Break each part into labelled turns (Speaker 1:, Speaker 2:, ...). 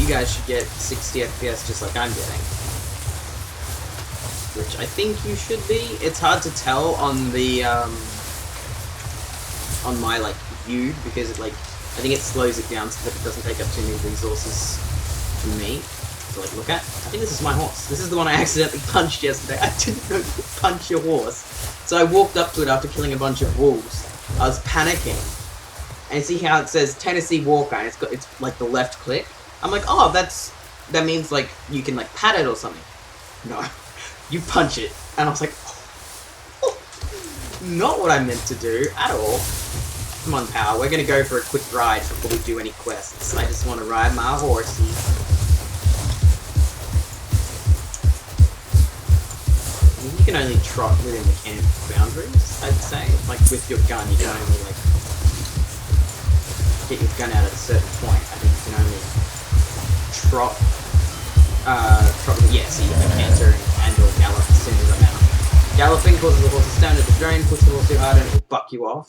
Speaker 1: you guys should get 60 FPS just like I'm getting. Which I think you should be. It's hard to tell on the, on my, like, view, because it, like, I think it slows it down so that it doesn't take up too many resources for me to, like, look at. I think this is my horse. This is the one I accidentally punched yesterday. I didn't know you punch your horse. So I walked up to it after killing a bunch of wolves. I was panicking. And see how it says Tennessee Walker, and it's like the left click? I'm like, oh, that means, like, you can, like, pat it or something. No. You punch it. And I was like, oh, not what I meant to do at all. Come on, pal, we're gonna go for a quick ride before we do any quests. I just want to ride my horsey. You can only trot within the camp boundaries, I'd say. Like, with your gun, you can only, like, get your gun out at a certain point. I think you can only trot, yeah, so you can canter and or gallop as soon as I'm out. Galloping causes the horse to stand at the drain, push the horse too hard, and it will buck you off.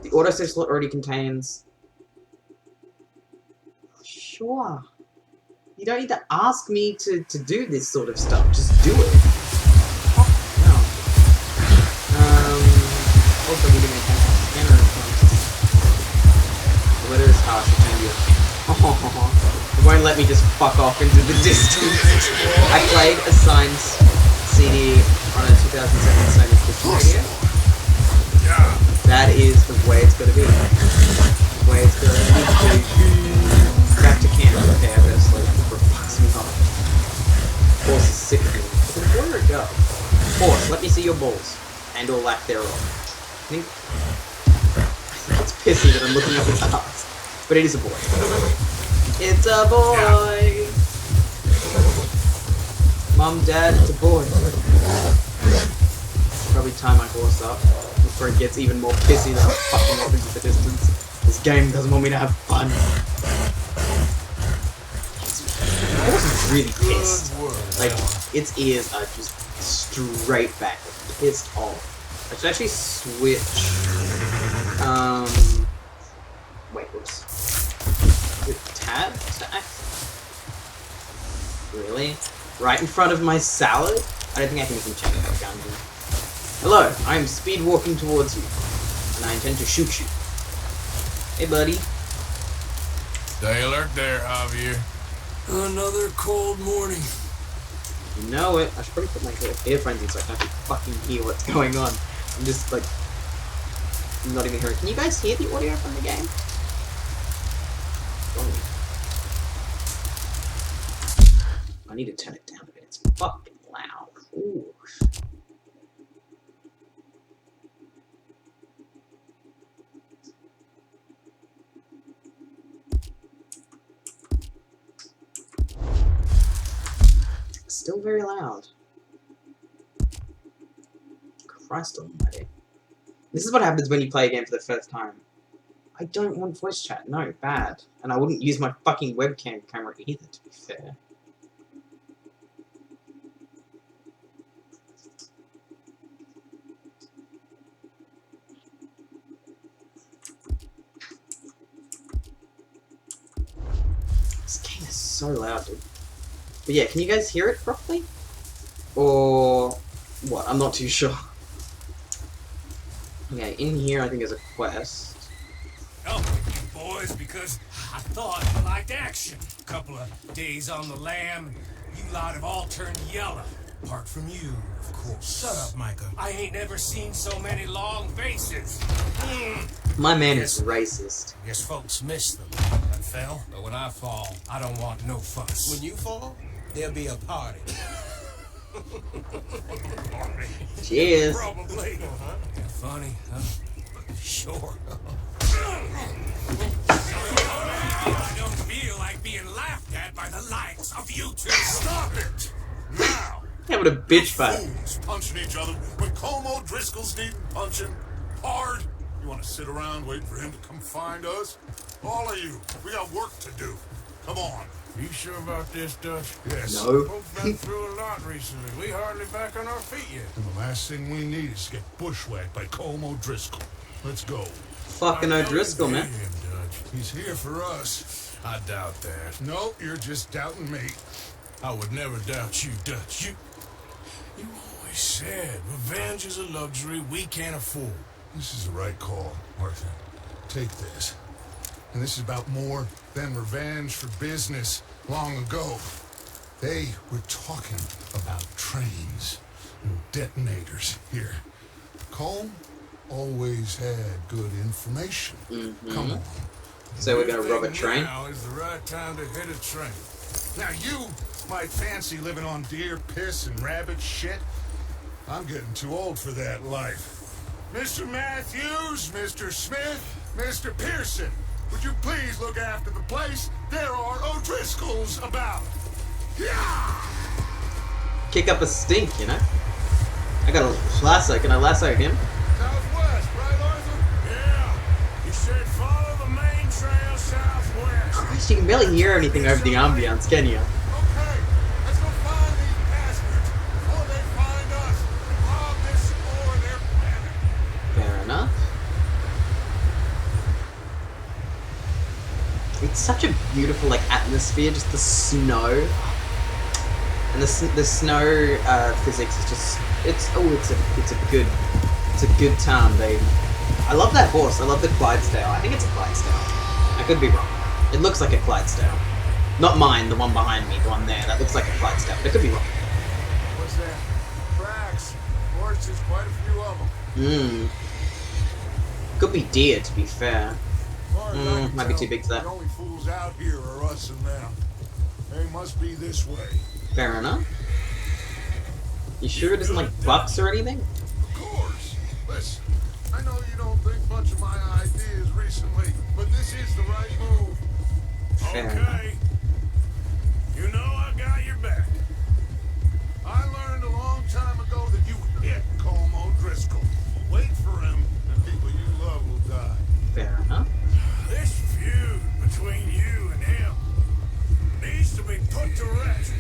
Speaker 1: The autosave slot already contains... Sure. You don't need to ask me to do this sort of stuff. Just do it. Oh, no. Also, we didn't have scanner response. The weather is harsh. It can be a... It won't let me just fuck off into the distance. I played a science CD on a 2007 Sony Kitchen radio. That is the way it's gonna be. The way it's gonna be. Back to camp. Okay, I better sleep before it fucks me off. Horse is sick of me. Where did it go? Horse, let me see your balls. And or lack thereof. I think it's pissy that I'm looking up its ass. But it is a boy. It's a boy! Mom, Dad, it's a boy. Probably tie my horse up before it gets even more pissy that I'm fucking off into the distance. This game doesn't want me to have fun. The horse is really pissed. Like, its ears are just straight back, pissed off. I should actually switch. Wait, whoops. Is it tab to access? Really? Right in front of my salad? I don't think I can even change that gun. Hello, I am speed walking towards you, and I intend to shoot you. Hey, buddy.
Speaker 2: Stay alert there, Javier.
Speaker 3: Another cold morning.
Speaker 1: You know it. I should probably put my earphones in so I can actually fucking hear what's going on. I'm just, like, not even hearing. Can you guys hear the audio from the game? Oh. I need to turn it down a bit. It's fucking loud. Ooh. Still very loud. Christ almighty. This is what happens when you play a game for the first time. I don't want voice chat. No, bad. And I wouldn't use my fucking webcam camera either, to be fair. This game is so loud, dude. But yeah, can you guys hear it properly? Or what? I'm not too sure. Okay, in here I think there's a quest.
Speaker 3: Oh, you boys, because I thought you liked action. A couple of days on the lam, you lot have all turned yellow. Apart from you, of course. Shut up, Micah. I ain't never seen so many long faces.
Speaker 1: My man is racist.
Speaker 3: Guess folks miss them. I fell, but when I fall, I don't want no fuss.
Speaker 4: When you fall, there'll be a party.
Speaker 1: Cheers.
Speaker 3: Probably. Yeah, funny, huh? Sure. I don't feel like being laughed at by the likes of you two.
Speaker 4: Stop it! Now!
Speaker 1: Having a bitch fight.
Speaker 4: Fools punching each other when Como Driscoll's needing punching hard. You want to sit around waiting for him to come find us? All of you, we got work to do. Come on.
Speaker 2: You sure about this, Dutch?
Speaker 4: Yes.
Speaker 1: No.
Speaker 2: We've been through a lot recently. We hardly back on our feet yet.
Speaker 4: And the last thing we need is to get bushwhacked by Como Driscoll. Let's go.
Speaker 1: Fucking O'Driscoll, man.
Speaker 2: Him, Dutch.
Speaker 4: He's here for us.
Speaker 2: I doubt that.
Speaker 4: No, you're just doubting me.
Speaker 2: I would never doubt you, Dutch. You always said revenge is a luxury we can't afford.
Speaker 4: This is the right call, Arthur. Take this. And this is about more than revenge for business long ago. They were talking about trains and detonators here. Colm always had good information. Come on.
Speaker 1: So we're gonna
Speaker 2: Good
Speaker 1: rob a
Speaker 2: thing
Speaker 1: train?
Speaker 2: Now is the right time to hit a train.
Speaker 4: Now you might fancy living on deer piss and rabbit shit. I'm getting too old for that life. Mr. Matthews, Mr. Smith, Mr. Pearson, would you please look after the place? There are O'Driscolls about. Yeah!
Speaker 1: Kick up a stink, you know? I got a lasso. Can I lasso him?
Speaker 4: Southwest, right, Arthur?
Speaker 2: Yeah, he said follow the main trail southwest.
Speaker 1: Christ, you can barely hear anything over the ambience, can you?
Speaker 4: Okay, let's go find these bastards before they find us and rob this store of their planet.
Speaker 1: Fair enough. It's such a beautiful like atmosphere, just the snow. And the snow physics is just it's a good time, baby. I love that horse. I love the Clydesdale. I think it's a Clydesdale. I could be wrong. It looks like a Clydesdale. Not mine, the one behind me, the one there. That looks like a Clydesdale, but it could be wrong.
Speaker 4: What's that? Tracks. Horses, quite a few of them.
Speaker 1: Could be deer, to be fair.
Speaker 4: Far as I can
Speaker 1: Might be
Speaker 4: tell,
Speaker 1: too big for that.
Speaker 4: The only fools out here are us and them. They must be this way.
Speaker 1: Fair enough. You sure it isn't like bucks or anything?
Speaker 4: Of course. Listen, I know you don't think much of my ideas recently, but this is the right move.
Speaker 1: Fair enough.
Speaker 2: Okay. You know I got your back.
Speaker 4: I learned a long time ago that you hit Colm O'Driscoll. Wait for him, and people you love will die.
Speaker 1: Fair enough.
Speaker 2: This feud between you and him needs to be put to rest,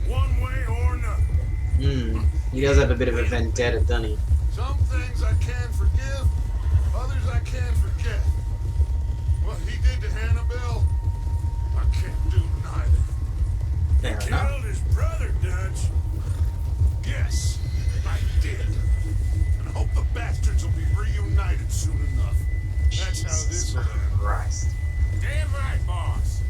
Speaker 2: one way or another.
Speaker 1: He does have a bit of a vendetta, doesn't he?
Speaker 4: Some things I can forgive, others I can't forget. What he did to Hannibal, I can't do neither.
Speaker 1: Fair enough.
Speaker 2: Killed his brother, Dutch.
Speaker 4: Yes, I did. And I hope the bastards will be reunited soon enough. That's how this will end.
Speaker 1: Christ.
Speaker 2: Damn right, boss.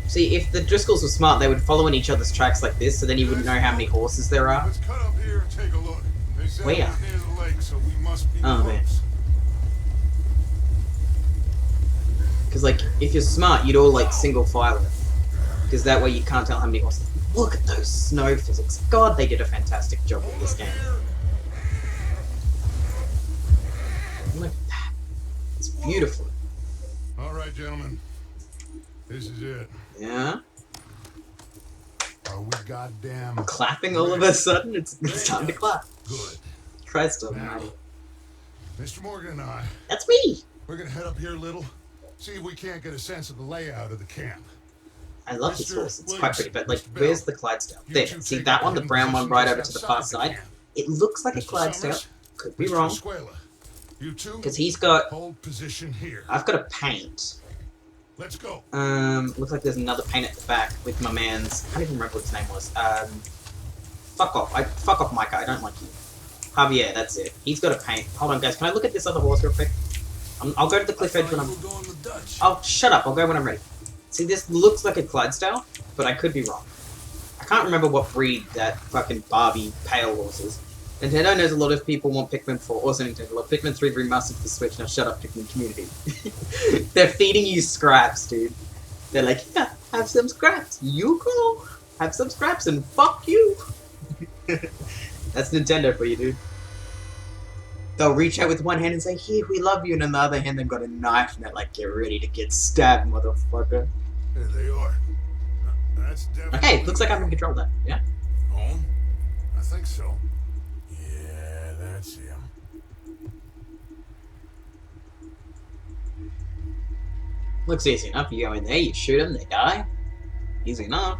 Speaker 1: See, if the Driscolls were smart, they would follow in each other's tracks like this, so then you wouldn't know how many horses there are.
Speaker 4: Let's cut up here and take a look. They said
Speaker 1: Where?
Speaker 4: it was near the lake, so we must be
Speaker 1: Oh, man.
Speaker 4: close.
Speaker 1: Because, like, if you're smart, you'd all, like, single file it. Because that way you can't tell how many horses. Look at those snow physics. God, they did a fantastic job with this game. Look at that. It's beautiful.
Speaker 4: All right, gentlemen. This is it.
Speaker 1: Yeah?
Speaker 4: Are we goddamn
Speaker 1: Clapping all of a sudden? It's time to clap.
Speaker 4: good?
Speaker 1: Christ
Speaker 4: Now,
Speaker 1: almighty.
Speaker 4: Mr. Morgan and I,
Speaker 1: That's me!
Speaker 4: we're gonna head up here a little, see if we can't get a sense of the layout of the camp.
Speaker 1: I love this
Speaker 4: Mr.
Speaker 1: horse. It's quite
Speaker 4: Williamson,
Speaker 1: pretty, but, like,
Speaker 4: Mr. Bell,
Speaker 1: where's the Clydesdale?
Speaker 4: you
Speaker 1: There.
Speaker 4: two
Speaker 1: See
Speaker 4: take
Speaker 1: that
Speaker 4: up
Speaker 1: one? The
Speaker 4: hidden
Speaker 1: brown one
Speaker 4: positions
Speaker 1: right
Speaker 4: just
Speaker 1: over to the
Speaker 4: outside
Speaker 1: far
Speaker 4: the
Speaker 1: side?
Speaker 4: camp.
Speaker 1: It looks like a
Speaker 4: Mr.
Speaker 1: Clydesdale.
Speaker 4: Summers,
Speaker 1: Could be
Speaker 4: Mr.
Speaker 1: wrong.
Speaker 4: Escuela, you two
Speaker 1: Because he's got...
Speaker 4: hold position here.
Speaker 1: I've got a paint.
Speaker 4: Let's go.
Speaker 1: Looks like there's another paint at the back with my man's... I don't even remember what his name was. Fuck off. Fuck off, Micah. I don't like you. Javier, that's it. He's got a paint. Hold on, guys. Can I look at this other horse real quick? I'll go to the cliff edge when I'm...
Speaker 2: going with Dutch.
Speaker 1: Oh, shut up. I'll go when I'm ready. See, this looks like a Clydesdale, but I could be wrong. I can't remember what breed that fucking Barbie pale horse is. Nintendo knows a lot of people want Pikmin 4. Also Nintendo. Love Pikmin 3 remastered for Switch. Now shut up, Pikmin community. They're feeding you scraps, dude. They're like, yeah, have some scraps. You go. Have some scraps and fuck you. That's Nintendo for you, dude. They'll reach out with one hand and say, here, we love you. And on the other hand, they've got a knife and they're like, get ready to get stabbed, motherfucker.
Speaker 4: There they are. That's definitely...
Speaker 1: Okay, looks like I'm in control of that. Yeah?
Speaker 2: Home?
Speaker 4: I think so.
Speaker 2: Yeah, that's him.
Speaker 1: Looks easy enough. You go in there, you shoot them, they die. Easy enough.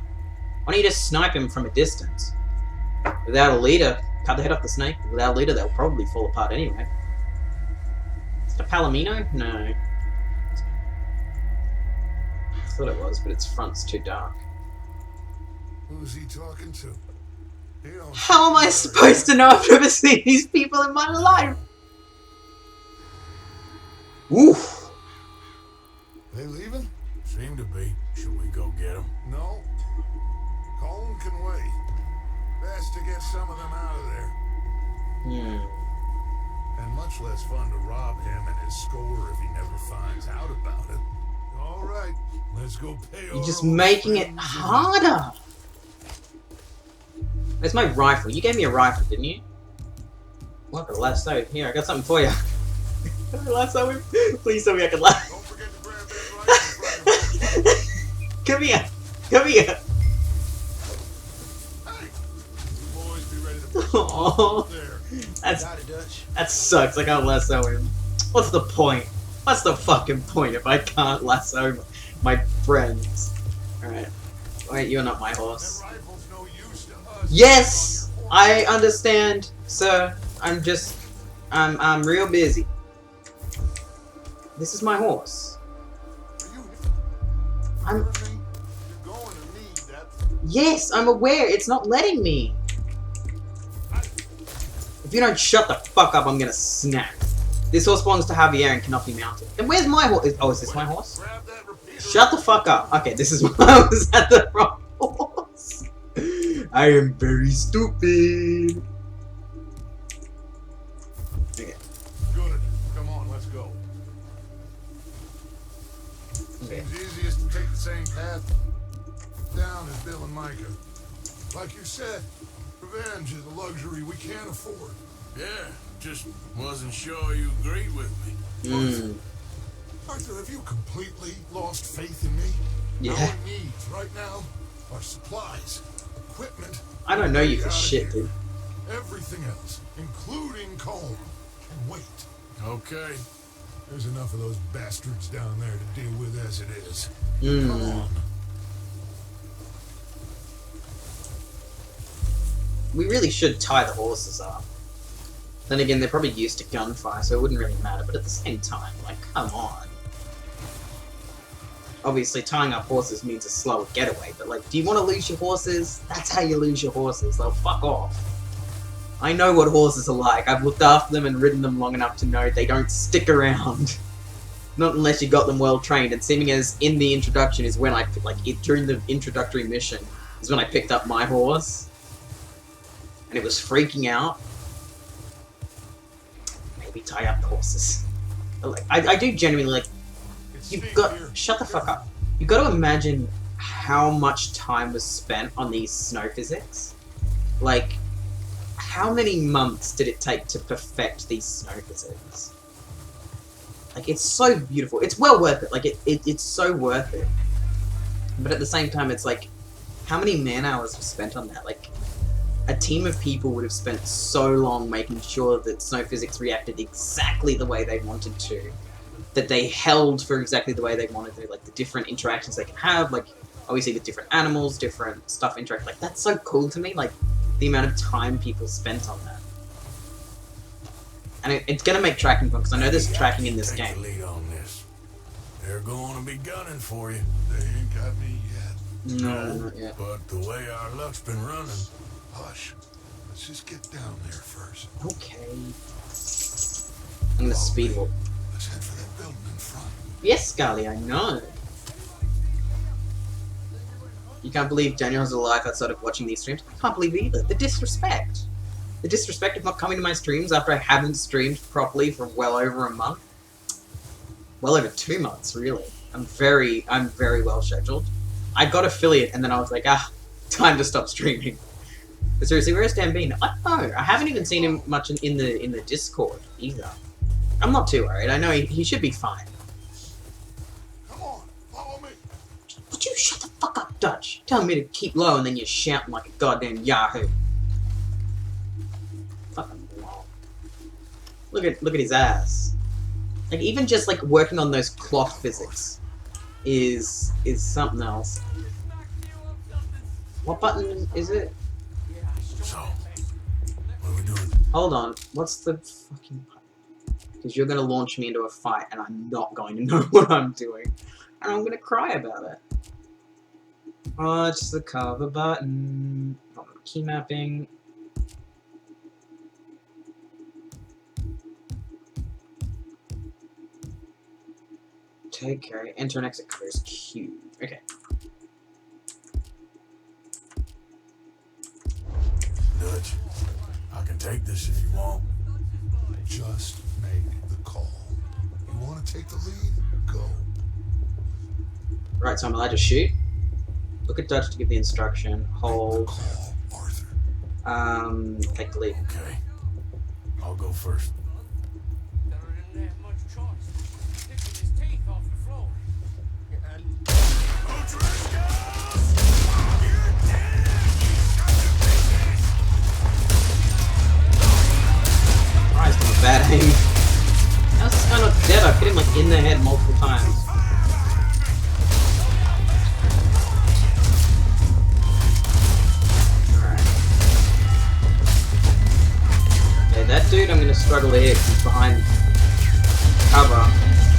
Speaker 1: Why don't you just snipe him from a distance? Without a leader, cut the head off the snake. Without a leader, they'll probably fall apart anyway. Is it a Palomino? No. thought it was, but its front's too dark.
Speaker 4: Who's he talking to? He don't
Speaker 1: How am I
Speaker 4: seem
Speaker 1: supposed to know? I've never seen these people in my life. Oof.
Speaker 4: They leaving?
Speaker 2: Seem to be. Should we go get them?
Speaker 4: No. Colin can wait. Best to get some of them out of there. And much less fun to rob him and his score if he never finds out about it. All right, let's go pay
Speaker 1: You're just making it harder. It's my rifle. You gave me a rifle, didn't you? What, a lasso? Here, I got something for you. Lasso him? Please tell me I can lasso.
Speaker 4: Don't forget to grab that rifle.
Speaker 1: Come here. Come here.
Speaker 4: Hey, boys, be ready to put
Speaker 1: Oh,
Speaker 4: there.
Speaker 1: that sucks. I can't lasso him. What's the point? What's the fucking point if I can't lasso my friends? Alright. Wait, you're not my horse.
Speaker 4: That rifle's no use to us.
Speaker 1: Yes! I understand, sir. I'm real busy. This is my horse.
Speaker 4: Are you
Speaker 1: I'm...
Speaker 4: hearing me? You're going to need that.
Speaker 1: Yes, I'm aware. It's not letting me. If you don't shut the fuck up, I'm gonna snap. This horse belongs to Javier and cannot be mounted. And where's my horse? Oh, is this my horse?
Speaker 4: Grab that repeater.
Speaker 1: Shut the fuck up. Okay, this is why I was at the wrong horse. I am very stupid. Okay.
Speaker 4: Good. Come on, let's go.
Speaker 1: Okay.
Speaker 4: Seems easiest to take the same path down as Bill and Micah. Like you said, revenge is a luxury we can't afford.
Speaker 2: Yeah, just wasn't sure you agreed with me.
Speaker 4: Arthur, have you completely lost faith in me?
Speaker 1: Yeah.
Speaker 4: Our needs right now are supplies, equipment.
Speaker 1: I don't know you for
Speaker 4: Get out of
Speaker 1: shit,
Speaker 4: here.
Speaker 1: dude.
Speaker 4: Everything else, including Colm, can wait.
Speaker 2: Okay.
Speaker 4: There's enough of those bastards down there to deal with as it is.
Speaker 1: Hmm.
Speaker 4: Come on.
Speaker 1: We really should tie the horses up. Then again, they're probably used to gunfire, so it wouldn't really matter. But at the same time, like, come on. Obviously, tying up horses means a slower getaway, but like, do you want to lose your horses? That's how you lose your horses. They'll fuck off. I know what horses are like. I've looked after them and ridden them long enough to know they don't stick around. Not unless you got them well trained. And seeming as in the introduction is when I, during the introductory mission, is when I picked up my horse. And it was freaking out. Maybe tie up the horses. Like, I do genuinely, like, you've got... Shut the fuck up. You've got to imagine how much time was spent on these snow physics. Like, how many months did it take to perfect these snow physics? Like, it's so beautiful. It's well worth it. Like, it's so worth it. But at the same time, it's like, how many man-hours were spent on that? Like, a team of people would have spent so long making sure that snow physics reacted exactly the way they wanted to. That they held for exactly the way they wanted to. Like, the different interactions they can have. Like, obviously with different animals, different stuff interact. Like, that's so cool to me. Like, the amount of time people spent on that. And it's gonna make tracking fun, because I know there's tracking in this
Speaker 2: Take
Speaker 1: game.
Speaker 2: the lead on this. They're going to be gunning for you.
Speaker 4: They ain't got me yet.
Speaker 1: No, not yet.
Speaker 2: But the way our luck's been running,
Speaker 4: Hush. Let's just get down there first.
Speaker 1: Okay. I'm gonna speed walk.
Speaker 4: Let's head for that building in front.
Speaker 1: Yes, Scully, I know. You can't believe Daniel has a life outside of watching these streams. I can't believe it either. The disrespect. The disrespect of not coming to my streams after I haven't streamed properly for well over a month. Well over 2 months, really. I'm very well scheduled. I got affiliate and then I was like, time to stop streaming. But seriously, where's Dan Bean? I don't know. I haven't even seen him much in the Discord either. I'm not too worried. I know he should be fine.
Speaker 4: Come on, follow me.
Speaker 1: Would you shut the fuck up, Dutch? Telling me to keep low and then you're shouting like a goddamn yahoo. Fucking lol. Look at his ass. Like, even just like working on those cloth physics is something else. What button is it?
Speaker 2: so what are we doing?
Speaker 1: Hold on. What's the fucking button? Because you're gonna launch me into a fight and I'm not going to know what I'm doing. and I'm gonna cry about it. Oh, it's the cover button. Oh, key mapping. Take care. Enter and exit clears Q. Okay.
Speaker 2: Dutch, I can take this if you want.
Speaker 4: Just make the call. You want to take the lead? Go.
Speaker 1: Right, so I'm allowed to shoot. Look at Dutch to give the instruction. Hold.
Speaker 4: Call, Arthur.
Speaker 1: Take the lead.
Speaker 2: Okay. I'll go first.
Speaker 3: Didn't have much choice. Picking his teeth off the floor.
Speaker 1: Christ, I'm a bad aim. How's this guy not dead? I've hit him like in the head multiple times. Alright. Okay, that dude I'm gonna struggle to hit. He's behind cover.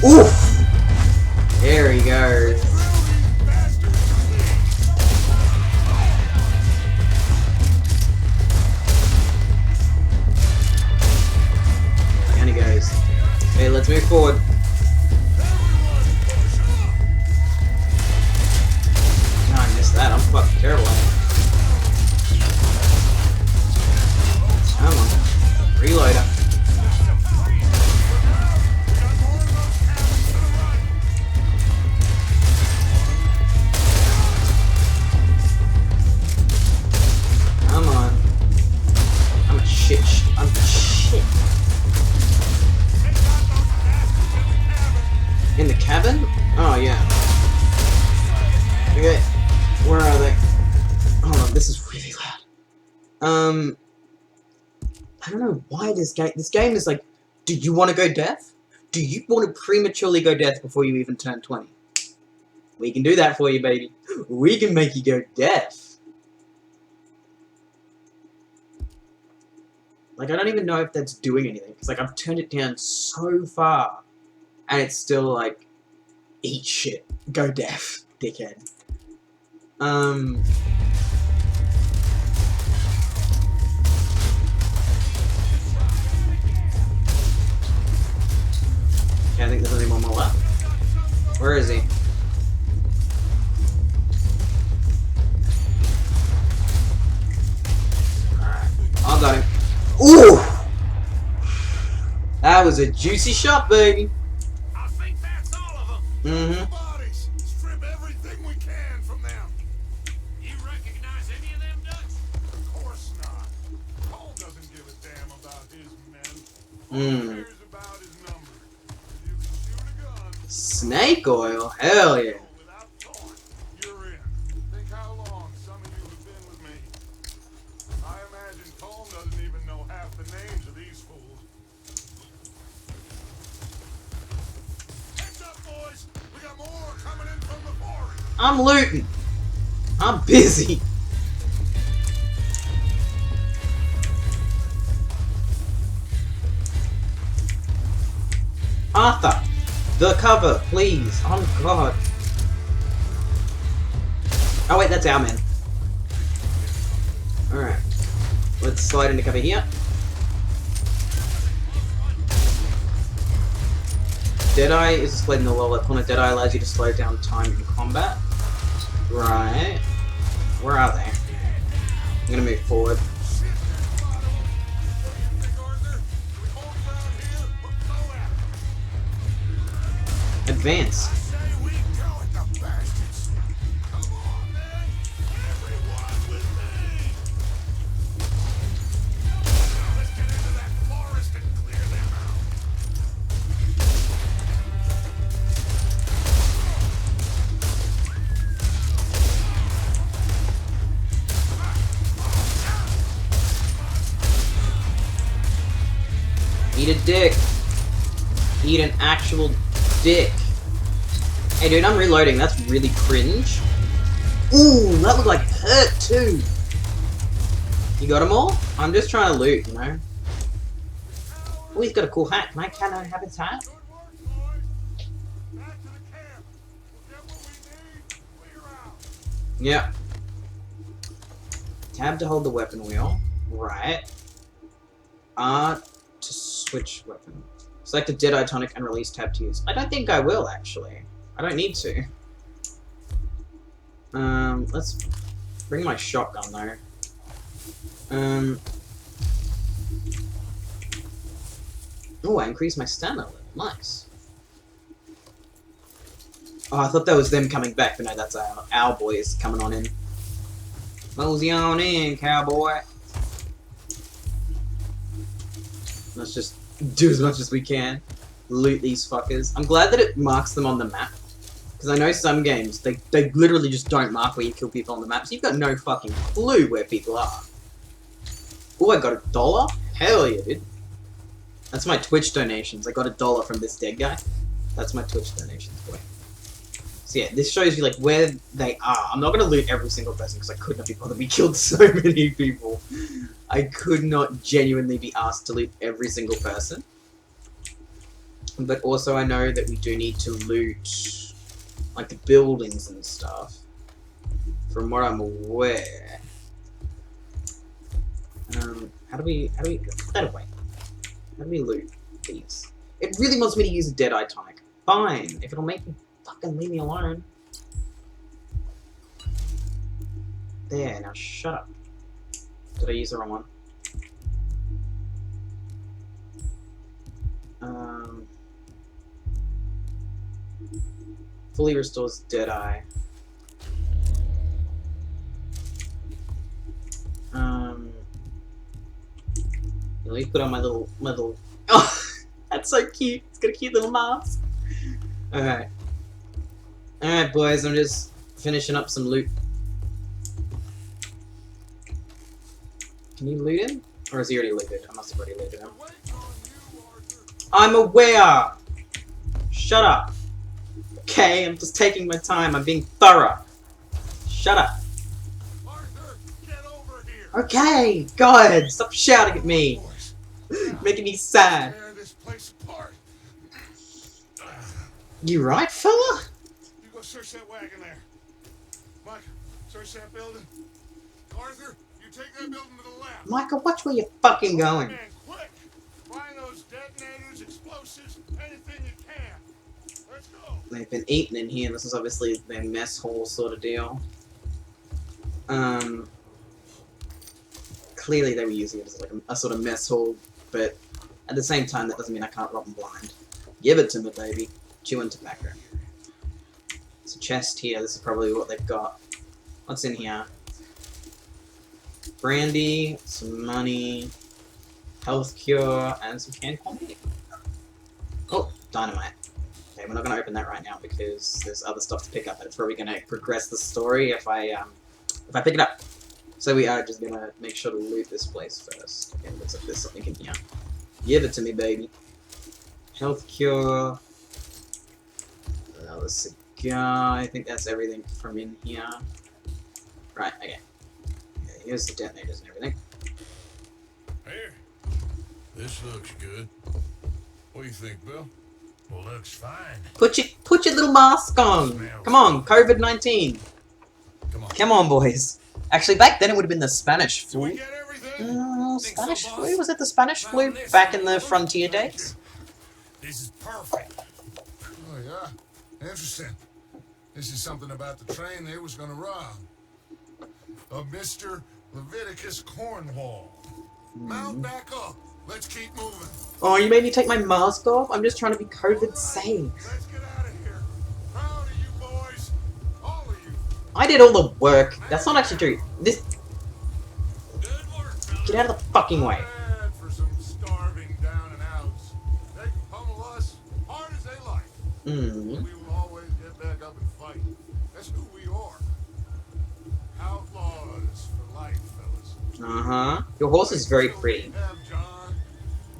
Speaker 1: Oof! There he goes. Down he goes. Okay, let's move forward. No, I missed that. I'm fucking terrible at it. Come on. Reloader. Come on. I'm a shit. I'm shit. In the cabin? Oh, yeah. Okay. Where are they? Hold on, this is really loud. I don't know why this game is like, do you want to go deaf? Do you want to prematurely go deaf before you even turn 20? We can do that for you, baby. We can make you go deaf. Like, I don't even know if that's doing anything, because, like, I've turned it down so far, and it's still, like, eat shit. Go deaf, dickhead. Okay, I think there's only one more left. Where is he? Alright, I got him. Ooh! That was a juicy shot, baby.
Speaker 2: I think that's all of them.
Speaker 1: Mm-hmm.
Speaker 2: Bodies. Strip everything we can from them. You recognize any of them, Dutch? Of course not. Cole doesn't give a damn about his men. All he cares about is numbers. You can shoot a gun.
Speaker 1: Snake oil? Hell yeah.
Speaker 2: Without thought, you're in. Think how long some of you have been with me. I imagine Tom doesn't even know half the names of these fools. Heads up, boys. We got more coming in from the forest.
Speaker 1: I'm looting. I'm busy. Arthur, the cover, please. Oh god. Oh wait, that's our man. Alright. Let's slide into cover here. Deadeye is displayed in the lower left corner. Deadeye allows you to slow down time in combat. Right. Where are they? I'm gonna move forward. Advance. Eat a dick. Eat an actual dick. Hey dude, I'm reloading. That's really cringe. Ooh, that looked like hurt too. You got them all? I'm just trying to loot, you know. Oh, he's got a cool hat. Can I have his hat?
Speaker 2: Good work, boys. Back to the camp. We'll get
Speaker 1: Yeah. Tab to hold the weapon wheel. Right. R to switch weapon. Select a Deadeye tonic and release tab to use. I don't think I will, actually. I don't need to. Let's bring my shotgun, though. Oh, I increased my stamina level. Nice. Oh, I thought that was them coming back, but no, that's our boys coming on in. Mosey on in, cowboy. Let's just do as much as we can. Loot these fuckers. I'm glad that it marks them on the map. Because I know some games, they literally just don't mark where you kill people on the map, so you've got no fucking clue where people are. Oh, I got $1? Hell yeah, dude. That's my Twitch donations. I got $1 from this dead guy. That's my Twitch donations, boy. So yeah, this shows you like where they are. I'm not gonna loot every single person because I could not be bothered. We killed so many people. I could not genuinely be asked to loot every single person. But also I know that we do need to loot like the buildings and stuff. From what I'm aware. How do we put that away? How do we loot these? It really wants me to use a Deadeye tonic. Fine, if it'll make me fucking leave me alone. There, now shut up. Did I use the wrong one? Fully restores Deadeye. Let me put on my little oh, that's so cute. It's got a cute little mask. Alright. Alright, boys, I'm just finishing up some loot. Can you loot him? Or is he already looted? I must have already looted him. I'm aware! Shut up. Okay, I'm just taking my time. I'm being thorough. Shut up.
Speaker 2: Arthur, get over here.
Speaker 1: Okay, God, stop shouting at me. Making me sad.
Speaker 2: Tear this place apart.
Speaker 1: You right, fella?
Speaker 2: You go search that wagon there. Mike, search that building. Arthur, you take that building to the left.
Speaker 1: Michael, watch where you're fucking going.
Speaker 2: Man, quick! Find those detonators, explosives, anything you can. Let's go.
Speaker 1: They've been eaten in here. This is obviously their mess hall sort of deal. Clearly they were using it as like a sort of mess hall, but at the same time that doesn't mean I can't rob them blind. Give it to me, baby. Chewing tobacco. There's a chest here. This is probably what they've got. What's in here? Brandy, some money, health cure, and some canned corned beef. Oh, dynamite. Okay, we're not going to open that right now because there's other stuff to pick up, and it's probably going to progress the story if I pick it up. So we are just going to make sure to loot this place first. Okay, looks like there's something in here. Give it to me, baby. Health cure. Another cigar. I think that's everything from in here. Right, okay. Here's the detonators and everything.
Speaker 2: Here. This looks good. What do you think, Bill?
Speaker 3: Well, looks fine.
Speaker 1: Put your little mask on. Come on, COVID-19. Come on, boys. Actually, back then it would have been the Spanish
Speaker 2: Did
Speaker 1: flu.
Speaker 2: we get everything?
Speaker 1: Spanish
Speaker 3: so, boss?
Speaker 1: flu? Was it the Spanish flu back in the frontier days?
Speaker 3: This is perfect.
Speaker 4: Oh, yeah. Interesting. This is something about the train they was gonna rob. Of Mr. Leviticus Cornwall. Mount back up. Let's keep moving.
Speaker 1: Oh, you made me take my mask off? I'm just trying to be COVID safe.
Speaker 2: Let's get out of here. Proud of you boys. All of you.
Speaker 1: I did all the work. That's not actually true. This...
Speaker 2: Good work, fellas.
Speaker 1: Get out of the fucking way.
Speaker 2: Bad for some starving down and outs. They can pummel us hard as they like.
Speaker 1: Hmm.
Speaker 2: We will always get back up and fight. That's who we are. Outlaws for life, fellas.
Speaker 1: Uh-huh. Your horse is very pretty.
Speaker 2: We have John,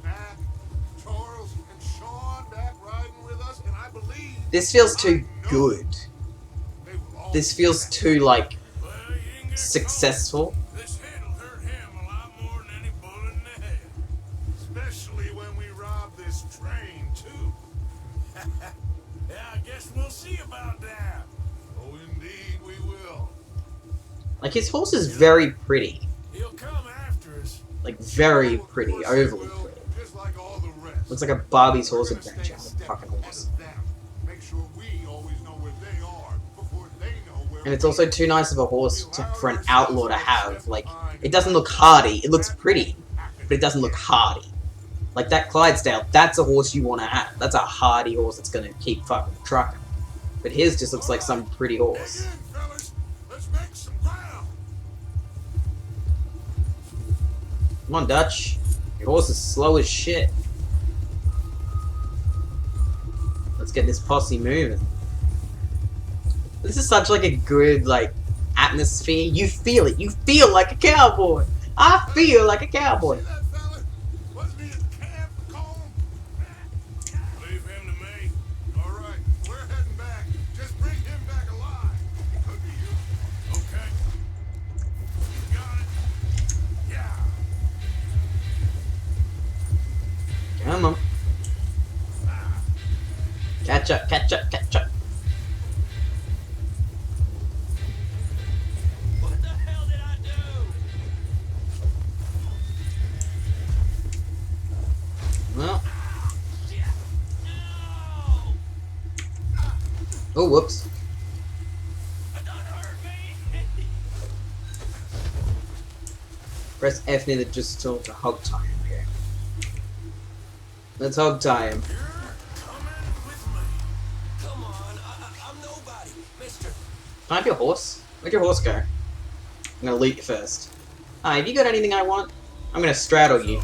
Speaker 2: Matt, Charles, and Sean back riding with us, and I believe
Speaker 1: This feels too good.
Speaker 2: they will all
Speaker 1: This
Speaker 2: be
Speaker 1: feels
Speaker 2: back.
Speaker 1: too, like,
Speaker 3: Well, you ain't get
Speaker 1: successful.
Speaker 3: This head'll hurt him a lot more than any bullet in the head.
Speaker 2: Especially when we rob this train, too.
Speaker 3: Yeah, I guess we'll see about that.
Speaker 2: Oh, indeed we will.
Speaker 1: Like, his horse is very pretty.
Speaker 2: He'll come after us.
Speaker 1: Like, very pretty. Overly pretty.
Speaker 2: Just like all the rest.
Speaker 1: Looks like a Barbies horse
Speaker 2: We're gonna
Speaker 1: adventure.
Speaker 2: stay a step
Speaker 1: Fucking
Speaker 2: ahead
Speaker 1: horse.
Speaker 2: of them. Make sure we always know where they are before they know where
Speaker 1: And it's
Speaker 2: we
Speaker 1: also
Speaker 2: are.
Speaker 1: too nice of a horse for an outlaw to have. Like, it doesn't look hardy. It looks pretty, but it doesn't look hardy. Like that Clydesdale, that's a horse you want to have. That's a hardy horse that's gonna keep fucking trucking. But his just looks like some pretty horse.
Speaker 2: Dig in, fellas. Let's make some ground.
Speaker 1: Come on, Dutch. Your horse is slow as shit. Let's get this posse moving. This is such like a good like atmosphere. You feel it. You feel like a cowboy. I feel like a cowboy.
Speaker 2: See that fella? Wasn't he at camp, Colm? Leave him to me. All right, we're heading back. Just bring him back alive. Could be you. Okay. You got it. Yeah.
Speaker 1: Come on. Catch up, catch up, catch up.
Speaker 3: What the hell did I do?
Speaker 1: Well.
Speaker 3: Shit! No!
Speaker 1: Oh, whoops.
Speaker 3: Don't hurt me!
Speaker 1: Press F near the pistol to hog tie him. Okay. Let's hog tie him.
Speaker 3: You're coming with me. Come on, I'm nobody, mister.
Speaker 1: Can I have your horse? Where'd your horse go? I'm gonna loot you first. Hi, have you got anything I want? I'm gonna straddle you.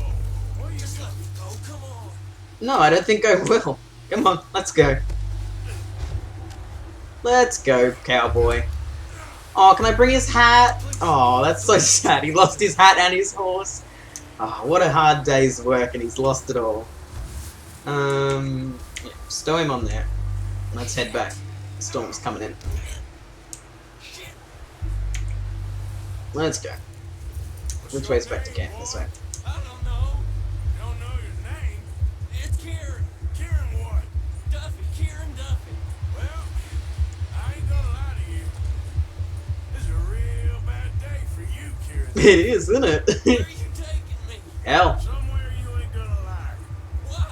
Speaker 3: Just let me go, come on.
Speaker 1: No, I don't think I will. Come on, let's go. Let's go, cowboy. Oh, can I bring his hat? Oh, that's so sad. He lost his hat and his horse. Oh, what a hard day's work, and he's lost it all. Yeah, stow him on there. Let's head back. The storm's coming in. Let's go. Which way's back to camp? This way.
Speaker 3: I don't know.
Speaker 2: Don't know your name.
Speaker 3: It's Kieran.
Speaker 2: Kieran what?
Speaker 3: Duffy, Kieran Duffy.
Speaker 2: Well, I ain't gonna lie to you. This is a real bad day for you, Kieran.
Speaker 1: It is, isn't it?
Speaker 3: Where are you taking me?
Speaker 1: Hell.
Speaker 2: Somewhere you ain't gonna like.
Speaker 3: Why?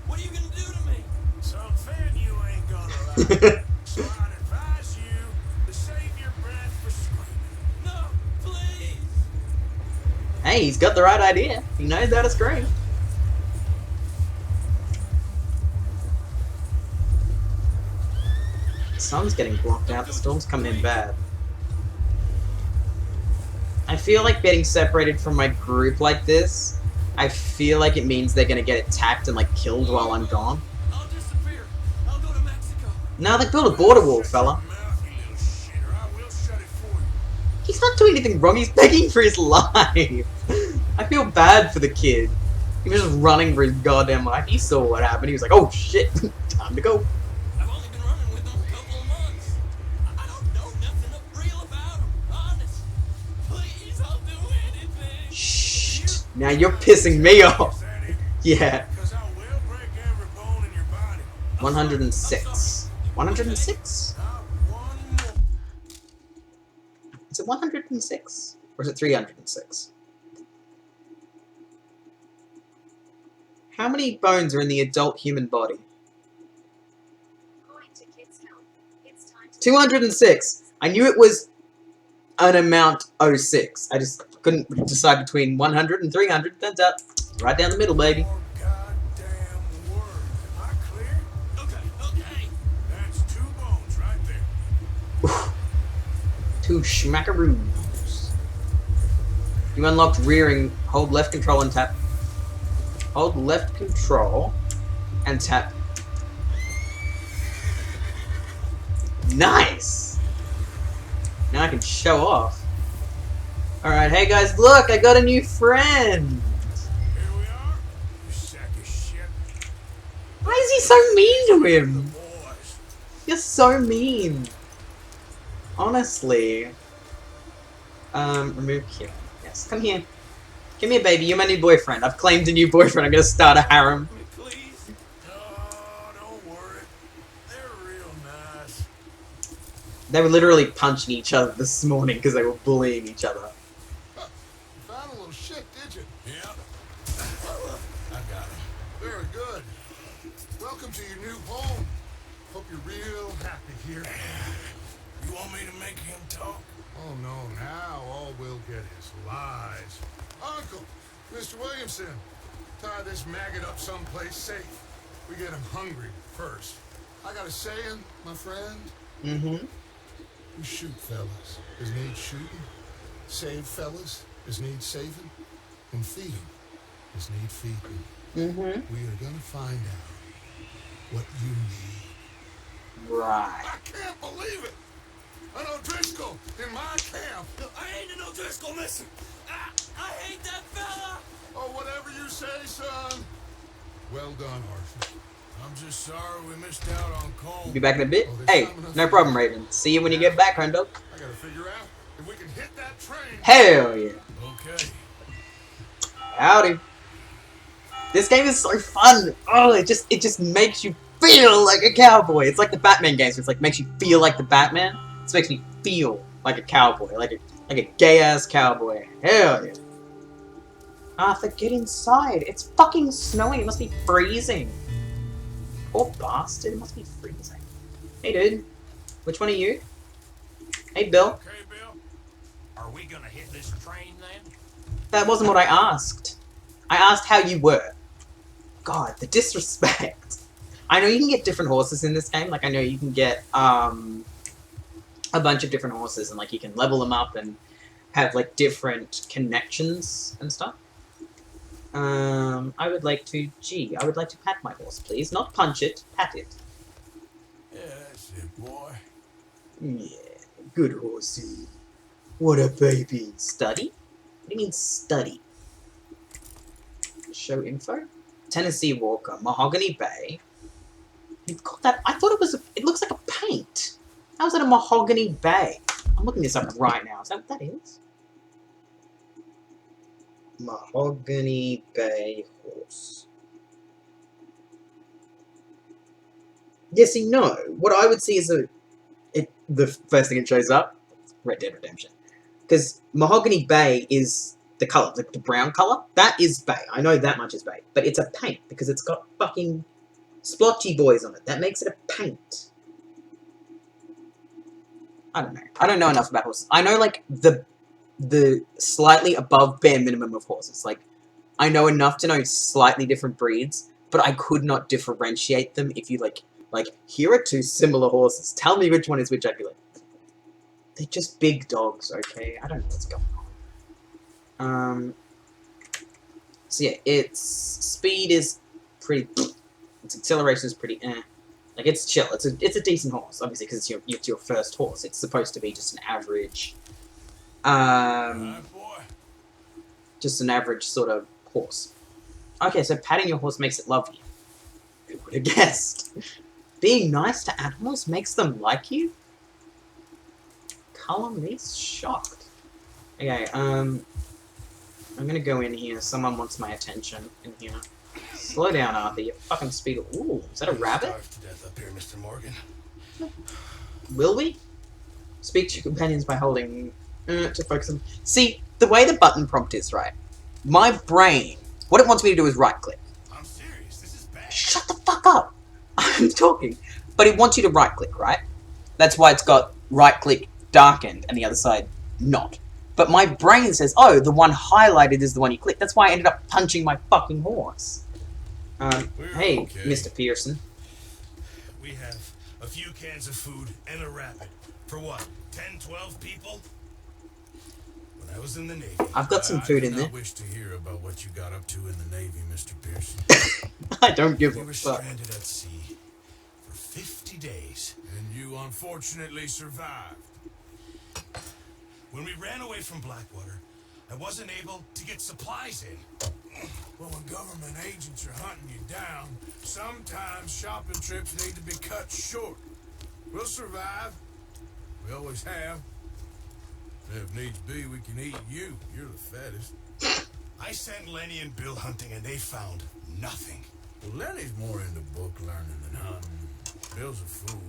Speaker 3: What are you gonna do to me?
Speaker 2: Something you ain't gonna like. So I'd advise you to save your breath for screaming.
Speaker 3: No, please.
Speaker 1: Hey, he's got the right idea. He knows how to scream. The sun's getting blocked out. The storm's coming in bad. I feel like getting separated from my group like this, I feel like it means they're gonna get attacked and like killed while I'm gone.
Speaker 3: I'll disappear. I'll go to Mexico.
Speaker 1: No, they built a border wall, fella.
Speaker 2: Shut your mouth, you little shitter. I will shut it for you.
Speaker 1: He's not doing anything wrong. He's begging for his life. I feel bad for the kid. He was just running for his goddamn life. He saw what happened. He was like, oh shit, time to go.
Speaker 3: I've only been running with them a couple of months. I don't know nothing real about them, honest. Please, I'll do anything.
Speaker 1: Shh. Now you're pissing me off.
Speaker 2: Is that it?
Speaker 1: Yeah.
Speaker 2: Because I will break every bone in your body.
Speaker 1: 106. 106?
Speaker 2: Not one more.
Speaker 1: Is it 106? Or is it 306? How many bones are in the adult human body?
Speaker 5: According to Kids Health, it's time to
Speaker 1: 206. I knew it was an amount 06. I just couldn't decide between 100 and 300. Turns out, right down the middle, baby.
Speaker 2: More goddamn word. Am I clear?
Speaker 3: Okay.
Speaker 2: That's 2 bones right there.
Speaker 1: Two schmackaroos. You unlocked rearing. Hold left control and tap. Hold left control and tap. Nice! Now I can show off. Alright, hey guys, look, I got a new friend!
Speaker 2: Here we are. You sack of shit.
Speaker 1: Why is he so mean to
Speaker 2: The
Speaker 1: him?
Speaker 2: boys.
Speaker 1: You're so mean. Honestly. Remove Kieran. Yes, come here. Come here, baby. You're my new boyfriend. I've claimed a new boyfriend. I'm gonna start a harem.
Speaker 3: Please.
Speaker 2: Oh, don't worry. They're real nice.
Speaker 1: They were literally punching each other this morning because they were bullying each other.
Speaker 4: Huh. You found a little shit, did you?
Speaker 3: Yep. I got him.
Speaker 4: Very good. Welcome to your new home. Hope you're real happy here.
Speaker 3: You want me to make him talk?
Speaker 4: Oh no, now all we'll get is lies. Uncle, Mr. Williamson, tie this maggot up someplace safe. We get him hungry first. I got a saying, my friend.
Speaker 1: Mm-hmm.
Speaker 4: We shoot fellas as need shooting, save fellas as need saving, and feed 'em as need feeding.
Speaker 1: Mm-hmm.
Speaker 4: We are gonna find out what you need.
Speaker 1: Right.
Speaker 4: I can't believe it! An O'Driscoll in my camp!
Speaker 3: I ain't an O'Driscoll, mister! I hate that fella!
Speaker 4: Oh, whatever you say, son. Well done, Arthur.
Speaker 3: I'm just sorry we missed out on Cole.
Speaker 1: Be back in a bit.
Speaker 4: Oh, there's
Speaker 1: Hey,
Speaker 4: time enough
Speaker 1: no
Speaker 4: for
Speaker 1: problem,
Speaker 4: that.
Speaker 1: Raven. See you when you get back, Hondo.
Speaker 4: I gotta figure out if we can hit that train.
Speaker 1: Hell yeah.
Speaker 3: Okay.
Speaker 1: Howdy. This game is so fun. Oh, it just makes you feel like a cowboy. It's like the Batman games. Where it's like makes you feel like the Batman. This makes me feel like a cowboy, like a gay ass cowboy. Hell yeah. Arthur, get inside. It's fucking snowing. It must be freezing. Poor bastard. It must be freezing. Hey, dude. Which one are you? Hey, Bill.
Speaker 3: Okay, Bill? Are we gonna hit this train then?
Speaker 1: That wasn't what I asked. I asked how you were. God, the disrespect. I know you can get different horses in this game. Like, I know you can get, a bunch of different horses, and, like, you can level them up and have, like, different connections and stuff. I would like to pat my horse, please. Not punch it, pat it.
Speaker 3: Yeah, that's it, boy.
Speaker 1: Yeah, good horsey. What a baby. Study? What do you mean study? Show info? Tennessee Walker, Mahogany Bay. You've got that. I thought it was. It looks like a paint. How is it a Mahogany Bay? I'm looking this up right now. Is that what that is? Mahogany Bay horse. Yeah, see, no. What I would see is the first thing it shows up, Red Dead Redemption. Because Mahogany Bay is the colour, the brown colour. That is bay. I know that much is bay. But it's a paint, because it's got fucking splotchy boys on it. That makes it a paint. I don't know. I don't know enough about horses. I know, like, the slightly above bare minimum of horses. Like, I know enough to know slightly different breeds, but I could not differentiate them if you, like, here are two similar horses. Tell me which one is which. I'd be like, they're just big dogs, okay? I don't know what's going on. So yeah, its speed is pretty... Its acceleration is pretty Like, it's chill. It's a decent horse, obviously, because it's your first horse. It's supposed to be just an average...
Speaker 3: Right, boy.
Speaker 1: just an average sort of horse. Okay, so patting your horse makes it love you. Who would have guessed? Being nice to animals makes them like you? Color me shocked. Okay, I'm gonna go in here. Someone wants my attention in here. Slow down, Arthur. Your fucking speed. Ooh, is that a rabbit?
Speaker 3: Starved to death up here, Mr. Morgan.
Speaker 1: Will we? Speak to your companions by holding to focus on. See, the way the button prompt is, right? My brain, what it wants me to do is right click.
Speaker 3: I'm serious. This is bad.
Speaker 1: Shut the fuck up! I'm talking. But it wants you to right click, right? That's why it's got right click darkened and the other side not. But my brain says, oh, the one highlighted is the one you click. That's why I ended up punching my fucking horse. Hey,
Speaker 3: okay.
Speaker 1: Mr. Pearson.
Speaker 3: We have a few cans of food and a rabbit. For what? 10, 12 people? When I was in the Navy,
Speaker 1: I've got some food in
Speaker 3: I
Speaker 1: there.
Speaker 3: do not wish to hear about what you got up to in the Navy, Mr. Pearson.
Speaker 1: I don't give
Speaker 3: We
Speaker 1: a
Speaker 3: were
Speaker 1: fuck.
Speaker 3: stranded at sea for 50 days. And you unfortunately survived. When we ran away from Blackwater, I wasn't able to get supplies in. Well, when government agents are hunting you down, sometimes shopping trips need to be cut short. We'll survive. We always have. If needs be, we can eat you. You're the fattest. I sent Lenny and Bill hunting, and they found nothing. Well, Lenny's more into book learning than hunting. Bill's a fool.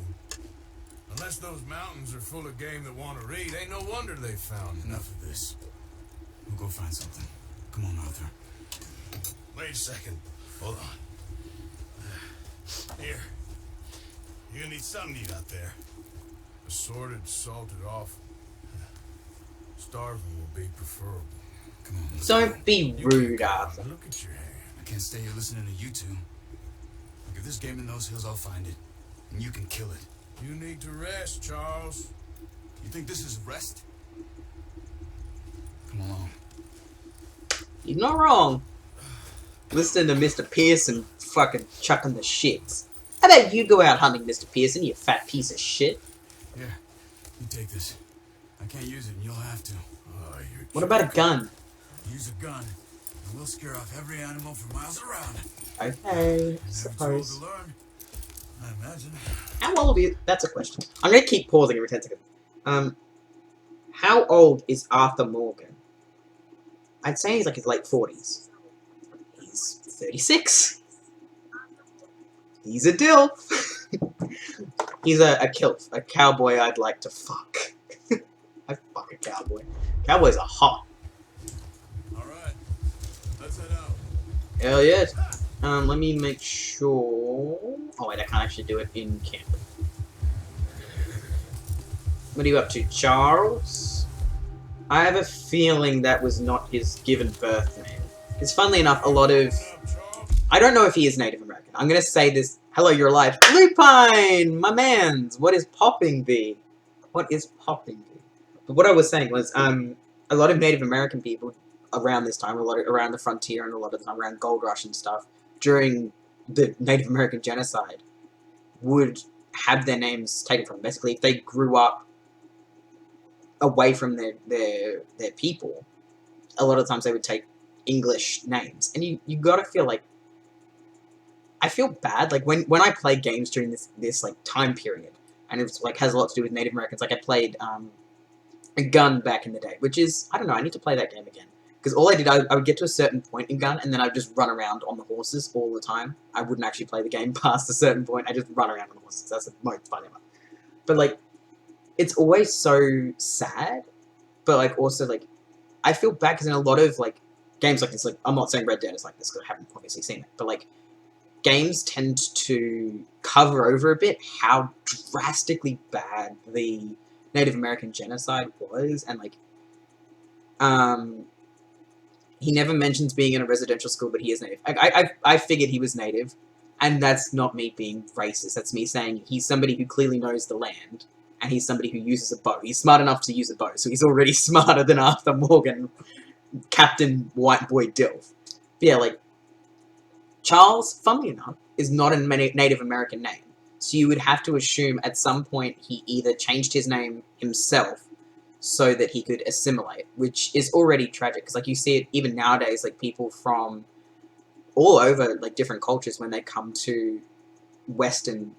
Speaker 3: I Unless those mountains are full of game that want to read, ain't no wonder they found enough of this. We'll go find something. Come on, Arthur. Wait a second. Hold on. Here. You're gonna need something to eat out there. Assorted, salted off. Starving will be preferable. Come on.
Speaker 1: Don't be rude, Arthur.
Speaker 3: Look at your hand. I can't stay here listening to you two. Look, if there's game in those hills, I'll find it. And you can kill it. You need to rest, Charles. You think this is rest? Come along.
Speaker 1: You're not wrong. Listen to Mr. Pearson fucking chucking the shits. How about you go out hunting, Mr. Pearson, you fat piece of shit?
Speaker 3: Yeah, you take this. I can't use it, and you'll have to. Oh,
Speaker 1: What about a gun?
Speaker 3: Use a gun, and we'll scare off every animal for miles around.
Speaker 1: Okay,
Speaker 3: Never
Speaker 1: suppose.
Speaker 3: told to learn, I imagine.
Speaker 1: How old is... That's a question. I'm gonna keep pausing every 10 seconds. How old is Arthur Morgan? I'd say he's like his late 40s. He's 36. He's a DILF. He's a kilf. A cowboy I'd like to fuck. I fuck a cowboy. Cowboys are hot.
Speaker 3: Alright, let's head out.
Speaker 1: Hell yes. Let me make sure... Oh wait, I can't actually do it in camp. What are you up to, Charles? I have a feeling that was not his given birth name. Because funnily enough, a lot of... I don't know if he is Native American. I'm gonna say this... Hello, you're alive. Lupine! My mans! What is popping thee? What is popping thee? But what I was saying was, a lot of Native American people around this time, around the frontier and a lot of the time around Gold Rush and stuff, during the Native American genocide, would have their names taken from them. Basically, if they grew up away from their people, a lot of times they would take English names. And you gotta feel like... I feel bad, like, when I play games during this like, time period, and it's, like, has a lot to do with Native Americans, like, I played, a Gun back in the day, which is, I don't know, I need to play that game again. Because all I did, I would get to a certain point in Gun, and then I'd just run around on the horses all the time. I wouldn't actually play the game past a certain point, I just run around on the horses. That's the most fun ever. But, like, it's always so sad, but, like, also, like, I feel bad because in a lot of, like, games like this, like, I'm not saying Red Dead is like this because I haven't obviously seen it, but, like, games tend to cover over a bit how drastically bad the Native American genocide was, and, like, he never mentions being in a residential school, but he is Native. I figured he was Native, and that's not me being racist, that's me saying he's somebody who clearly knows the land, and he's somebody who uses a bow. He's smart enough to use a bow, so he's already smarter than Arthur Morgan, Captain White Boy Dilf. But yeah, like, Charles, funnily enough, is not a Native American name. So you would have to assume at some point he either changed his name himself so that he could assimilate, which is already tragic. Because, like, you see it even nowadays, like, people from all over, like, different cultures, when they come to Western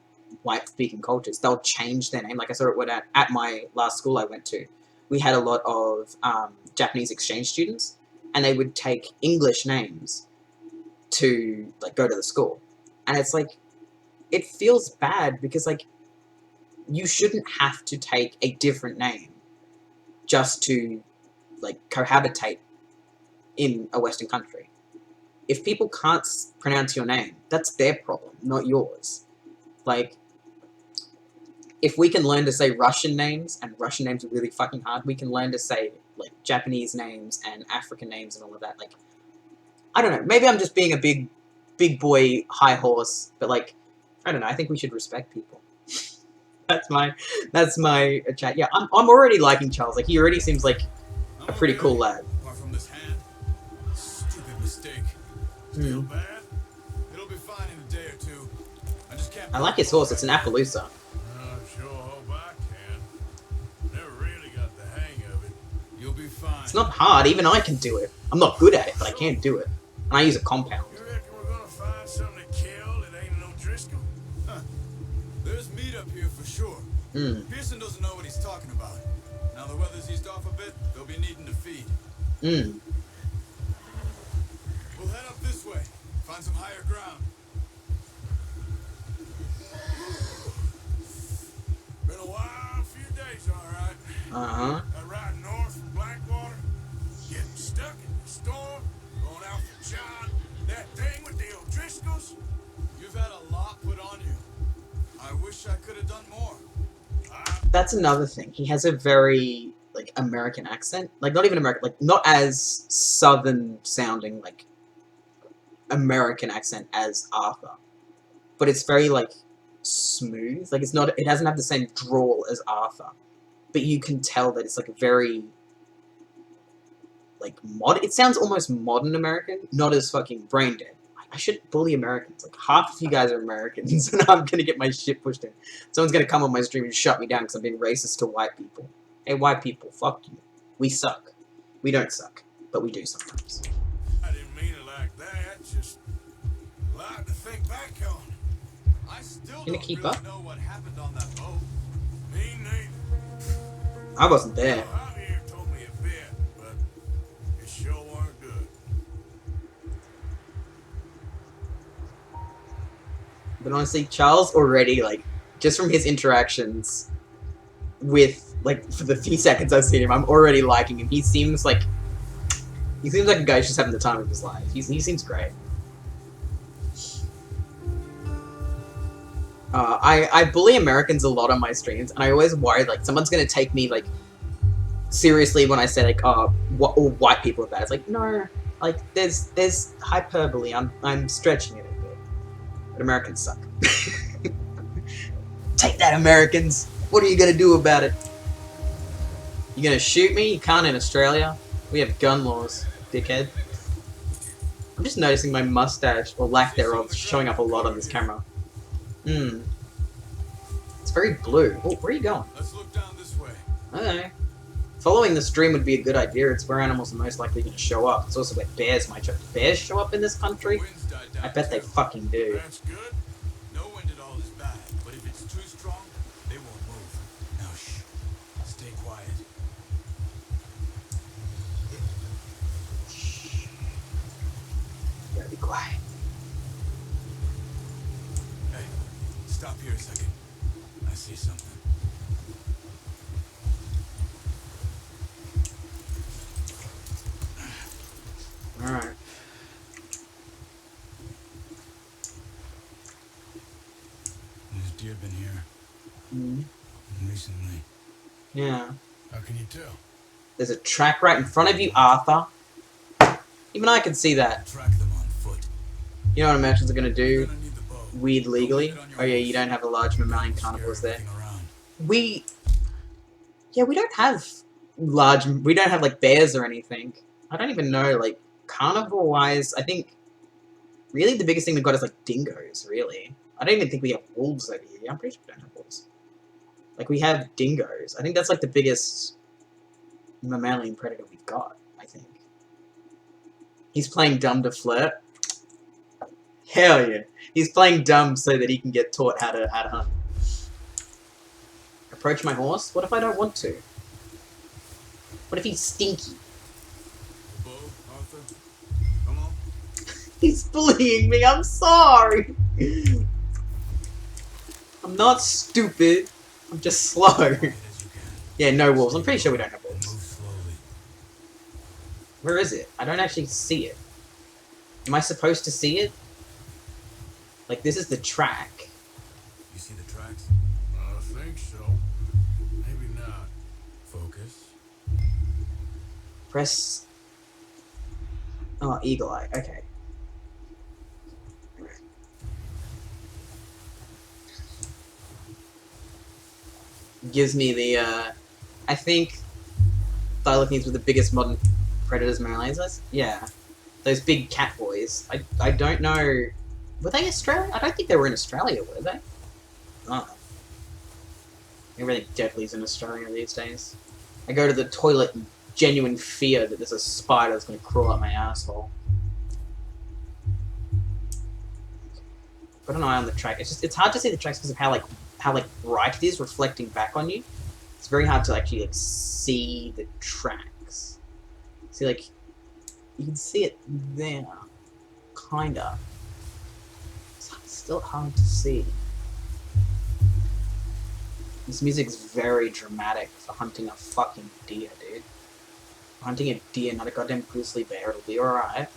Speaker 1: white-speaking cultures, they'll change their name. Like, I saw it at my last school I went to. We had a lot of Japanese exchange students, and they would take English names to, like, go to the school. And it's like, it feels bad because, like, you shouldn't have to take a different name just to, like, cohabitate in a Western country. If people can't pronounce your name, that's their problem, not yours. Like, if we can learn to say Russian names, and Russian names are really fucking hard, we can learn to say, like, Japanese names and African names and all of that. Like, I don't know, maybe I'm just being a big boy high horse, but, like, I don't know, I think we should respect people. that's my chat. Yeah, I'm already liking Charles. Like, he already seems like a pretty cool lad.
Speaker 3: Apart from this hand, stupid mistake. Still bad? It'll be fine in a day or two. I just can't...
Speaker 1: I like his horse, it's an Appaloosa.
Speaker 2: I sure hope I can. Never really got the hang of it.
Speaker 3: You'll be fine.
Speaker 1: It's not hard, even I can do it. I'm not good at it, but I can do it. And I use a compound.
Speaker 2: You reckon we're gonna find something to kill that ain't no Driscoll?
Speaker 3: Huh. There's meat up here for sure. Pearson doesn't know what he's talking about. Now the weather's eased off a bit, they'll be needing to feed. We'll head up this way. Find some higher ground.
Speaker 2: Been a while.
Speaker 1: Uh-huh.
Speaker 2: That ride north from Blackwater, getting stuck in the storm, going out for John, that thing with the O'Driscolls. You've had a lot put on you. I wish I could have done more.
Speaker 1: That's another thing. He has a very, like, American accent. Like, not even American, like, not as southern sounding, like, American accent as Arthur. But it's very, like, smooth. Like, it's not, it doesn't have the same drawl as Arthur. But you can tell that it's, like, very, like, it sounds almost modern American, not as fucking brain dead. I should bully Americans. Like, half of you guys are Americans, and I'm gonna get my shit pushed in. Someone's gonna come on my stream and shut me down because I'm being racist to white people. Hey, white people, fuck you. We suck. We don't suck, but we do sometimes.
Speaker 2: I didn't mean it like that, just a lot to think back on. I still
Speaker 1: Gonna
Speaker 2: don't
Speaker 1: keep
Speaker 2: really
Speaker 1: up?
Speaker 2: know what happened on that boat. Me neither.
Speaker 1: I wasn't there.
Speaker 2: Javier told me a bit, but it sure weren't good.
Speaker 1: But honestly, Charles already, like, just from his interactions with, like, for the few seconds I've seen him, I'm already liking him. He seems like a guy who's just having the time of his life. He seems great. I bully Americans a lot on my streams, and I always worry, like, someone's gonna take me, like, seriously when I say, like, oh, all white people are bad. It's like, no, like, there's hyperbole. I'm stretching it a bit. But Americans suck. Take that, Americans! What are you gonna do about it? You gonna shoot me? You can't in Australia. We have gun laws, dickhead. I'm just noticing my mustache, or lack thereof, showing up a lot on this camera. It's very blue. Oh, where are you going?
Speaker 2: Let's look down this way.
Speaker 1: Okay. Following the stream would be a good idea. It's where animals are most likely going to show up. It's also where bears might show up. Do bears show up in this country?
Speaker 2: Wind's died down
Speaker 1: I bet they
Speaker 2: too.
Speaker 1: fucking do.
Speaker 2: That's good. No wind at all is bad, but if it's too strong, they won't move. Now shh. Stay quiet.
Speaker 1: You gotta be quiet.
Speaker 2: Hey, stop here a second. I see something.
Speaker 1: Alright.
Speaker 2: There's deer been here
Speaker 1: Mm.
Speaker 2: recently.
Speaker 1: Yeah.
Speaker 2: How can you tell?
Speaker 1: There's a track right in front of you, Arthur. Even I can see that.
Speaker 2: Track them on foot.
Speaker 1: You know what Americans are going to
Speaker 2: You're
Speaker 1: do?
Speaker 2: gonna need the bow.
Speaker 1: Weed legally?
Speaker 2: Don't leave it on your
Speaker 1: Oh yeah,
Speaker 2: horse.
Speaker 1: you don't have a large mammalian
Speaker 2: Scare
Speaker 1: carnivores there.
Speaker 2: everything around.
Speaker 1: We don't have we don't have, like, bears or anything. I don't even know, like, carnivore-wise, I think, really the biggest thing we've got is, like, dingoes, really. I don't even think we have wolves over here. I'm pretty sure we don't have wolves. Like, we have dingoes. I think that's, like, the biggest mammalian predator we've got, I think. He's playing dumb to flirt. Hell yeah. He's playing dumb so that he can get taught how to hunt. Approach my horse? What if I don't want to? What if he's stinky?
Speaker 2: The bow, Arthur. Come on.
Speaker 1: He's bullying me, I'm sorry! I'm not stupid. I'm just slow.
Speaker 2: Quiet as you can.
Speaker 1: Yeah, no wolves. I'm pretty sure we don't have
Speaker 2: Move
Speaker 1: wolves.
Speaker 2: slowly.
Speaker 1: Where is it? I don't actually see it. Am I supposed to see it? Like, this is the track.
Speaker 2: You see the tracks? I think so. Maybe not. Focus.
Speaker 1: Press... Oh, eagle eye. Okay. Gives me the, I think Thylacines were the biggest modern predators Marylanders. Yeah. Those big cat boys. I don't know... Were they Australian? I don't think they were in Australia, were they? Oh. Everything deadly's in Australia these days. I go to the toilet in genuine fear that there's a spider that's going to crawl up my asshole. Got an eye on the track. It's hard to see the tracks because of how bright it is reflecting back on you. It's very hard to actually, like, see the tracks. See, like, you can see it there. Kinda. It's still hard to see. This music's very dramatic for hunting a fucking deer, dude. For hunting a deer, not a goddamn grizzly bear. It'll be alright.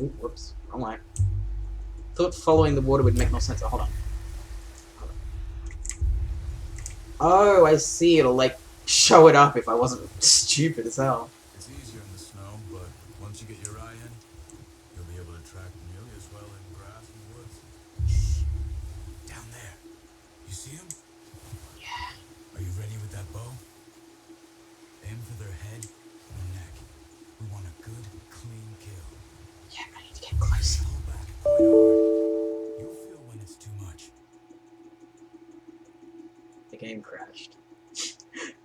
Speaker 1: Ooh, whoops. Wrong way. Thought following the water would make more sense. Oh, hold on. Oh, I see. It'll, like, show it up if I wasn't stupid as hell.
Speaker 2: It's easier in the snow, but once you get your eye in, you'll be able to track nearly as well in grass and woods.
Speaker 3: Shh. Down there. You see him?
Speaker 1: Yeah.
Speaker 3: Are you ready with that bow? Aim for their head and neck. We want a good, clean kill.
Speaker 1: Yeah, I need to get closer.
Speaker 3: Pull back quite hard. You'll feel when it's too much.
Speaker 1: The game crashed.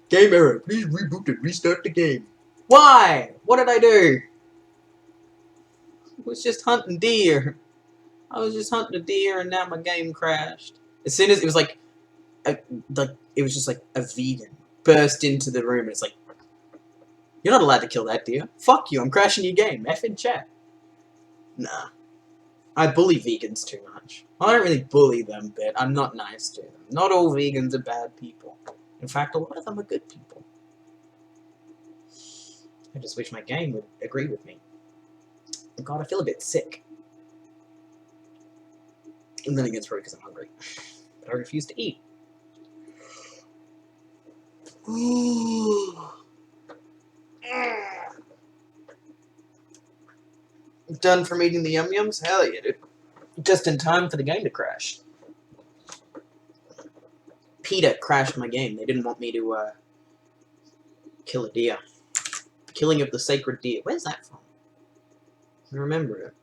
Speaker 1: Game error. Please reboot and restart the game. Why? What did I do? I was just hunting deer. I was just hunting a deer and now my game crashed. As soon as it was like it was just like a vegan burst into the room and it's like, you're not allowed to kill that deer. Fuck you, I'm crashing your game. F in chat. Nah. I bully vegans too much. I don't really bully them, but I'm not nice to them. Not all vegans are bad people. In fact, a lot of them are good people. I just wish my game would agree with me. God, I feel a bit sick. And then again, it's probably because I'm hungry. But I refuse to eat. Done from eating the yum-yums? Hell yeah, dude. Just in time for the game to crash. PETA crashed my game. They didn't want me to, kill a deer. Killing of the sacred deer. Where's that from? I remember it.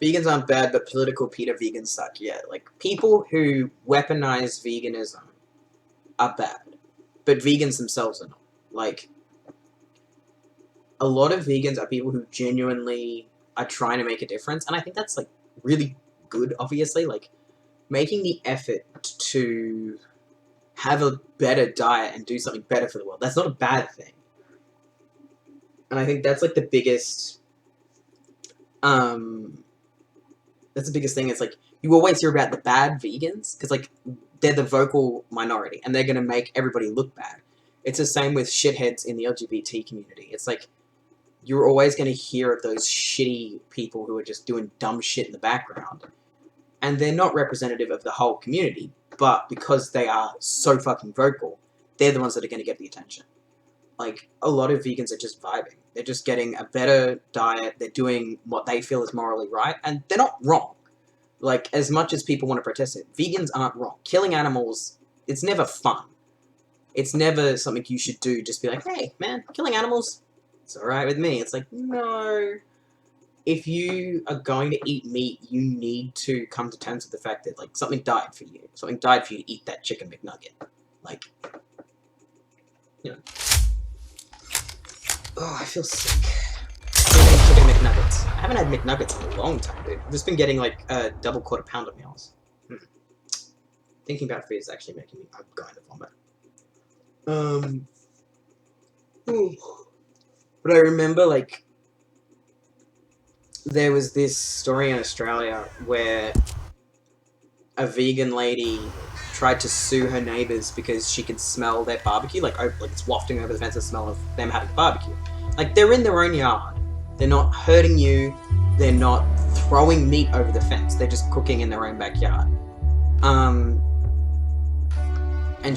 Speaker 1: Vegans aren't bad, but political PETA vegans suck. Yeah, like, people who weaponize veganism are bad. But vegans themselves are not. Like, a lot of vegans are people who genuinely are trying to make a difference, and I think that's, like, really good, obviously. Like, making the effort to have a better diet and do something better for the world, that's not a bad thing. And I think that's, like, the biggest, that's the biggest thing. It's, like, you always hear about the bad vegans, because, like, they're the vocal minority, and they're gonna make everybody look bad. It's the same with shitheads in the LGBT community. It's, like, you're always going to hear of those shitty people who are just doing dumb shit in the background. And they're not representative of the whole community, but because they are so fucking vocal, they're the ones that are going to get the attention. Like, a lot of vegans are just vibing. They're just getting a better diet, they're doing what they feel is morally right, and they're not wrong. Like, as much as people want to protest it, vegans aren't wrong. Killing animals, it's never fun. It's never something you should do, just be like, hey, man, killing animals, it's alright with me. It's like, no. If you are going to eat meat, you need to come to terms with the fact that, like, something died for you. Something died for you to eat that chicken McNugget. Like, you know. Oh, I feel sick. Chicken McNuggets. I haven't had McNuggets in a long time, dude. I've just been getting, like, double quarter pounder meals. Thinking about food is actually making me, I'm going to vomit. Ooh. But I remember, like, there was this story in Australia where a vegan lady tried to sue her neighbors because she could smell their barbecue, like it's wafting over the fence, the smell of them having barbecue. Like, they're in their own yard. They're not hurting you. They're not throwing meat over the fence. They're just cooking in their own backyard. And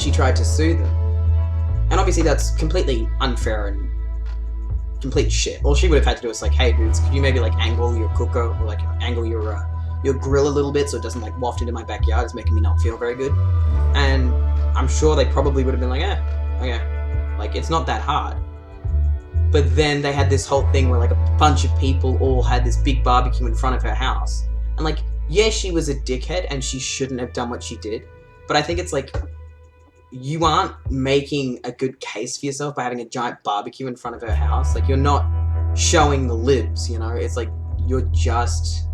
Speaker 1: she tried to sue them. And obviously that's completely unfair and complete shit. All she would have had to do is like, hey dudes, could you maybe like angle your cooker or like angle your grill a little bit so it doesn't like waft into my backyard? It's making me not feel very good. And I'm sure they probably would have been like, okay, like it's not that hard. But then they had this whole thing where like a bunch of people all had this big barbecue in front of her house. And like, yeah, she was a dickhead and she shouldn't have done what she did. But I think it's like, you aren't making a good case for yourself by having a giant barbecue in front of her house. Like, you're not showing the libs, you know? It's like, you're just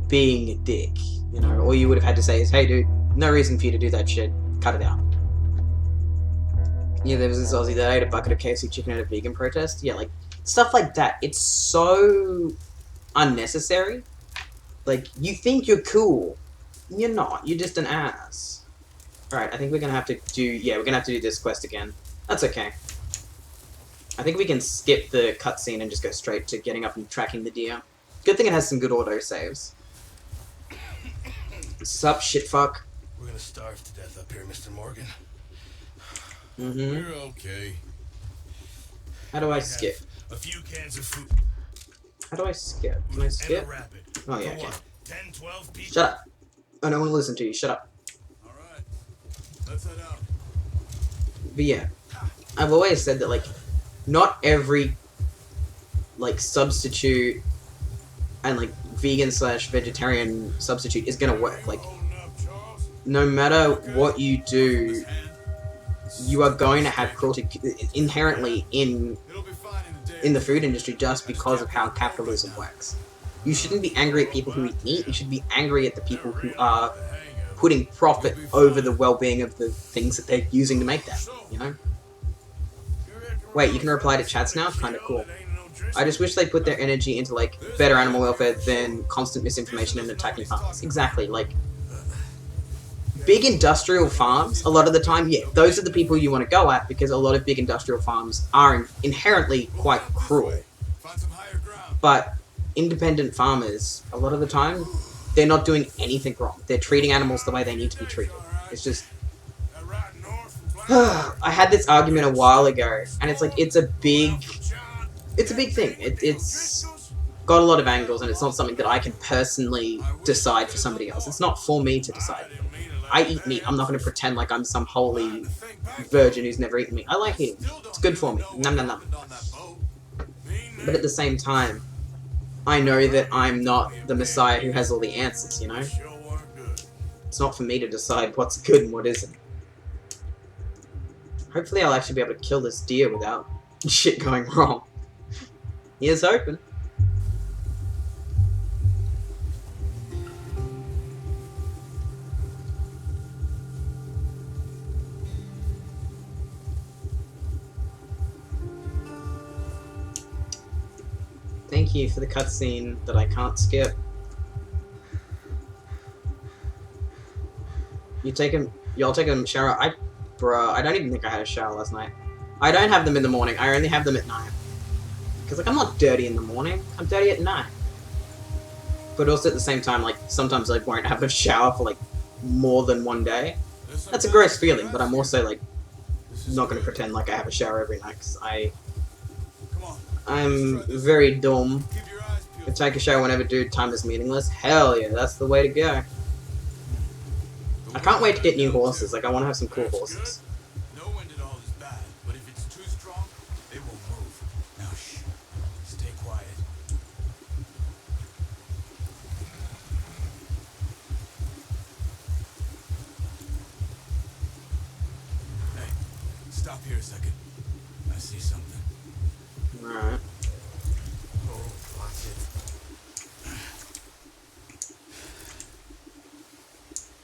Speaker 1: being a dick, you know? All you would have had to say is, hey dude, no reason for you to do that shit. Cut it out. Yeah, there was this Aussie that ate a bucket of KFC chicken at a vegan protest. Yeah, like, stuff like that. It's so unnecessary. Like, you think you're cool. You're not. You're just an ass. Alright, I think we're gonna have to do... Yeah, we're gonna have to do this quest again. That's okay. I think we can skip the cutscene and just go straight to getting up and tracking the deer. Good thing it has some good auto-saves. Sup, shitfuck?
Speaker 3: We're gonna starve to death up here, Mr. Morgan.
Speaker 1: Mm-hmm.
Speaker 3: We're okay.
Speaker 1: How do I skip?
Speaker 3: A few cans of food.
Speaker 1: How do I skip? Can I skip?
Speaker 3: And a rapid.
Speaker 1: Oh, yeah,
Speaker 3: For
Speaker 1: okay.
Speaker 3: what, 10, 12 people?
Speaker 1: Shut up. I don't want to listen to you. Shut up.
Speaker 3: Alright. Let's head out.
Speaker 1: But yeah, I've always said that, like, not every, like, substitute and, like, vegan/vegetarian substitute is gonna work. Like, no matter what you do, you are going to have cruelty inherently in the food industry just because of how capitalism works. You shouldn't be angry at people who eat meat, you should be angry at the people who are putting profit over the well-being of the things that they're using to make that, you know? Wait, you can reply to chats now? Kinda cool. I just wish they put their energy into, like, better animal welfare than constant misinformation and attacking farmers. Exactly, like, big industrial farms, a lot of the time, yeah, those are the people you want to go at, because a lot of big industrial farms are inherently quite cruel. But independent farmers, a lot of the time, they're not doing anything wrong. They're treating animals the way they need to be treated. It's just... I had this argument a while ago, and it's like, it's a big thing. It's got a lot of angles, and it's not something that I can personally decide for somebody else. It's not for me to decide. I eat meat. I'm not going to pretend like I'm some holy virgin who's never eaten meat. I like eating. It's good for me. Nom nom nom. But at the same time, I know that I'm not the messiah who has all the answers, you know? It's not for me to decide what's good and what isn't. Hopefully I'll actually be able to kill this deer without shit going wrong. Here's hoping. Thank you for the cutscene that I can't skip. Y'all take a shower. Bruh, I don't even think I had a shower last night. I don't have them in the morning, I only have them at night. Because, like, I'm not dirty in the morning, I'm dirty at night. But also at the same time, like, sometimes I won't have a shower for, like, more than one day. That's a gross feeling, but I'm also, like, not going to pretend like I have a shower every night, because I'm very dumb. I take a shower whenever, dude, time is meaningless. Hell yeah, that's the way to go. I can't wait to get new horses, like, I want to have some cool horses.
Speaker 3: No wind at all is bad, but if it's too strong, it won't move. Now shh, stay quiet. Hey, stop here a second. I see something.
Speaker 1: Alright.
Speaker 3: Oh, watch it.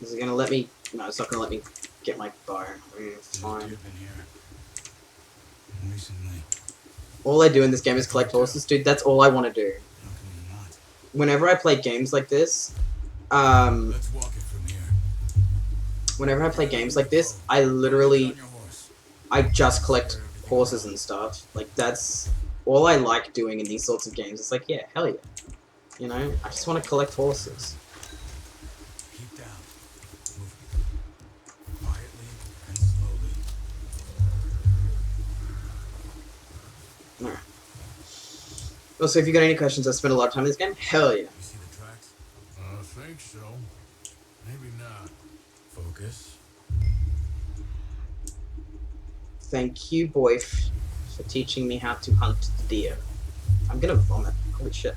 Speaker 1: Is it gonna let me... No, it's not gonna let me get my bow. It's fine.
Speaker 3: Recently.
Speaker 1: All I do in this game is collect horses, dude. That's all I want to do. Whenever I play games like this,
Speaker 3: Let's walk it from here.
Speaker 1: whenever I play games like this, I literally... I just collect horses and stuff. Like, that's all I like doing in these sorts of games. It's like, yeah, hell yeah. You know? I just want to collect horses.
Speaker 3: Keep down. Move quietly and slowly.
Speaker 1: Alright. Also, if you got any questions, I spent a lot of time in this game. Hell yeah.
Speaker 3: You see the tracks?
Speaker 4: I think so. Maybe not.
Speaker 3: Focus.
Speaker 1: Thank you, boy, for teaching me how to hunt the deer. I'm gonna vomit. Holy shit.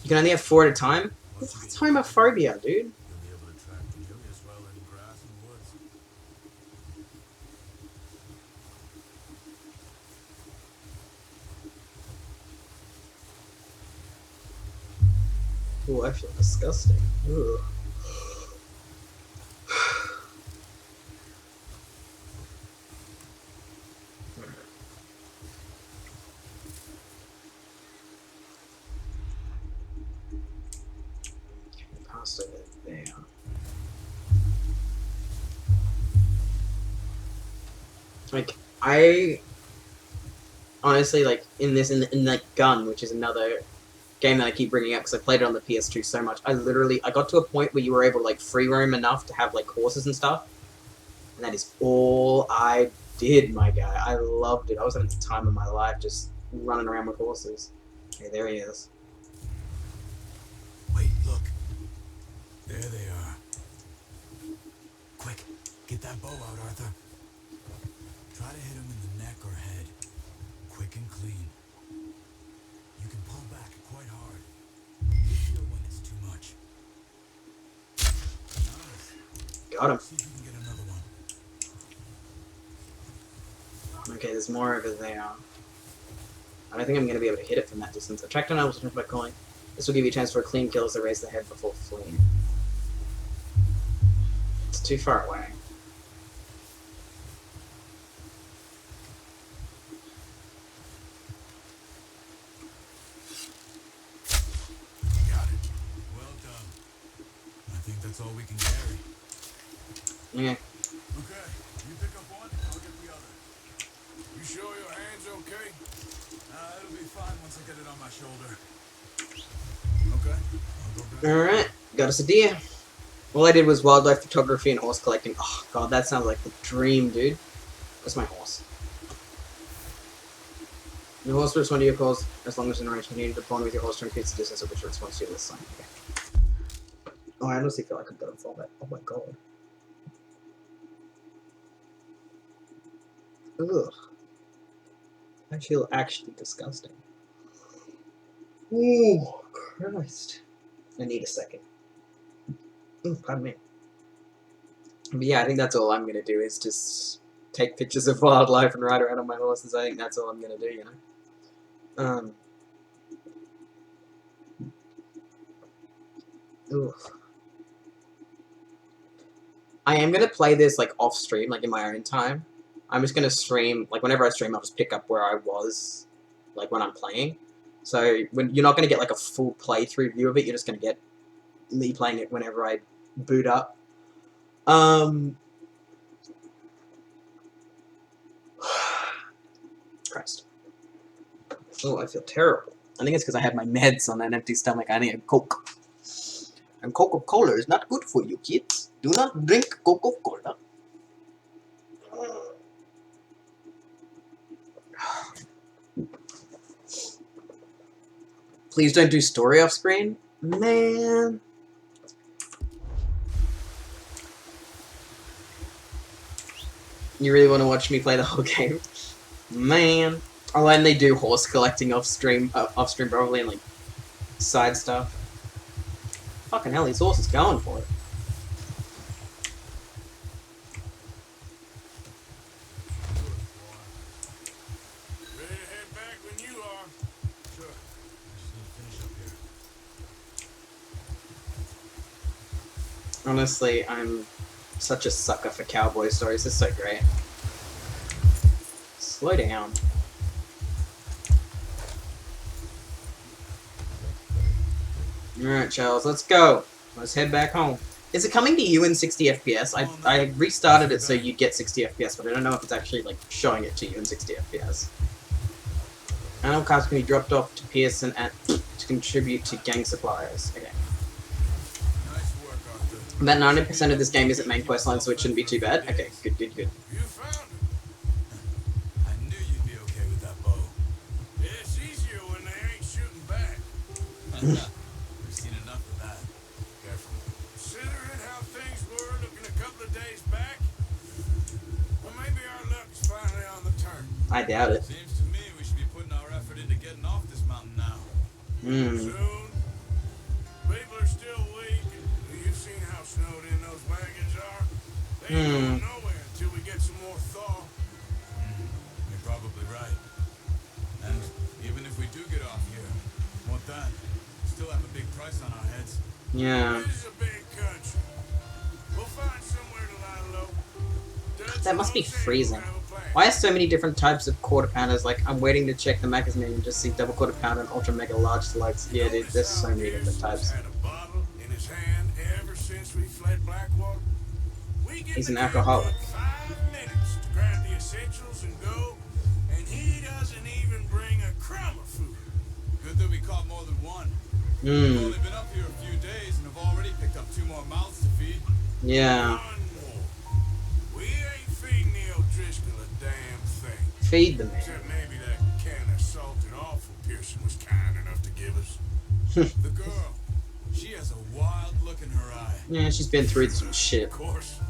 Speaker 1: You can only have 4 at a time? That's homophobia, dude.
Speaker 3: You'll be able to track them nearly as well in grass and woods.
Speaker 1: Ooh, I feel disgusting. Ugh. So there. Like, I honestly, like, in like Gun, which is another game that I keep bringing up because I played it on the PS2 so much, I got to a point where you were able to, like, free roam enough to have, like, horses and stuff. And that is all I did, my guy. I loved it. I was having the time of my life just running around with horses. Okay, there he is.
Speaker 3: Wait, look. There they are. Quick, get that bow out, Arthur. Try to hit him in the neck or head. Quick and clean. You can pull back quite hard. You feel when it's too much. Nice.
Speaker 1: Got him.
Speaker 3: See if you can get another one.
Speaker 1: Okay, there's more over there. I don't think I'm going to be able to hit it from that distance. Attract an animal by calling. This will give you a chance for a clean kill as they raise the head before fleeing. It's too far away.
Speaker 3: Got it. Well done. I think that's all we can carry.
Speaker 1: Okay.
Speaker 2: Okay, you pick up one, I'll get the other. You sure your hand's okay?
Speaker 3: It'll be fine once I get it on my shoulder. Okay. I'll go back.
Speaker 1: Alright, got us a deer. All I did was wildlife photography and horse collecting. Oh god, that sounds like the dream, dude. Where's my horse? The horse will respond to your calls as long as in range. Continue to bond with your horse to increase the distance at which it responds to your sign. Okay. Oh, I honestly feel like I'm gonna fall back. Oh my god. Ugh. I feel actually disgusting. Ooh, Christ. I need a second. Ooh, pardon me. But yeah, I think that's all I'm gonna do is just take pictures of wildlife and ride around on my horses. I think that's all I'm gonna do, you know. Ooh. I am gonna play this like off stream, like in my own time. I'm just gonna stream, like whenever I stream, I'll just pick up where I was, like when I'm playing. So when you're not gonna get like a full playthrough view of it, you're just gonna get me playing it whenever I boot up. Christ. Oh, I feel terrible. I think it's because I had my meds on an empty stomach. I need a Coke. And Coca-Cola is not good for you, kids. Do not drink Coca-Cola. Please don't do story off screen. Man. You really want to watch me play the whole game? Man. Oh, and they do horse collecting off stream probably, and like side stuff. Fucking hell, these horses going for it.
Speaker 2: Ready to head back when you are.
Speaker 3: Sure. I just need to finish up here.
Speaker 1: Honestly, I'm such a sucker for cowboy stories. It's so great. Slow down. Alright, Charles, let's go. Let's head back home. Is it coming to you in 60 FPS? I restarted it so you'd get 60 FPS, but I don't know if it's actually like showing it to you in 60 FPS. Animal cards can be dropped off to Pearson to contribute to gang suppliers. Okay.
Speaker 3: Nice work, Arthur.
Speaker 1: About 90% of this game isn't main quest line, so it shouldn't be too bad. Okay, good, good, good.
Speaker 2: You found it.
Speaker 3: I knew you'd be okay with that bow.
Speaker 2: Yeah, it's easier when they ain't shooting back.
Speaker 3: We've seen enough of that. Careful.
Speaker 2: Considering how things were looking a couple of days back, well, maybe our luck is finally on the turn.
Speaker 1: I doubt it.
Speaker 3: Seems to me we should be putting our effort into getting off this mountain now.
Speaker 2: Soon. People are still weak, and you've seen how snowed in those wagons are. They ain't going nowhere until we get some more thaw.
Speaker 3: You're probably right. And even if we do get off here, what then? We still have a big price on our heads.
Speaker 1: Yeah.
Speaker 2: This is a big country. We'll find somewhere to lie low.
Speaker 1: That must be freezing. Why are so many different types of quarter pounders? Like, I'm waiting to check the magazine and just see double quarter pounder and ultra mega large slugs. Yeah, dude, there's so many different types.
Speaker 2: Had a bottle in his hand ever since we fled Blackwater. We give
Speaker 1: He's
Speaker 2: the
Speaker 1: an
Speaker 2: guy
Speaker 1: alcoholic.
Speaker 2: good 5 minutes to grab the essentials and go, and he doesn't even bring a crumb of food.
Speaker 6: Good that we caught more than one. We've
Speaker 1: Hmm.
Speaker 6: only been up here a few days and have already picked up 2 more mouths to feed.
Speaker 1: Yeah.
Speaker 2: One more. We ain't feeding the O'Driscoll a damn thing.
Speaker 1: Feed the man.
Speaker 2: Except maybe that can of salted offal Pearson was kind enough to give us.
Speaker 6: The girl, she has a wild look in her eye.
Speaker 1: Yeah, she's been through some shit.
Speaker 2: Of course,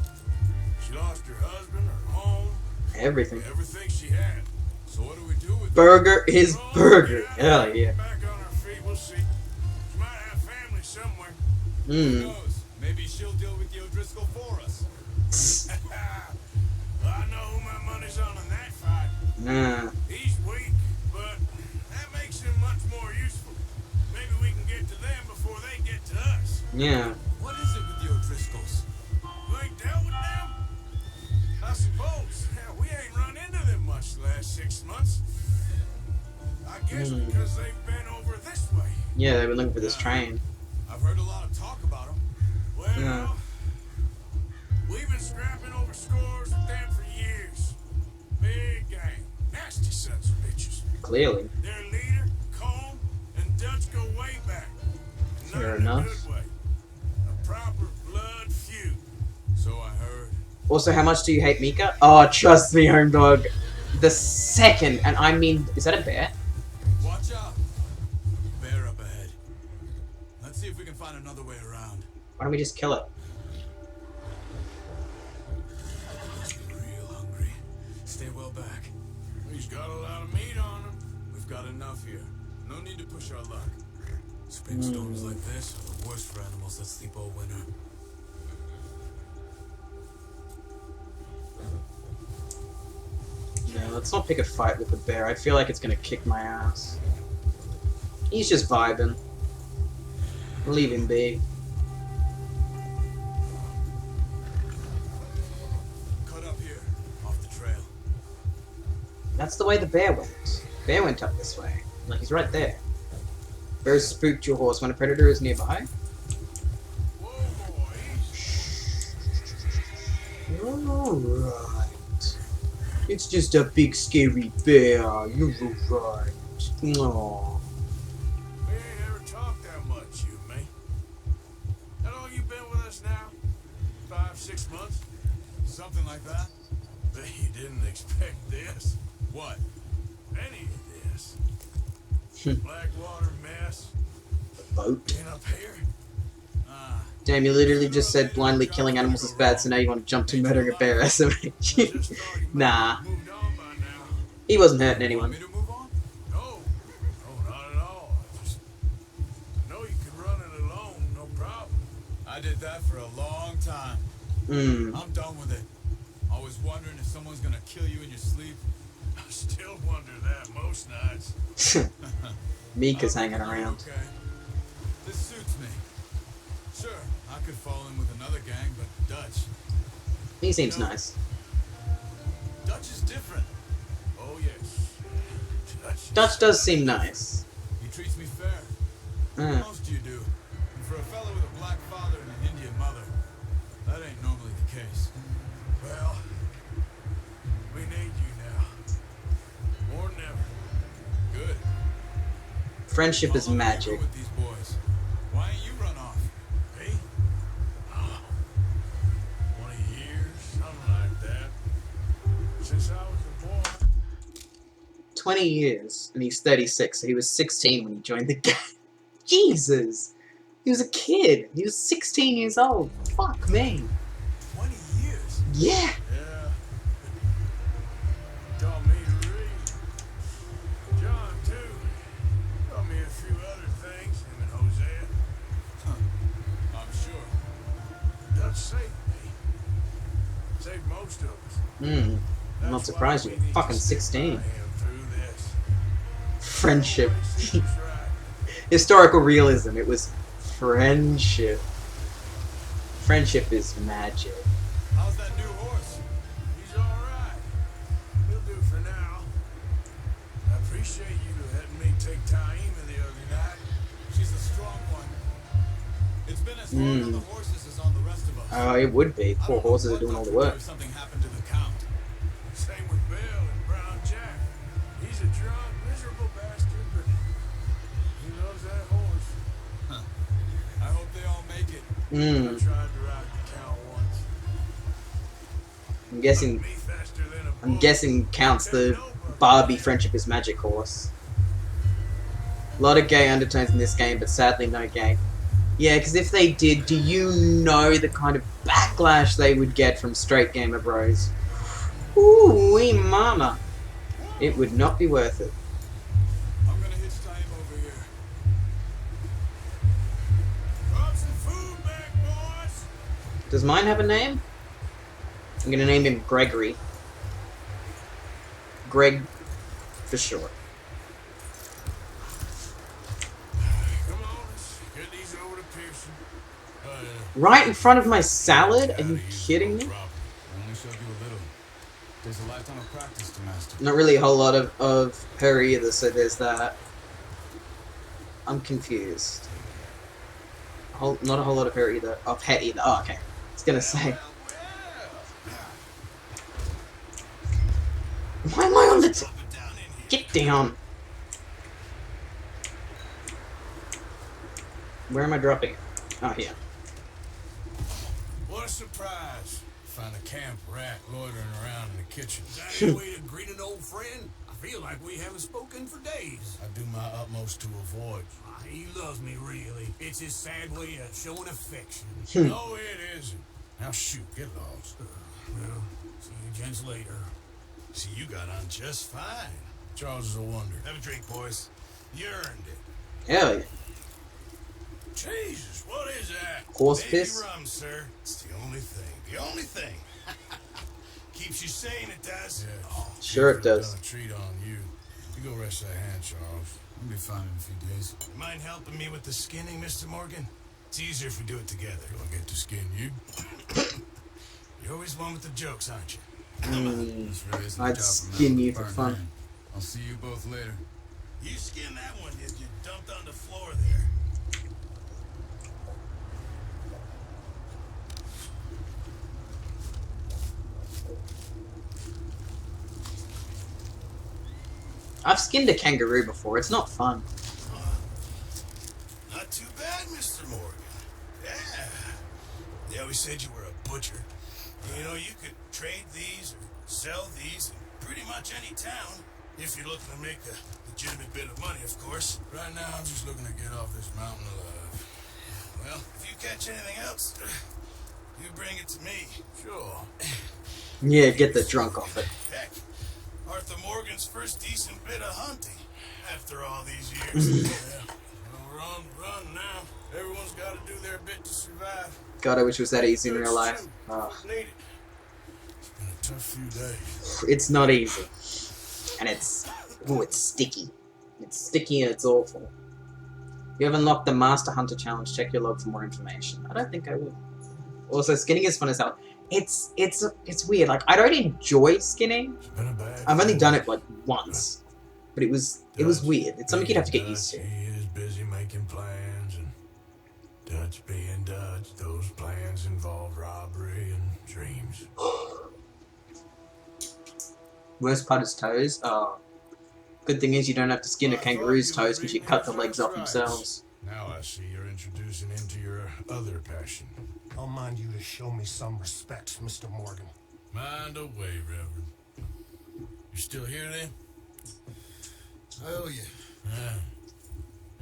Speaker 2: she lost her husband, her home,
Speaker 1: Everything.
Speaker 2: everything she had.
Speaker 6: So what do we do with her?
Speaker 1: Burger is burger. Hell yeah.
Speaker 2: Back on her feet, we'll see. She might have family somewhere.
Speaker 6: Who
Speaker 1: Hmm.
Speaker 6: knows? Maybe she'll deal with the O'Driscoll for us.
Speaker 2: Well, I know who my money's on in that fight.
Speaker 1: Nah.
Speaker 2: He's weak, but that makes him much more useful. Maybe we can get to them before they get to us.
Speaker 1: Yeah.
Speaker 6: What is it with the O'Driscolls?
Speaker 2: You ain't dealt with them? I suppose. Yeah, we ain't run into them much the last 6 months. I guess because they've been over this way.
Speaker 1: Yeah, they were looking for this train.
Speaker 6: I've heard a lot of talk about them.
Speaker 2: Well,
Speaker 1: Yeah.
Speaker 2: we've been scrapping over scores with them for years. Big gang. Nasty sons of bitches.
Speaker 1: Clearly.
Speaker 2: Their leader, Combe, and Dutch go way back. Not
Speaker 1: Fair
Speaker 2: in
Speaker 1: enough.
Speaker 2: a good way. A proper blood feud.
Speaker 6: So I heard.
Speaker 1: Also, how much do you hate Mika? Oh, trust me, home dog. The second, and I mean, is that a bear?
Speaker 6: Watch out. Bear up ahead. Let's see if we can find another way around.
Speaker 1: Why don't we just kill it?
Speaker 6: Real hungry. Stay well back.
Speaker 2: He's got a lot of meat on him.
Speaker 6: We've got enough here. No need to push our luck. Spring storms like this are the worst for animals that sleep all winter.
Speaker 1: Yeah, let's not pick a fight with the bear. I feel like it's gonna kick my ass. He's just vibing. Leave him be.
Speaker 6: Cut up here, off the trail.
Speaker 1: That's the way the bear went. Bear went up this way. Like, he's right there. Bear spooked your horse when a predator is nearby.
Speaker 2: Whoa, boys.
Speaker 1: Alright. It's just a big scary bear. You're right. Aww.
Speaker 2: We ain't ever talked that much, you and me. How long you been with us now? 5, 6 months?
Speaker 6: Something like that.
Speaker 2: Bet you didn't expect this.
Speaker 6: What?
Speaker 2: Any of this. Blackwater mess.
Speaker 1: Boat.
Speaker 2: Been up here.
Speaker 6: Ah,
Speaker 1: Damn, you literally just said blindly killing animals is bad, so now you want to jump to murdering a bear.
Speaker 2: I just thought you might
Speaker 1: Nah.
Speaker 2: have moved on by now.
Speaker 1: He wasn't hurting
Speaker 6: want
Speaker 1: anyone.
Speaker 6: me to move on?
Speaker 2: No, not at all. I know you can run it alone, no problem.
Speaker 6: I did that for a long time.
Speaker 1: Hmm.
Speaker 6: I'm done with it. Always wondering if someone's gonna kill you in your sleep.
Speaker 2: I still wonder that most nights.
Speaker 1: Mika's
Speaker 6: I'm
Speaker 1: hanging around.
Speaker 6: Okay. This suits me. Sure, I could fall in with another gang, but Dutch.
Speaker 1: He seems nice.
Speaker 6: Dutch is different.
Speaker 2: Oh, yes.
Speaker 1: Dutch does seem nice.
Speaker 6: He treats me fair.
Speaker 1: Uh,
Speaker 6: Most you do. And for a fellow with a black father and an Indian mother, that ain't normally the case.
Speaker 2: Well, we need you now. More than ever.
Speaker 6: Good.
Speaker 1: friendship is
Speaker 6: How long have you
Speaker 1: magic.
Speaker 6: been with these boys? Why ain't you run off?
Speaker 2: Me? Oh, 20 years, something like that. Since I was a boy.
Speaker 1: 20 years, and he's 36, so he was 16 when he joined the gang. Jesus! He was a kid. He was 16 years old. Fuck me.
Speaker 6: 20 years?
Speaker 1: Yeah.
Speaker 2: Yeah. Taught me to read. John, too. Taught me a few other things, him and Hosea.
Speaker 6: I'm sure.
Speaker 2: Dutch saved me. Saved most of us.
Speaker 1: Hmm. I'm not
Speaker 2: That's
Speaker 1: surprised
Speaker 2: why
Speaker 1: you
Speaker 2: we
Speaker 1: were
Speaker 2: need
Speaker 1: fucking
Speaker 2: to stick
Speaker 1: 16.
Speaker 2: by him through this.
Speaker 1: Friendship.
Speaker 2: Always seems right.
Speaker 1: Historical realism. It was friendship. Friendship is magic.
Speaker 6: How's that new horse?
Speaker 2: He's alright. He'll do for now. I appreciate you letting me take Taima the other night.
Speaker 6: She's a strong one. It's been as One of the horses is on the rest of us.
Speaker 1: Oh, it would be.
Speaker 6: I
Speaker 1: Poor
Speaker 6: don't know
Speaker 1: horses are
Speaker 6: what
Speaker 1: doing all the
Speaker 6: they'll do
Speaker 1: work.
Speaker 6: if something happened to the Count.
Speaker 2: Same with Bill and Brown Jack. He's a drunk, miserable bastard, but he loves that horse.
Speaker 6: I hope they all make it.
Speaker 1: Hmm.
Speaker 2: I tried to ride the Count once.
Speaker 1: I'm guessing.
Speaker 2: Me faster than a
Speaker 1: I'm
Speaker 2: bull.
Speaker 1: guessing counts the Barbie Friendship is Magic horse. A lot of gay undertones in this game, but sadly no gay. Yeah, because if they did, do you know the kind of backlash they would get from straight gamer bros? Ooh, wee mama. It would not be worth it.
Speaker 6: I'm gonna hitch time over here.
Speaker 2: Drop some food back, boys.
Speaker 1: Does mine have a name? I'm gonna name him Gregory. Greg for short.
Speaker 2: Come on, let's get these over to Pearson.
Speaker 1: Right in front of my salad? Are you kidding me?
Speaker 6: I only showed you a little. There's a lifetime of practice to master.
Speaker 1: Not really a whole lot of her either, so there's that. I'm confused. Not a whole lot of her either. Of her either. Oh, okay. I was gonna say. Why am I on the Get down! Where am I dropping it? Oh, here.
Speaker 2: What a surprise.
Speaker 6: Find a camp rat loitering around in the kitchen.
Speaker 3: Is that your way to greet an old friend? I feel like we haven't spoken for days.
Speaker 6: I do my utmost to avoid.
Speaker 3: He loves me, really. It's his sad way of showing affection.
Speaker 6: No, it isn't. Now shoot, get lost.
Speaker 3: Well, see you gents later.
Speaker 2: See, you got on just fine.
Speaker 6: Charles is a wonder.
Speaker 2: Have a drink, boys. You earned it.
Speaker 1: Hell yeah.
Speaker 2: Jesus, what is that?
Speaker 1: Horse
Speaker 2: Baby
Speaker 1: piss?
Speaker 2: rum, sir. It's the only thing. The only thing. Keeps you sane, it does.
Speaker 6: Yeah.
Speaker 2: Oh,
Speaker 1: Sure it does.
Speaker 6: Done a treat on you. You go rest that hand, Charles. You'll be fine in a few days.
Speaker 2: you mind helping me with the skinning, Mr. Morgan? It's easier if we do it together.
Speaker 6: Do I get to skin you?
Speaker 2: You're always one with the jokes, aren't you?
Speaker 6: This really isn't a
Speaker 1: I'd
Speaker 6: job
Speaker 1: skin you for
Speaker 6: burned
Speaker 1: fun.
Speaker 6: hand. I'll see you both later.
Speaker 2: You skinned that one, did you? Dumped on the floor there.
Speaker 1: I've skinned a kangaroo before. It's not fun.
Speaker 2: Not too bad, Mr. Morgan. Yeah. They always said you were a butcher. You know, you could trade these or sell these in pretty much any town. If you're looking to make a legitimate bit of money, of course.
Speaker 6: Right now, I'm just looking to get off this mountain alive.
Speaker 2: Well, if you catch anything else, you bring it to me.
Speaker 6: Sure.
Speaker 1: Yeah, get the drunk off it.
Speaker 2: Heck, Arthur Morgan's first decent bit of hunting after all these years. Yeah. Well, run now. Everyone's got to do their bit to survive.
Speaker 1: God, I wish it was that easy in real life. Oh,
Speaker 2: Need it. It's been a tough few days.
Speaker 1: it's not easy. And it's... Oh, it's sticky. It's sticky and it's awful. You have unlocked the Master Hunter Challenge. Check your log for more information. I don't think I will. Also, skinning is fun as hell. It's weird. Like, I don't enjoy skinning.
Speaker 2: It's been a bad
Speaker 1: I've only
Speaker 2: few
Speaker 1: done it like once. But it was weird. It's something you'd have to get used to.
Speaker 2: He is busy making plans, and Dutch being Dutch, those plans involve robbery and dreams.
Speaker 1: Worst part is toes. Oh. Good thing is you don't have to skin a kangaroo's toes because you cut the legs off themselves.
Speaker 2: Now I see you're introducing him to your other passion.
Speaker 3: I'll mind you to show me some respect, Mr. Morgan.
Speaker 2: Mind away, Reverend. You still here then?
Speaker 6: I owe you.
Speaker 2: Yeah.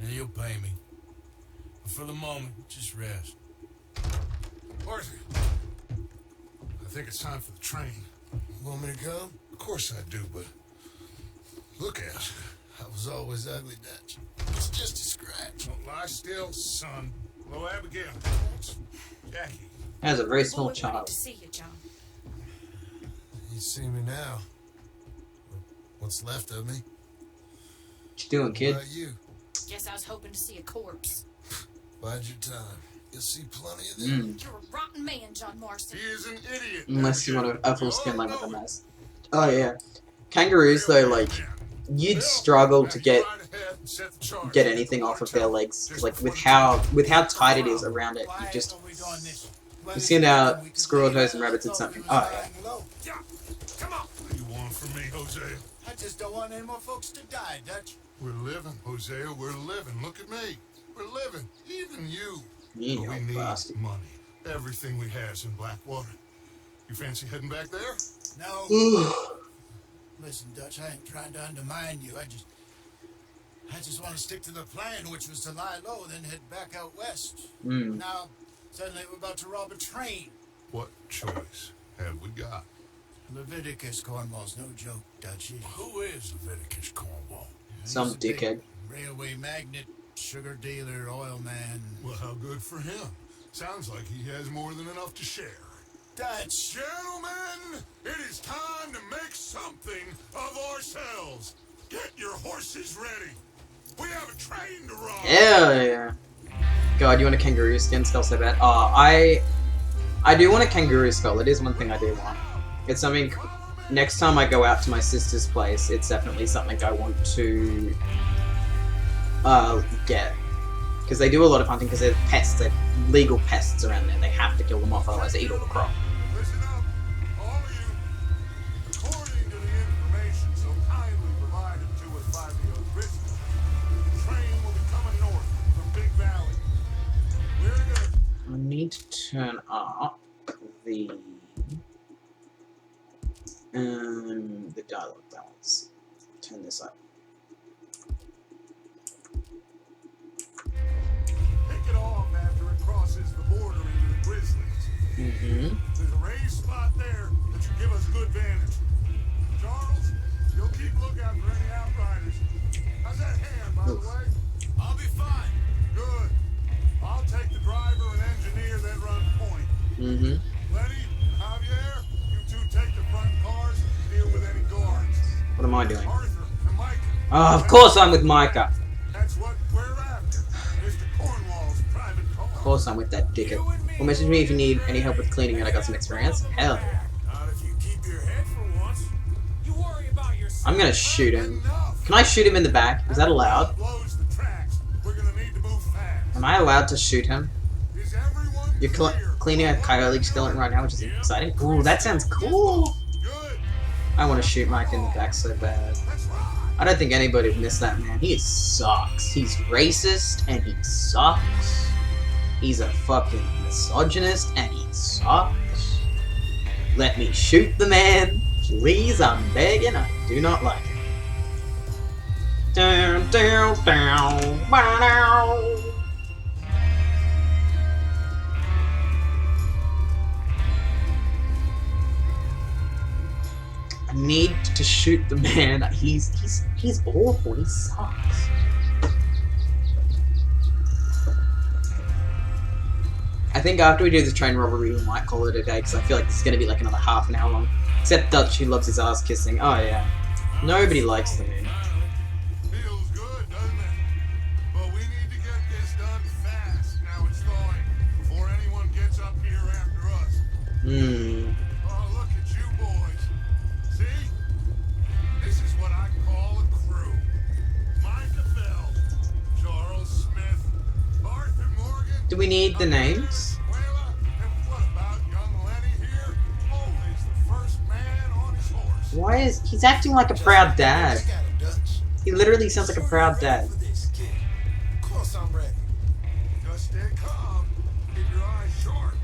Speaker 2: And you'll pay me. But for the moment, just rest.
Speaker 4: Arthur, I think it's time for the train.
Speaker 6: You want me to come?
Speaker 4: Of course I do, but look at you.
Speaker 6: I was always ugly, Dutch. It's just a scratch.
Speaker 4: Don't lie still, son. Hello, Abigail. It's Jackie.
Speaker 1: As a very small
Speaker 5: Boy, ready
Speaker 1: child.
Speaker 5: to see you, John.
Speaker 6: You see me now. What's left of me?
Speaker 1: What you doing,
Speaker 6: What
Speaker 1: kid?
Speaker 6: about you?
Speaker 5: Guess I was hoping to see a corpse.
Speaker 6: Bide your time. You'll see plenty of them.
Speaker 5: You're a rotten man, John Marston.
Speaker 4: He is an idiot.
Speaker 1: Unless you want
Speaker 4: Abigail.
Speaker 1: a full
Speaker 4: We
Speaker 1: skin
Speaker 4: all
Speaker 1: like
Speaker 4: know
Speaker 1: a
Speaker 4: it.
Speaker 1: mess. Oh yeah. Kangaroos though, like you'd struggle to get
Speaker 4: Right ahead and set the charge.
Speaker 1: anything off of their legs, like with how tight it is around it. You just you see now squirrel toes and rabbits and something. Oh yeah.
Speaker 3: Come on.
Speaker 4: What do you want from me, Hosea?
Speaker 7: I just don't want any more folks to die, Dutch.
Speaker 4: We're living, Hosea. We're living. Look at me. We're living. Even you.
Speaker 1: You
Speaker 4: But we
Speaker 1: old
Speaker 4: need
Speaker 1: bastard.
Speaker 4: money. Everything we has in Blackwater. You fancy heading back there?
Speaker 7: No.
Speaker 1: Ooh.
Speaker 7: Listen, Dutch, I ain't trying to undermine you. I just want to stick to the plan, which was to lie low, then head back out west.
Speaker 1: Mm.
Speaker 7: Now, suddenly we're about to rob a train.
Speaker 4: What choice have we got?
Speaker 7: Leviticus Cornwall's no joke, Dutch.
Speaker 3: Who is Leviticus Cornwall?
Speaker 1: Some
Speaker 7: He's a big
Speaker 1: dickhead.
Speaker 7: Railway magnate, sugar dealer, oil man.
Speaker 4: Well, how good for him. Sounds like he has more than enough to share.
Speaker 7: Dutch!
Speaker 4: Gentlemen, it is time to make something of ourselves. Get your horses ready. We have a train to rob.
Speaker 1: Hell yeah. God, you want a kangaroo skin skull so bad? Oh, I do want a kangaroo skull. It is one thing I do want. It's something. Next time I go out to my sister's place, it's definitely something I want to get. Because they do a lot of hunting because they're pests, they're legal pests around there. They have to kill them off, otherwise they eat all the crop.
Speaker 4: Listen up, all of you. According to the information so kindly provided to us by the original, the train will be coming north from Big Valley. We're good.
Speaker 1: I need to turn up the dialogue balance. Turn this up.
Speaker 4: Pick it off after it crosses the border into the Grizzlies.
Speaker 1: Mm-hmm.
Speaker 4: There's a raised spot there that should give us good vantage. Charles, you'll keep lookout for any outriders. How's that hand, by the way?
Speaker 3: I'll be fine.
Speaker 4: Good. I'll take the driver and engineer, then run point.
Speaker 1: Mm-hmm.
Speaker 4: Lenny and Javier, you two take the front cars and deal with any guards.
Speaker 1: What am I doing?
Speaker 4: Arthur and Micah.
Speaker 1: Oh, of course I'm with Micah.
Speaker 4: That's what we're after. Mr. Cornwall's private car.
Speaker 1: Of course I'm with that dickhead. Well, message me if you need any help with cleaning it. I got some experience. Hell yeah.
Speaker 3: Not if you keep your head for once. You worry about yourself.
Speaker 1: I'm gonna shoot him.
Speaker 4: Enough.
Speaker 1: Can I shoot him in the back? Is that allowed?
Speaker 4: Blows the tracks. We're gonna need to move fast.
Speaker 1: Am I allowed to shoot him?
Speaker 4: Is everyone
Speaker 1: You're
Speaker 4: clear?
Speaker 1: cleaning a coyote skeleton right now, which is exciting. Ooh, that sounds cool.
Speaker 4: Good.
Speaker 1: I want to shoot Mike in the back so bad.
Speaker 4: That's right.
Speaker 1: I don't think anybody would miss that man. He sucks. He's racist and he sucks. He's a fucking misogynist and he sucks. Let me shoot the man. Please, I'm begging. I do not like him. Down, down, down, down. I need to shoot the man. He's awful. He sucks. I think after we do the train robbery, we might call it a day because I feel like this is going to be like another half an hour long. Except Dutch, who loves his ass kissing. Oh yeah. Nobody likes the man.
Speaker 4: Feels good, doesn't it? But we need to get this done fast. Now it's thawing before anyone gets up here after us.
Speaker 1: Hmm.
Speaker 4: Oh, look at you boys. See? This is what I call a crew. Micah Bell, Charles Smith, Arthur Morgan.
Speaker 1: Do we need the names?
Speaker 4: And what about young Lenny here? Always the first man on his horse.
Speaker 1: Why is he's acting like a proud dad?
Speaker 7: I got him, Dutch.
Speaker 1: He literally sounds like a proud dad.
Speaker 7: For this, kid. Of course I'm ready.
Speaker 4: Just stay calm. Keep your eyes short.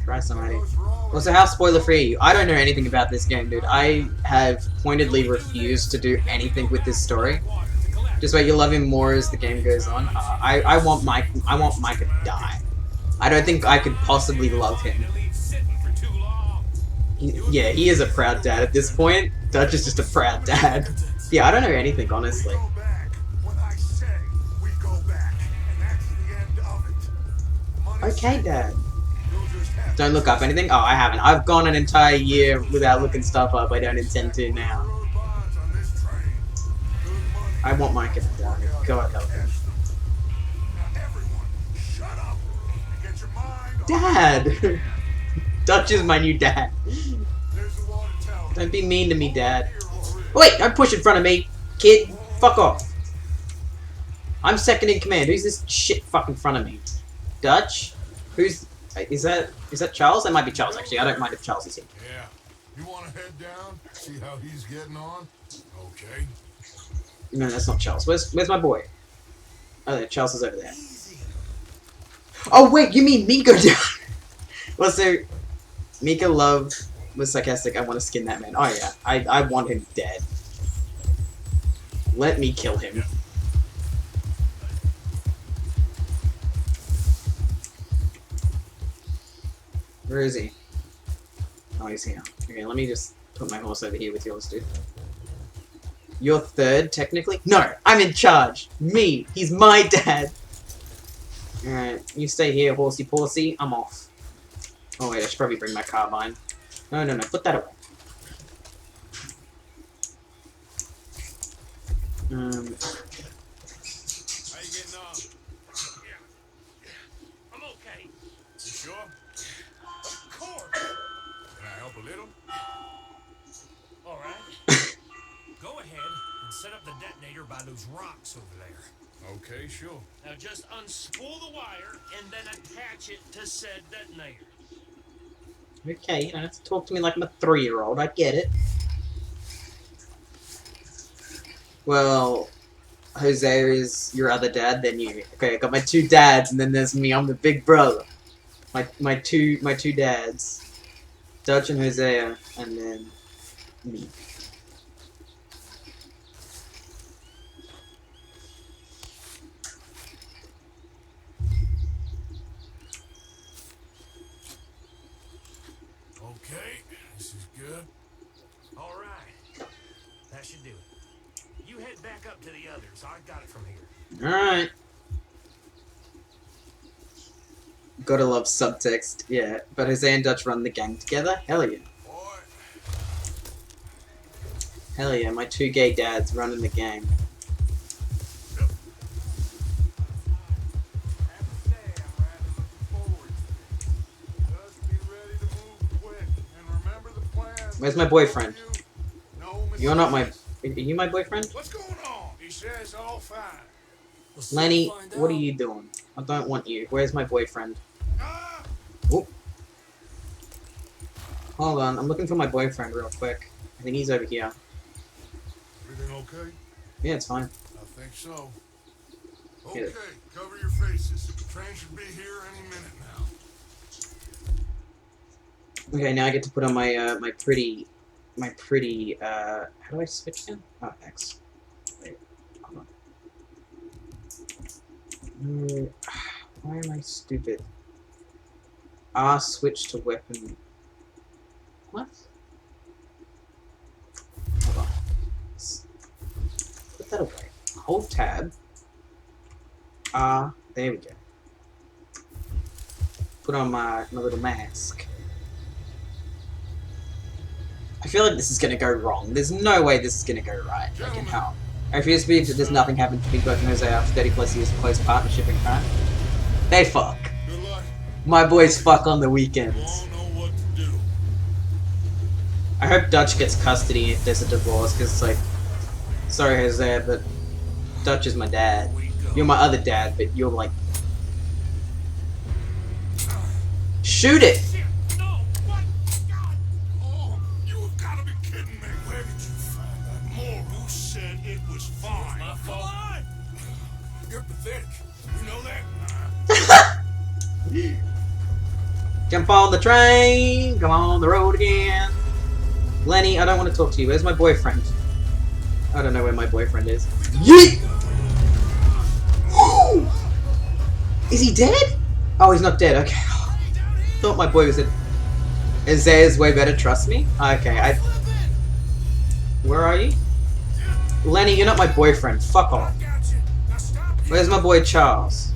Speaker 1: Christ almighty.
Speaker 4: Goes for all
Speaker 1: Also, how spoiler free are you? I don't know anything about this game, dude. I have pointedly refused to do anything with this story. Just wait, you'll love him more as the game goes on. I want Micah to die. I don't think I could possibly love him. Yeah, he is a proud dad at this point. Dutch is just a proud dad. Yeah, I don't know anything, honestly.
Speaker 4: Go back. When I say we go back, and that's the end of it. Money
Speaker 1: Okay, Dad.
Speaker 4: you'll just have
Speaker 1: Don't look up anything? Oh, I haven't. I've gone an entire year without looking stuff up. I don't intend to now.
Speaker 4: road bonds on this train. Good money.
Speaker 1: I want Micah to die. God help him.
Speaker 4: Now everyone, shut up and get your mind on.
Speaker 1: Dad! Dutch is my new dad.
Speaker 4: There's the water tower.
Speaker 1: Don't be mean to me, Dad.
Speaker 4: Here already.
Speaker 1: Wait, don't push in front of me. Kid, fuck off. I'm second in command. Who's this shit fuck in front of me? Dutch? Who's... Is that Charles? That might be Charles, actually. I don't mind if Charles is here.
Speaker 4: Yeah. You want to head down? See how he's getting on? Okay.
Speaker 1: No, that's not Charles. Where's my boy? Oh, there, Charles is over there. Oh, wait, you mean Mika down? Well, so... Mika Love was sarcastic. I want to skin that man. Oh, yeah. I want him dead. Let me kill him. Where is he? Oh, he's here. Okay, let me just put my horse over here with yours, dude. You're third, technically? No! I'm in charge! Me! He's my dad! Alright, you stay here, horsey porsey. I'm off. Oh wait, I should probably bring my carbine. No, put that away.
Speaker 2: How you getting on?
Speaker 3: I'm okay.
Speaker 2: You sure? Of course. Can I help a little?
Speaker 3: All right. Go ahead and set up the detonator by those rocks over there.
Speaker 2: Okay, sure.
Speaker 3: Now just unspool the wire and then attach it to said detonator.
Speaker 1: Okay, you don't have to talk to me like I'm a 3-year-old. I get it. Well, Jose is your other dad, then you. Okay, I got my 2 dads, and then there's me. I'm the big brother. My two dads, Dutch and Hosea, and then me.
Speaker 2: Okay, this is good.
Speaker 3: All right. That should do it. You head back up to the others. I got it from here.
Speaker 1: Alright. Gotta love subtext, yeah. But Jose and Dutch run the gang together? Hell yeah.
Speaker 2: Boy,
Speaker 1: Hell yeah, my 2 gay dads running the gang. Where's my boyfriend? You're not my... Are you my boyfriend?
Speaker 2: what's going on? He says all fine.
Speaker 1: Lenny, what are you doing? I don't want you. Where's my boyfriend?
Speaker 2: Ah!
Speaker 1: Whoop. Hold on, I'm looking for my boyfriend real quick. I think he's over here.
Speaker 4: Everything okay?
Speaker 1: Yeah, it's fine.
Speaker 4: I think so.
Speaker 1: Yeah.
Speaker 4: Okay, cover your faces. The train should be here any minute now.
Speaker 1: Okay, now I get to put on my my pretty how do I switch again? Oh, X. Wait, hold on. Why am I stupid? R switch to weapon. What? Hold on. Put that away. Hold tab. There we go. Put on my little mask. I feel like this is gonna go wrong. There's no way this is gonna go right. Like in hell. I refuse to believe that there's nothing happened to Big Buck and Jose after 30+ years of close partnership and crime. They fuck.
Speaker 4: Good luck.
Speaker 1: My boys fuck on the
Speaker 4: You
Speaker 1: weekends.
Speaker 4: all know what to do.
Speaker 1: I hope Dutch gets custody if there's a divorce, because it's like, sorry Jose, but Dutch is my dad. You're my other dad, but you're like... Shoot it!
Speaker 3: Shit! No! What? God!
Speaker 2: Oh, you have got to be kidding me. Where did you find that moral? Who said it was fine?
Speaker 3: My fault.
Speaker 2: Come on. You're pathetic. You know that?
Speaker 1: Jump on the train, come on the road again. Lenny, I don't want to talk to you. Where's my boyfriend? I don't know where my boyfriend is. Yeet! Is he dead? Oh, he's not dead. Okay. Thought my boy was dead. Isaiah's way better. Trust me. Okay. Where are you? Lenny, you're not my boyfriend. Fuck off. Where's my boy Charles?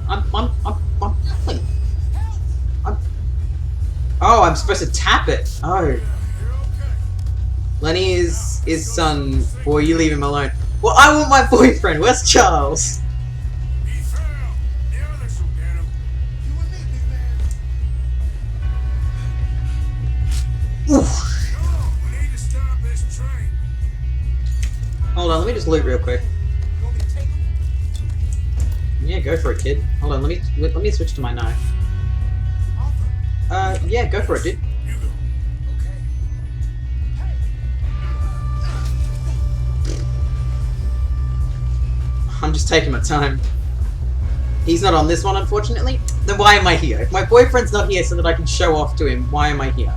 Speaker 1: I'm nothing. Oh, I'm supposed to tap it. Oh. Lenny is his son. Boy, you leave him alone. Well, I want my boyfriend. Where's Charles?
Speaker 2: He fell. The others will get him. You and me, big man.
Speaker 1: Oof.
Speaker 2: Come on, we need to stop this train.
Speaker 1: just loot real quick. Yeah, go for it, kid. Hold on, let me switch to my knife. Yeah, go for it, dude. I'm just taking my time. He's not on this one, unfortunately. Then why am I here? If my boyfriend's not here so that I can show off to him, why am I here?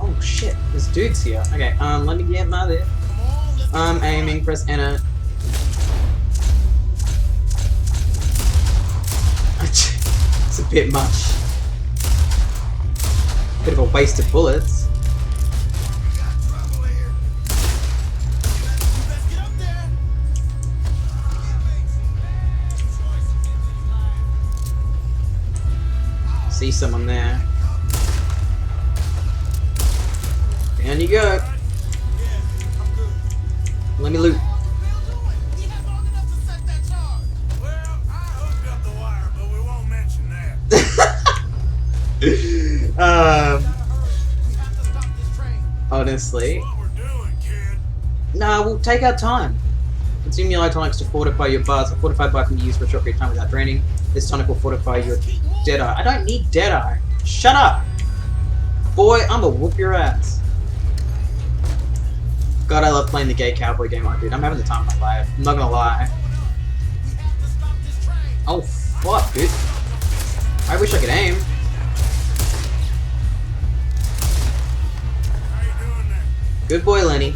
Speaker 1: Oh shit, this dude's here. Okay, let me get my there. Aiming, press enter. It's a bit much. Bit of a waste of bullets. See someone there. Down you go. Let me loot. Honestly. Nah, we'll take our time. Consume your tonics to fortify your bars. A fortified bar can be used for a short period of time without draining. This tonic will fortify your Deadeye. I don't need Deadeye. Shut up! Boy, I'ma whoop your ass. God, I love playing the gay cowboy game, dude. I'm having the time of my life. I'm not gonna lie. Oh, fuck, dude. I wish I could aim. Good boy, Lenny.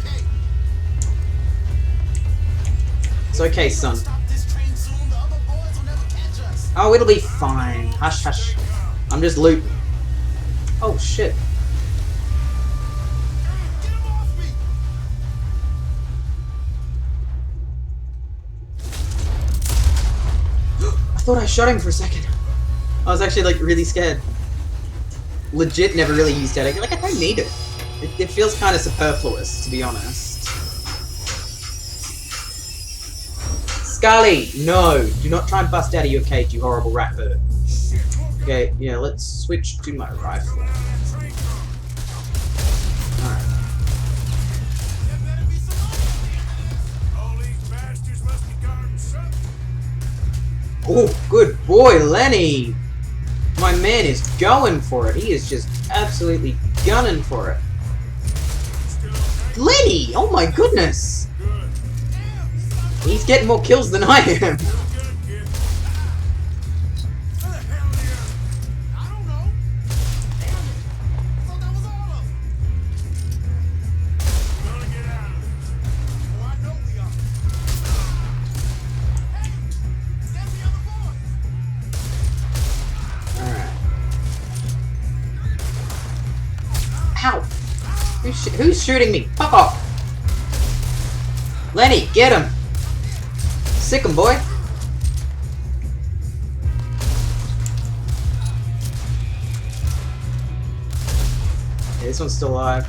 Speaker 1: It's okay, son. Oh, it'll be fine. Hush, hush. I'm just looting. Oh, shit. I thought I shot him for a second. I was actually, like, really scared. Legit never really used that. Like, I don't need it. It feels kind of superfluous, to be honest. Scully! No! Do not try and bust out of your cage, you horrible rat bird. Okay, yeah, let's switch to my rifle. Alright. Oh, good boy, Lenny! My man is going for it. He is just absolutely gunning for it. Lenny! Oh my goodness! He's getting more kills than I am. Ow! Who's shooting me? Fuck off! Lenny, get him! Sick him, boy! Okay, this one's still alive.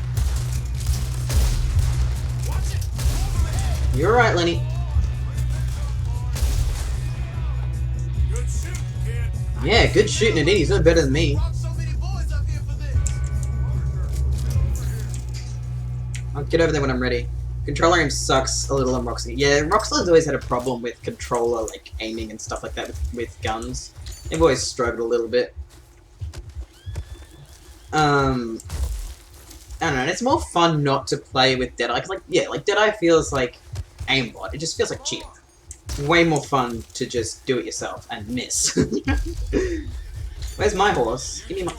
Speaker 1: You're right, Lenny. Yeah, good shooting indeed. He's doing better than me. I'll get over there when I'm ready. Controller aim sucks a little on Roxy. Yeah, Roxley's always had a problem with controller, like, aiming and stuff like that with guns. They've always struggled a little bit. I don't know, it's more fun not to play with Deadeye, cause, like, yeah, like, Deadeye feels like aimbot. It just feels like cheating. It's way more fun to just do it yourself and miss. Where's my horse? Give me my...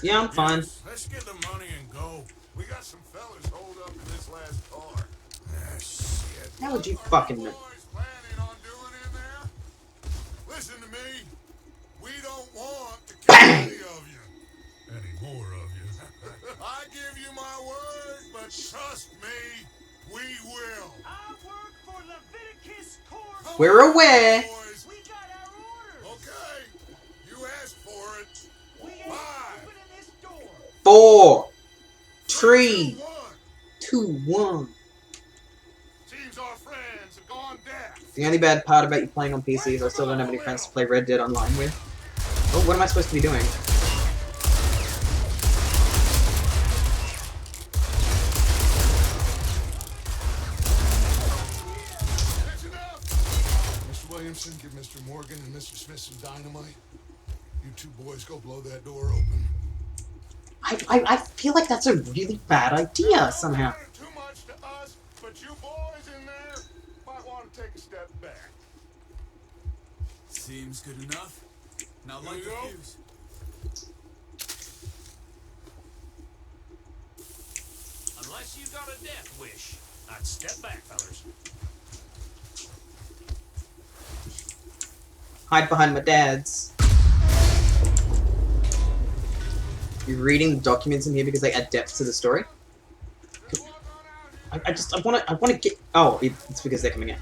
Speaker 1: Yeah, I'm fine.
Speaker 2: Let's get the money and go. We got some fellas holed up in this last car. Ah, shit.
Speaker 1: How would you fucking know?
Speaker 2: Boys planning on doing in there? Listen to me. We don't want to kill any of you. Any more of you. I give you my word, but trust me, we will.
Speaker 3: I work for Leviticus Corp.
Speaker 1: We're aware.
Speaker 2: Boys.
Speaker 3: We got our orders.
Speaker 2: Okay. You asked for it.
Speaker 3: We ain't
Speaker 2: 5,
Speaker 3: opening this door.
Speaker 1: 4, 3,
Speaker 2: 1.
Speaker 1: 2, 1.
Speaker 2: Seems our friends have gone deaf.
Speaker 1: The only bad part about you playing on PC is I still don't have any friends to play Red Dead Online with. Oh, what am I supposed to be doing?
Speaker 4: Mr. Smith some dynamite? You two boys go blow that door open.
Speaker 1: I feel like that's a really bad idea somehow.
Speaker 2: Don't matter too much to us, but you boys in there might want to take a step back.
Speaker 6: Seems good enough. Now
Speaker 2: Here
Speaker 6: light
Speaker 2: you
Speaker 6: the
Speaker 2: go.
Speaker 6: fuse.
Speaker 3: Unless you got a death wish, I'd step back, fellas.
Speaker 1: Hide behind my dad's. You're reading the documents in here because they add depth to the story. I wanna get. Oh, it's because they're coming in.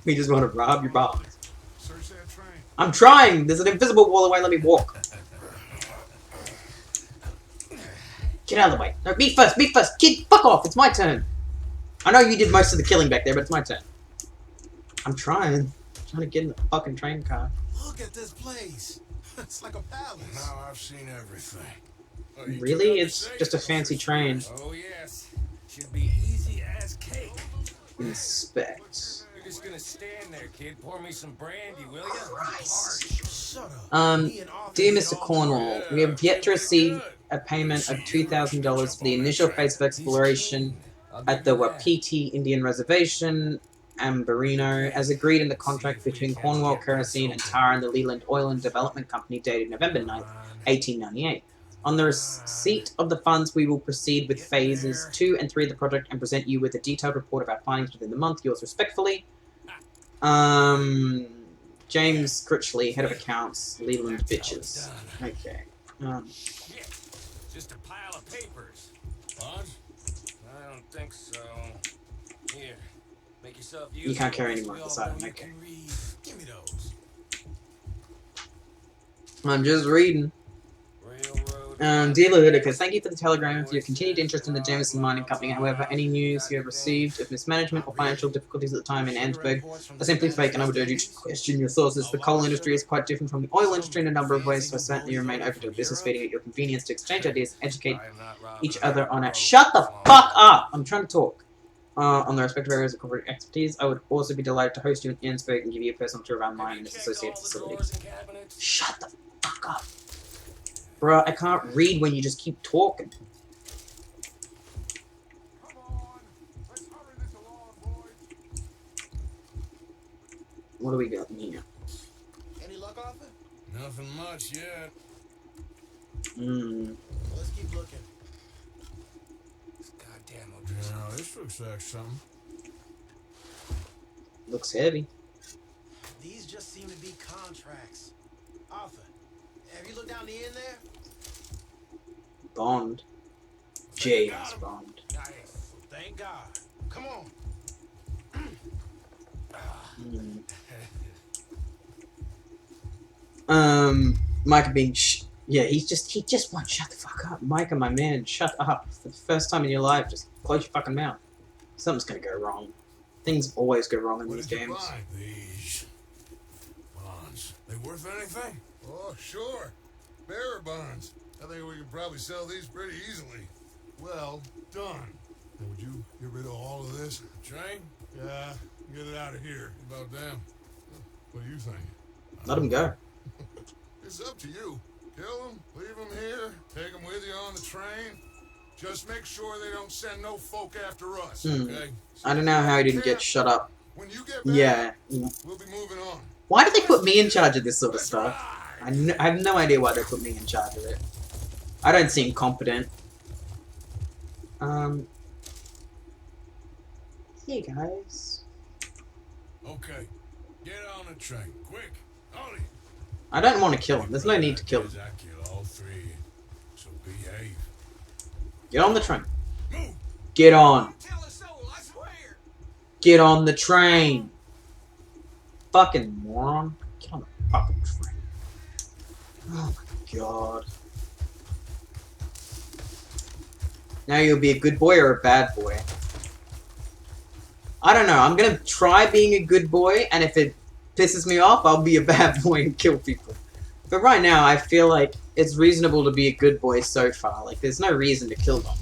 Speaker 1: We just want to rob your boss.
Speaker 4: Search that train.
Speaker 1: I'm trying. There's an invisible wall that won't let me walk. Get out of the way. No, me first. Me first. Kid, fuck off. It's my turn. I know you did most of the killing back there, but it's my turn. I'm trying to get in the fucking train car.
Speaker 3: Look at this place. It's like a palace.
Speaker 2: Now I've seen everything.
Speaker 1: Really? It's just a fancy train.
Speaker 3: Oh, yes. Should be easy as cake.
Speaker 1: Inspect.
Speaker 3: You're just gonna stand there, kid. Pour me some brandy, will you?
Speaker 1: Christ.
Speaker 3: Shut up.
Speaker 1: Dear Mr. Cornwall, we have yet to receive a payment of $2,000 for the initial phase of exploration at the Wapiti Indian Reservation, Ambarino, as agreed in the contract between Cornwall Kerosene and Tara and the Leland Oil and Development Company dated November 9th, 1898. On the receipt of the funds, we will proceed with phases 2 and 3 of the project and present you with a detailed report of our findings within the month. Yours respectfully, James Critchley, Head of Accounts, Leland Bitches. Okay.
Speaker 3: Shit. Just a pile of papers.
Speaker 6: Bonds?
Speaker 3: I don't think so. Here. Make yourself
Speaker 1: You can't carry any more
Speaker 3: We
Speaker 1: on the
Speaker 3: all
Speaker 1: side,
Speaker 3: know you
Speaker 1: okay.
Speaker 3: can read. Give me those.
Speaker 1: I'm just reading.
Speaker 3: Railroad.
Speaker 1: Dear Leviticus, thank you for the telegram and for your continued interest in the Jameson Mining Company. However, any news you have received of mismanagement or financial difficulties at the time in Ansburg are simply fake, and I would urge you to question your sources. The coal industry is quite different from the oil industry in a number of ways, so certainly remain open to a business meeting at your convenience to exchange ideas, educate each other on it. Shut the fuck up! I'm trying to talk. On the respective areas of corporate expertise, I would also be delighted to host you in Ansburg and give you a personal tour of our mine and its associated facilities. Shut the fuck up. Bruh, I can't read when you just keep talking.
Speaker 2: Come on, let's hurry this along, boys.
Speaker 1: What do we got in here?
Speaker 7: Any luck off it?
Speaker 6: Nothing much yet.
Speaker 7: Let's keep looking.
Speaker 3: Goddamn
Speaker 6: Yeah, this looks like something.
Speaker 1: Looks heavy.
Speaker 7: These just seem to be contracts. Arthur, have you looked down the end there?
Speaker 1: Bond. James Bond.
Speaker 7: Nice. Thank God. Come on.
Speaker 1: Micah being yeah, he just won't shut the fuck up. Micah, my man, shut up. For the first time in your life, just close your fucking mouth. Something's gonna go wrong. Things always go wrong in
Speaker 4: What
Speaker 1: these
Speaker 4: did you
Speaker 1: games.
Speaker 4: buy?
Speaker 6: These bonds, they worth anything?
Speaker 4: Oh, sure. Bearer bonds. I think we can probably sell these pretty easily. Well done. Now, would you get rid of all of this?
Speaker 6: Train?
Speaker 4: Yeah, get it out of here.
Speaker 6: About them.
Speaker 4: What do you think?
Speaker 1: Let him go.
Speaker 4: It's up to you. Kill them, leave them here, take them with you on the train. Just make sure they don't send no folk after us, okay?
Speaker 1: I don't know how he didn't get shut up.
Speaker 4: When you get back,
Speaker 1: Yeah.
Speaker 4: we'll be moving on.
Speaker 1: Why did they put me in charge of this sort of stuff? I have no idea why they put me in charge of it. I don't seem competent. Hey guys.
Speaker 6: Okay. Get on the train. Quick. Ollie.
Speaker 1: I don't want to kill him. There's no need to kill him.
Speaker 6: I kill all three. So behave.
Speaker 1: Get on the train.
Speaker 6: Move.
Speaker 1: Get on.
Speaker 3: Tell a soul, I swear.
Speaker 1: Get on the train. Fucking moron. Get on the fucking train. Oh my god. Now you'll be a good boy or a bad boy? I don't know. I'm gonna try being a good boy, and if it pisses me off, I'll be a bad boy and kill people. But right now, I feel like it's reasonable to be a good boy so far. Like, there's no reason to kill them.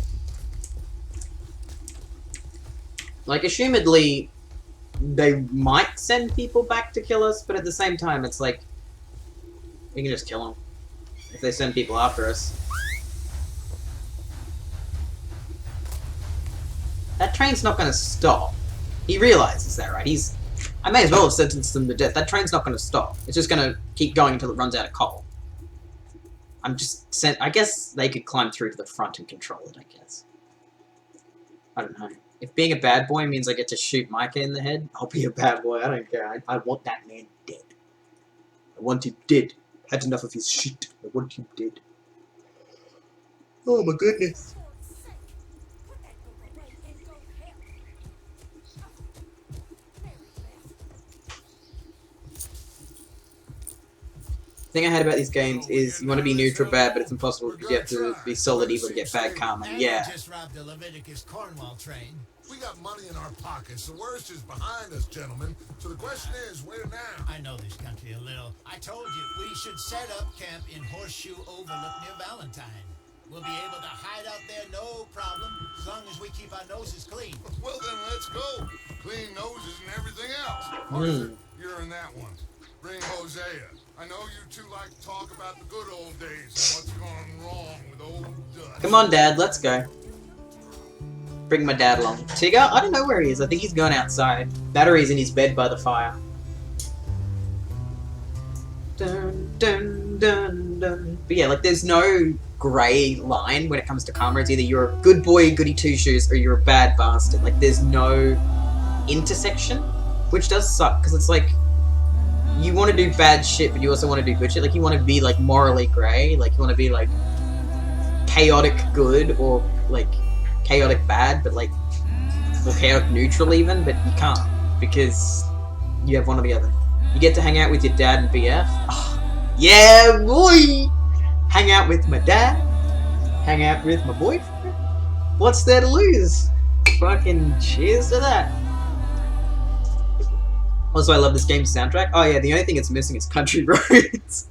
Speaker 1: Like, assumedly, they might send people back to kill us, but at the same time, it's like we can just kill them if they send people after us. That train's not going to stop. He realizes that, right? I may as well have sentenced them to death. That train's not going to stop. It's just going to keep going until it runs out of coal. I guess they could climb through to the front and control it, I guess. I don't know. If being a bad boy means I get to shoot Micah in the head, I'll be a bad boy. I don't care. I want that man dead. I want him dead. Had enough of his shit. I want him dead. Oh my goodness. The thing I hate about these games is you want to be neutral bad, but it's impossible because you have to be solid evil to get bad karma. Yeah.
Speaker 7: Just robbed the Leviticus Cornwall train.
Speaker 4: We got money in our pockets. The worst is behind us, gentlemen. So the question is, where now?
Speaker 7: I know this country a little. I told you, we should set up camp in Horseshoe Overlook near Valentine. We'll be able to hide out there, no problem, as long as we keep our noses clean.
Speaker 4: Well, then let's go. Clean noses and everything else. Arthur, you're in that one. Bring Hosea. I know you two like to talk about the good old days and what's gone wrong with old Dutch.
Speaker 1: Come on, Dad, let's go. Bring my dad along. Tigger? I don't know where he is. I think he's gone outside. Battery's in his bed by the fire. Dun, dun, dun, dun. But yeah, like, there's no grey line when it comes to karma. It's either you're a good boy, goody two-shoes, or you're a bad bastard. Like, there's no intersection, which does suck, because it's like, you want to do bad shit, but you also want to do good shit. Like, you want to be, like, morally grey. Like, you want to be, like, chaotic good, or, like, chaotic bad, but, like, or chaotic neutral even, but you can't, because you have one or the other. You get to hang out with your dad and BF. Oh, yeah, boy! Hang out with my dad. Hang out with my boyfriend. What's there to lose? Fucking cheers to that. Also, I love this game's soundtrack. Oh yeah, the only thing it's missing is Country Roads.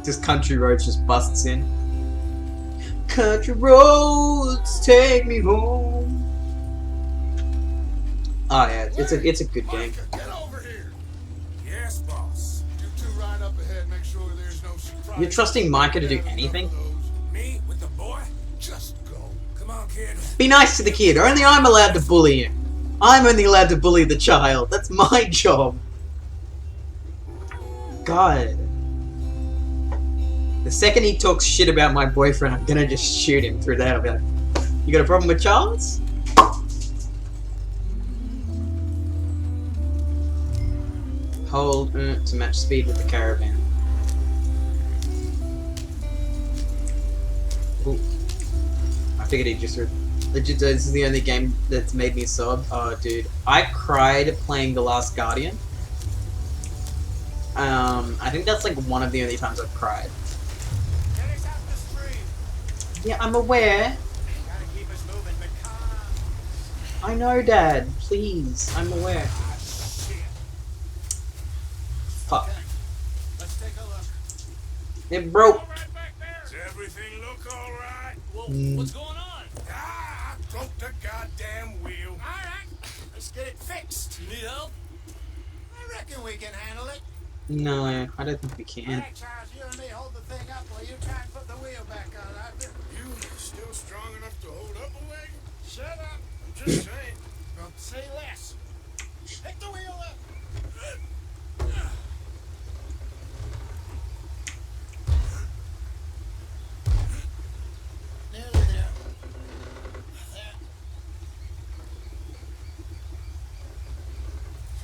Speaker 1: Just Country Roads just busts in. Country roads take me home. Oh yeah, it's a good game.
Speaker 4: Micah, get over here.
Speaker 3: Yes, boss.
Speaker 4: You two ride up ahead, make sure there's no surprise.
Speaker 1: You're trusting Micah to do anything?
Speaker 3: Me with the boy?
Speaker 4: Just go.
Speaker 3: Come on, kid.
Speaker 1: Be nice to the kid. Only I'm allowed to bully him. I'm only allowed to bully the child. That's my job. God. The second he talks shit about my boyfriend, I'm gonna just shoot him through the head. I'll be like, you got a problem with Charles? Hold to match speed with the caravan. Ooh. I figured he'd just... Legit, this is the only game that's made me sob. Oh, dude. I cried playing The Last Guardian. I think that's like one of the only times I've cried.
Speaker 7: Get us out the stream.
Speaker 1: Yeah, I'm aware.
Speaker 7: Gotta keep us moving, but calm.
Speaker 1: I know, Dad. Please. I'm aware.
Speaker 7: Ah, shit.
Speaker 1: Fuck.
Speaker 7: Okay, let's take a look.
Speaker 1: It broke.
Speaker 2: All right back there.
Speaker 3: Does everything look all right?
Speaker 2: Well,
Speaker 1: Mm.
Speaker 2: what's going on?
Speaker 3: Ah, I broke the goddamn wheel.
Speaker 7: All right, let's get it fixed.
Speaker 2: You need help?
Speaker 7: I reckon we can handle it.
Speaker 1: No, I don't think we
Speaker 7: All
Speaker 1: can.
Speaker 7: right, Charles, you and me hold the thing up while you try and put the wheel back on.
Speaker 3: You still strong enough to hold up a wagon?
Speaker 7: Shut up.
Speaker 3: I'm just saying.
Speaker 7: Don't say less. Pick the wheel up. Nearly there. There.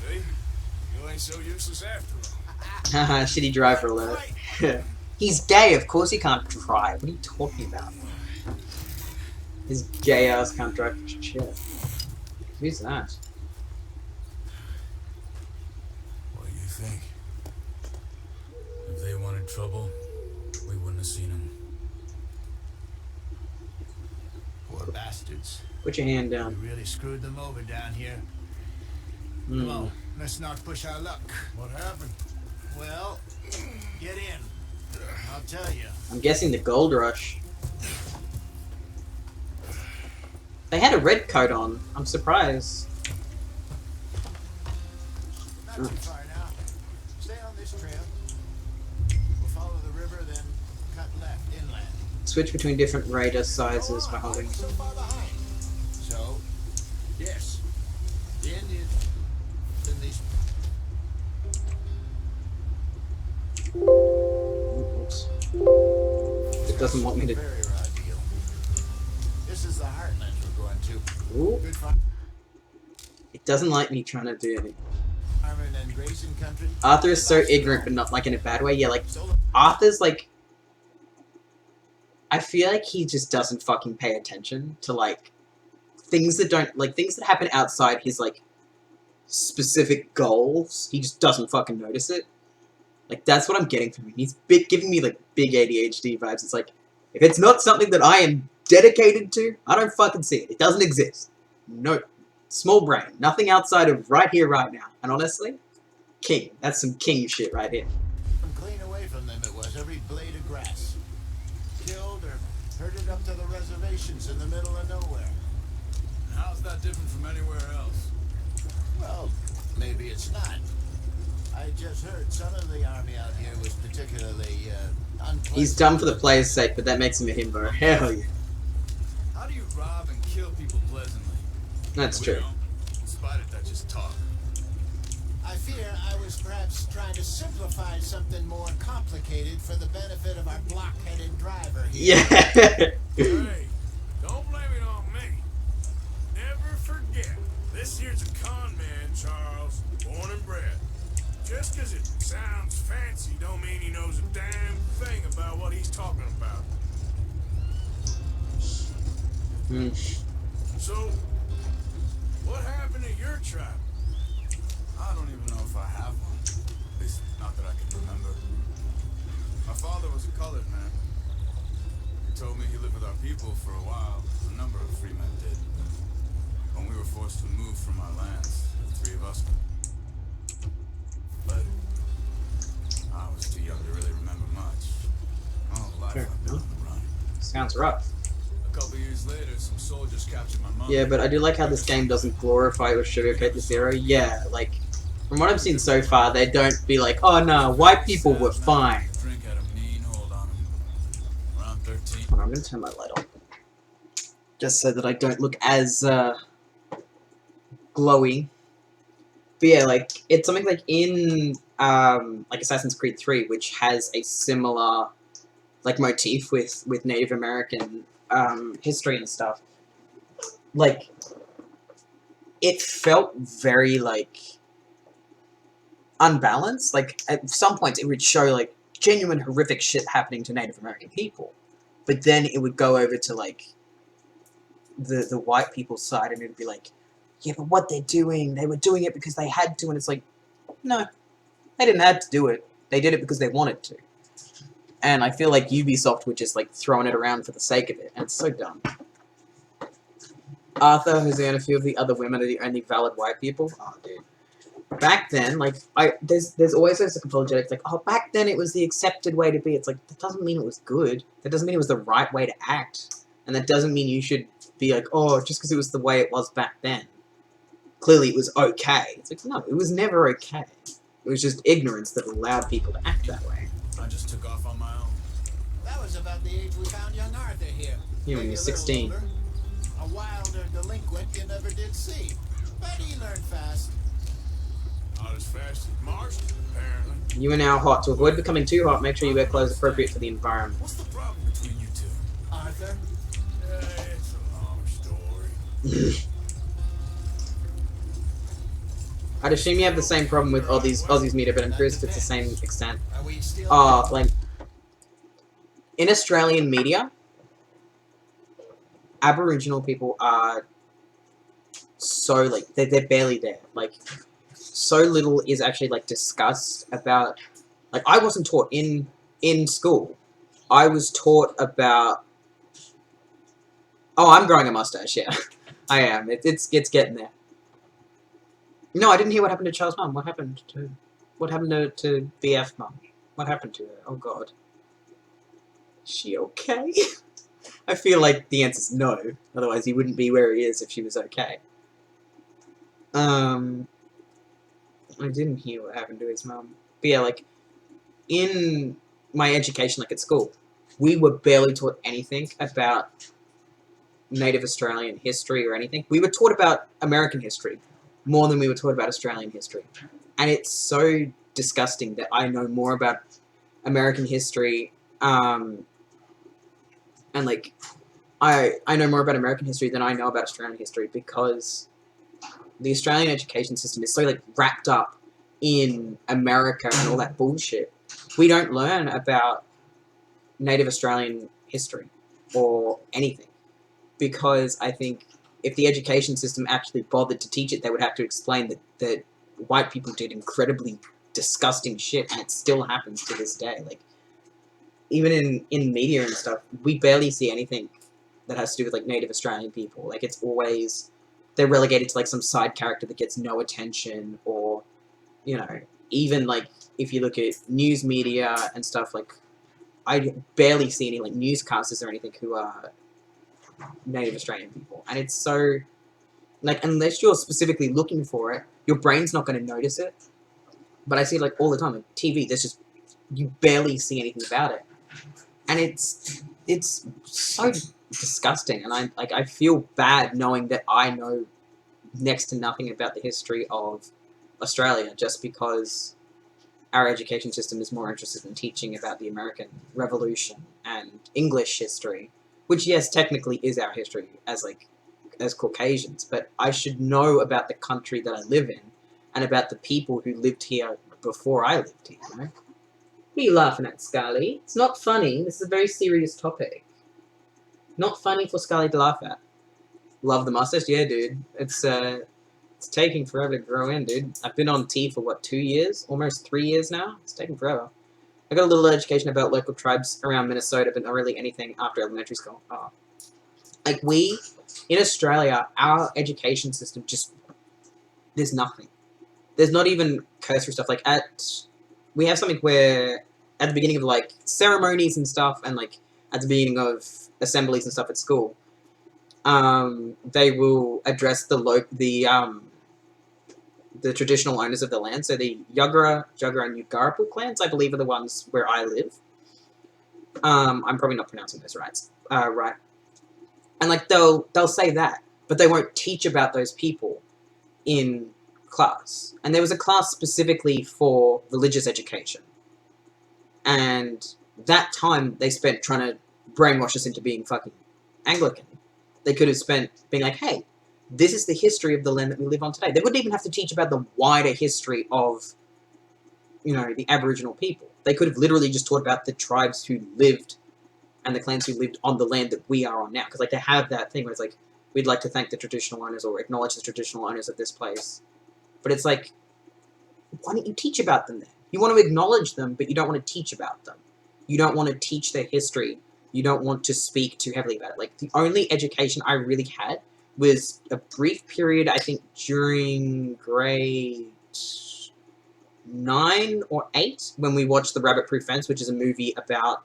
Speaker 3: See? You ain't so useless after all.
Speaker 1: Haha, shitty driver alert. He's gay, of course he can't drive. What are you talking about? His gay ass can't drive for shit. Who's that?
Speaker 6: What do you think? If they wanted trouble, we wouldn't have seen them.
Speaker 7: Poor bastards.
Speaker 1: Put your hand
Speaker 7: We
Speaker 1: down.
Speaker 7: really screwed them over down here. Come
Speaker 1: Hmm.
Speaker 7: on, let's not push our luck.
Speaker 4: What happened?
Speaker 7: Well, get in. I'll tell you.
Speaker 1: I'm guessing the gold rush. They had a red coat on. I'm surprised.
Speaker 7: Not too far now. Stay on this trail. We'll follow the river, then cut left inland.
Speaker 1: Switch between different radar sizes by holding.
Speaker 7: So far behind. So, yes, the Indians in these.
Speaker 1: Oops. It doesn't want me to.
Speaker 7: Very raw deal. This is the heartlands we're going to.
Speaker 1: Ooh.
Speaker 7: Good farm
Speaker 1: It doesn't like me trying to do anything.
Speaker 7: and grazing country.
Speaker 1: Arthur is so ignorant, but not like in a bad way. Yeah, like
Speaker 7: So,
Speaker 1: Arthur's like. I feel like he just doesn't fucking pay attention to like things that happen outside his like specific goals. He just doesn't fucking notice it. Like that's what I'm getting from him. He's giving me like big ADHD vibes. It's like if it's not something that I am dedicated to, I don't fucking see it. It doesn't exist. No, small brain. Nothing outside of right here, right now. And honestly, king. That's some king shit right here.
Speaker 7: clean away from them it was, every blade of grass. Killed or herded up to the reservations in the middle of nowhere.
Speaker 6: How's that different from anywhere else?
Speaker 7: Well, maybe it's not. I just heard some of the army out here was particularly unpleasant.
Speaker 1: He's done for the player's sake, but that makes him a himbo. Hell yeah.
Speaker 6: How do you rob and kill people pleasantly?
Speaker 1: That's
Speaker 6: We
Speaker 1: true.
Speaker 6: don't. In spite of that, just talk.
Speaker 7: I fear I was perhaps trying to simplify something more complicated for the benefit of our block-headed driver here.
Speaker 1: Yeah.
Speaker 2: Hey, don't blame it on me. Never forget, this here's a con man, Charles, born and bred. Just 'cause it sounds fancy don't mean he knows a damn thing about what he's talking about.
Speaker 1: Hmm.
Speaker 2: So, what happened to your tribe?
Speaker 6: I don't even know if I have one. At least, not that I can remember. My father was a colored man. He told me he lived with our people for a while. A number of free men did. When we were forced to move from our lands, the three of us. But I was too young to really remember much. All life
Speaker 1: Fair
Speaker 6: I've been on
Speaker 1: enough.
Speaker 6: the run.
Speaker 1: Sounds rough.
Speaker 6: A couple years later, some soldiers captured my mother.
Speaker 1: Yeah, but I do like how this game doesn't glorify or sugarcoat the hero. Yeah, like, from what I've seen so far, they don't be like, oh no, white people were fine.
Speaker 6: Drink had a mean hold on him. Around 13.
Speaker 1: Hold on, I'm gonna turn my light on. Just so that I don't look as, glowy. But yeah, like, it's something like in, like Assassin's Creed 3, which has a similar, like, motif with Native American, history and stuff. Like, it felt very, like, unbalanced. Like, at some points it would show, like, genuine horrific shit happening to Native American people. But then it would go over to, like, the white people's side, and it would be like, yeah, but what they're doing, they were doing it because they had to, and it's like, no, they didn't have to do it. They did it because they wanted to. And I feel like Ubisoft were just, like, throwing it around for the sake of it, and it's so dumb. Arthur, Jose, and a few of the other women are the only valid white people. Oh, dude. Back then, like, there's always those apologetics, like, oh, back then it was the accepted way to be. It's like, that doesn't mean it was good. That doesn't mean it was the right way to act. And that doesn't mean you should be like, oh, just because it was the way it was back then. Clearly it was okay. It's like, no, it was never okay. It was just ignorance that allowed people to act that way.
Speaker 6: I just took off on my own.
Speaker 7: That was about the age we found young Arthur here.
Speaker 1: Yeah, when he
Speaker 7: Maybe
Speaker 1: was
Speaker 7: a little
Speaker 1: 16.
Speaker 7: older. A wilder delinquent you never did see. But he learned fast.
Speaker 2: Not as fast as Marsh, apparently.
Speaker 1: You are now hot. To avoid becoming too hot, make sure you wear clothes appropriate for the environment.
Speaker 6: What's the problem between you two?
Speaker 7: Arthur?
Speaker 2: It's a long story.
Speaker 1: I'd assume you have the same problem with Aussies meter, but I'm curious if it's the same extent.
Speaker 7: Are we still...
Speaker 1: Like, in Australian media, Aboriginal people are so, like, they're barely there. Like, so little is actually, like, discussed about... Like, I wasn't taught in school. I was taught about... Oh, I'm growing a mustache, yeah. I am. It's getting there. No, I didn't hear what happened to Charles' mum. What happened to BF mum? What happened to her? Oh god. Is she okay? I feel like the answer's no. Otherwise he wouldn't be where he is if she was okay. I didn't hear what happened to his mum. But yeah, like, in my education, like at school, we were barely taught anything about Native Australian history or anything. We were taught about American history more than we were taught about Australian history. And it's so disgusting that I know more about American history, and like, I know more about American history than I know about Australian history, because the Australian education system is so, like, wrapped up in America and all that bullshit. We don't learn about Native Australian history or anything, because I think if the education system actually bothered to teach it, they would have to explain that white people did incredibly disgusting shit, and it still happens to this day. Like, even in media and stuff, we barely see anything that has to do with, like, Native Australian people. Like, it's always, they're relegated to, like, some side character that gets no attention, or, you know, even, like, if you look at news media and stuff, like, I barely see any, like, newscasters or anything who are Native Australian people. And it's so, like, unless you're specifically looking for it, your brain's not going to notice it. But I see it, like, all the time. Like, TV, there's just, you barely see anything about it. And it's so disgusting. And I feel bad knowing that I know next to nothing about the history of Australia, just because our education system is more interested in teaching about the American Revolution and English history, which, yes, technically is our history as, like, as Caucasians, but I should know about the country that I live in and about the people who lived here before I lived here, you know? What are you laughing at, Scarly? It's not funny. This is a very serious topic. Not funny for Scarly to laugh at. Love the mustache? Yeah, dude. It's taking forever to grow in, dude. I've been on tea for, what, 2 years? Almost 3 years now? It's taking forever. I got a little education about local tribes around Minnesota, but not really anything after elementary school. Oh. Like, we, in Australia, our education system just, there's nothing. There's not even cursory stuff. Like, we have something where, at the beginning of, like, ceremonies and stuff, and, like, at the beginning of assemblies and stuff at school, they will address the traditional owners of the land. So the Yuggera, and Yuggarapu clans, I believe, are the ones where I live. I'm probably not pronouncing those right. And, like, they'll say that, but they won't teach about those people in class. And there was a class specifically for religious education. And that time they spent trying to brainwash us into being fucking Anglican. They could have spent being like, hey, this is the history of the land that we live on today. They wouldn't even have to teach about the wider history of, you know, the Aboriginal people. They could have literally just taught about the tribes who lived and the clans who lived on the land that we are on now. Because, like, they have that thing where it's like, we'd like to thank the traditional owners or acknowledge the traditional owners of this place. But it's like, why don't you teach about them then? You want to acknowledge them, but you don't want to teach about them. You don't want to teach their history. You don't want to speak too heavily about it. Like, the only education I really had was a brief period, I think, during grade 9 or 8, when we watched The Rabbit-Proof Fence, which is a movie about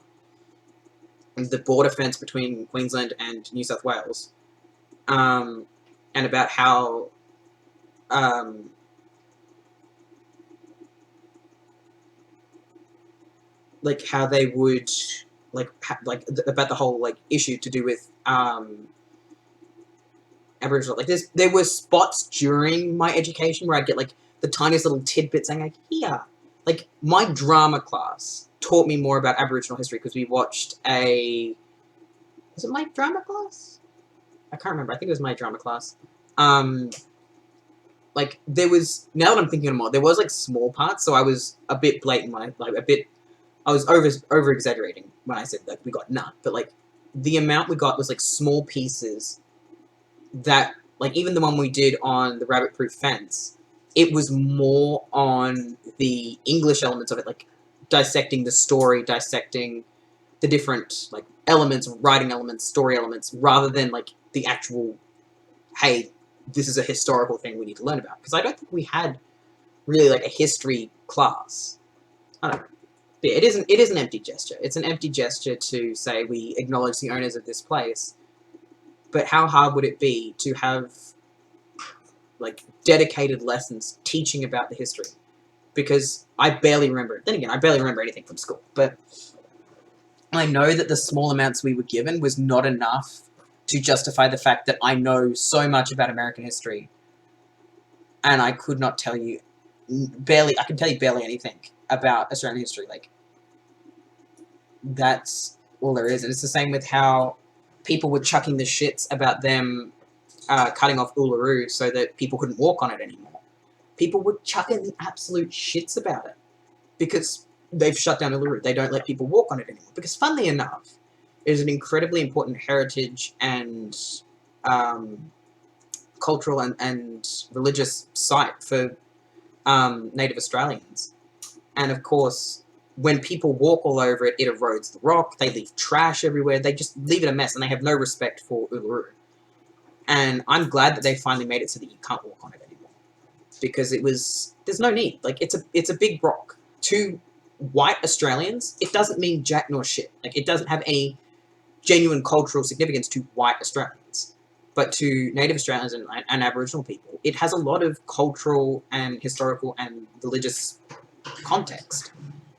Speaker 1: the border fence between Queensland and New South Wales. And about how like, how they would, about the whole, like, issue to do with Aboriginal. Like, there were spots during my education where I'd get, like, the tiniest little tidbits saying, like, here. Like, my drama class taught me more about Aboriginal history because we watched was it my drama class? I can't remember. I think it was my drama class. Like, there was, now that I'm thinking of it more, there was, like, small parts, so I was a bit blatant when I was over exaggerating when I said, like, we got none. But, like, the amount we got was, like, small pieces that, like, even the one we did on the Rabbit-Proof Fence, it was more on the English elements of it, like, dissecting the story, dissecting the different, like, elements, writing elements, story elements, rather than, like, the actual, hey, this is a historical thing we need to learn about. Because I don't think we had really, like, a history class. I don't know. But yeah, it is an empty gesture. It's an empty gesture to say we acknowledge the owners of this place. But how hard would it be to have, like, dedicated lessons teaching about the history? because I barely remember it. Then again, I barely remember anything from school. But I know that the small amounts we were given was not enough to justify the fact that I know so much about American history, and I could not tell you barely. I can tell you barely anything about Australian history. Like, that's all there is. And it's the same with how people were chucking the shits about them cutting off Uluru so that people couldn't walk on it anymore. People were chucking the absolute shits about it because they've shut down Uluru. They don't let people walk on it anymore. Because, funnily enough, it is an incredibly important heritage and cultural and religious site for Native Australians. And, of course, when people walk all over it, it erodes the rock. They leave trash everywhere. They just leave it a mess, and they have no respect for Uluru. And I'm glad that they finally made it so that you can't walk on it anymore, because there's no need. Like, it's a big rock. To white Australians, it doesn't mean jack nor shit. Like, it doesn't have any genuine cultural significance to white Australians. But to Native Australians and Aboriginal people, it has a lot of cultural and historical and religious context.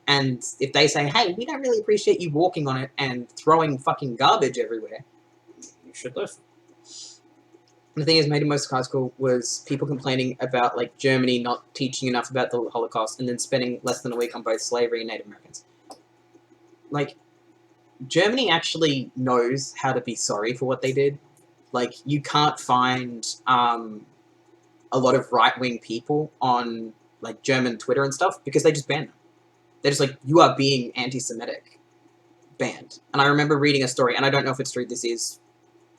Speaker 1: And if they say, hey, we don't really appreciate you walking on it and throwing fucking garbage everywhere, you should listen. The thing is, made in most high school was people complaining about, like, Germany not teaching enough about the Holocaust and then spending less than a week on both slavery and Native Americans. Like, Germany actually knows how to be sorry for what they did. Like, you can't find a lot of right-wing people on, like, German Twitter and stuff because they just ban them. They're just like, you are being anti-Semitic. Banned. And I remember reading a story, and I don't know if it's true, this is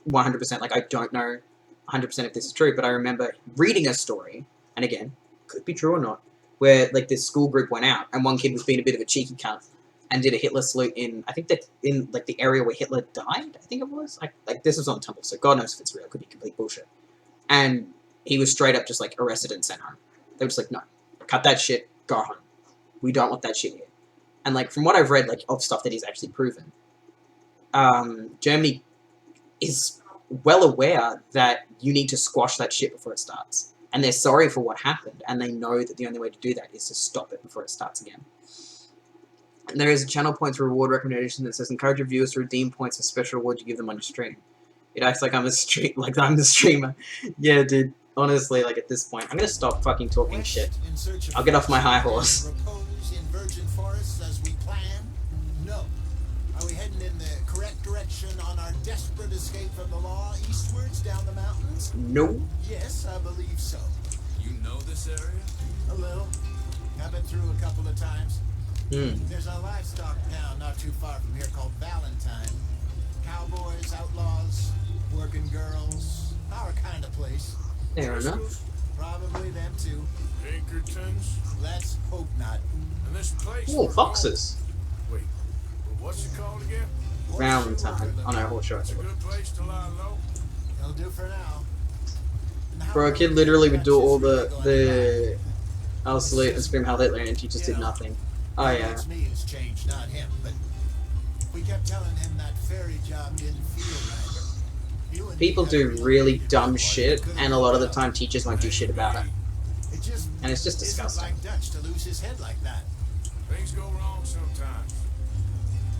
Speaker 1: 100%, like, I don't know 100% if this is true, but I remember reading a story, and again, could be true or not, where, like, this school group went out, and one kid was being a bit of a cheeky cunt, and did a Hitler salute in, I think that in, like, the area where Hitler died, I think it was? Like this was on Tumblr, so God knows if it's real, it could be complete bullshit. And he was straight up just, like, arrested and sent home. They were just like, no, cut that shit, go home. We don't want that shit here. And, like, from what I've read, like, of stuff that he's actually proven, Germany is well aware that you need to squash that shit before it starts. And they're sorry for what happened, and they know that the only way to do that is to stop it before it starts again. And there is a channel points reward recommendation that says, encourage your viewers to redeem points for special rewards you give them on your stream. It acts like I'm the streamer. Yeah, dude. Honestly, like, at this point, I'm gonna stop fucking talking shit. I'll get off my high horse.
Speaker 7: In virgin forests as we planned? No. Are we heading in the correct direction on our desperate escape from the law eastwards down the mountains?
Speaker 1: No.
Speaker 7: Yes, I believe so.
Speaker 6: You know this area?
Speaker 7: A little. I've been through a couple of times. There's a livestock town not too far from here called Valentine. Cowboys, outlaws, working girls, our kind of place.
Speaker 1: Fair enough.
Speaker 7: Probably them too.
Speaker 2: Pinkertons?
Speaker 7: Let's hope not.
Speaker 2: And this place...
Speaker 1: Ooh, foxes.
Speaker 2: Wait, what's it called again?
Speaker 1: Valentine. Oh no, horse show.
Speaker 2: It's a good place to lie low.
Speaker 7: It'll do for now.
Speaker 1: Bro, a kid literally would do all the I'll salute and scream Heil Hitler, and he just did nothing. Oh yeah.
Speaker 7: It's me who's changed, not him, but we kept telling him that ferry job didn't feel right.
Speaker 1: People do really dumb shit, and a lot of the time teachers won't do shit about it. And it's just disgusting.
Speaker 7: Like Dutch to lose his head like that.
Speaker 2: Things go wrong sometimes.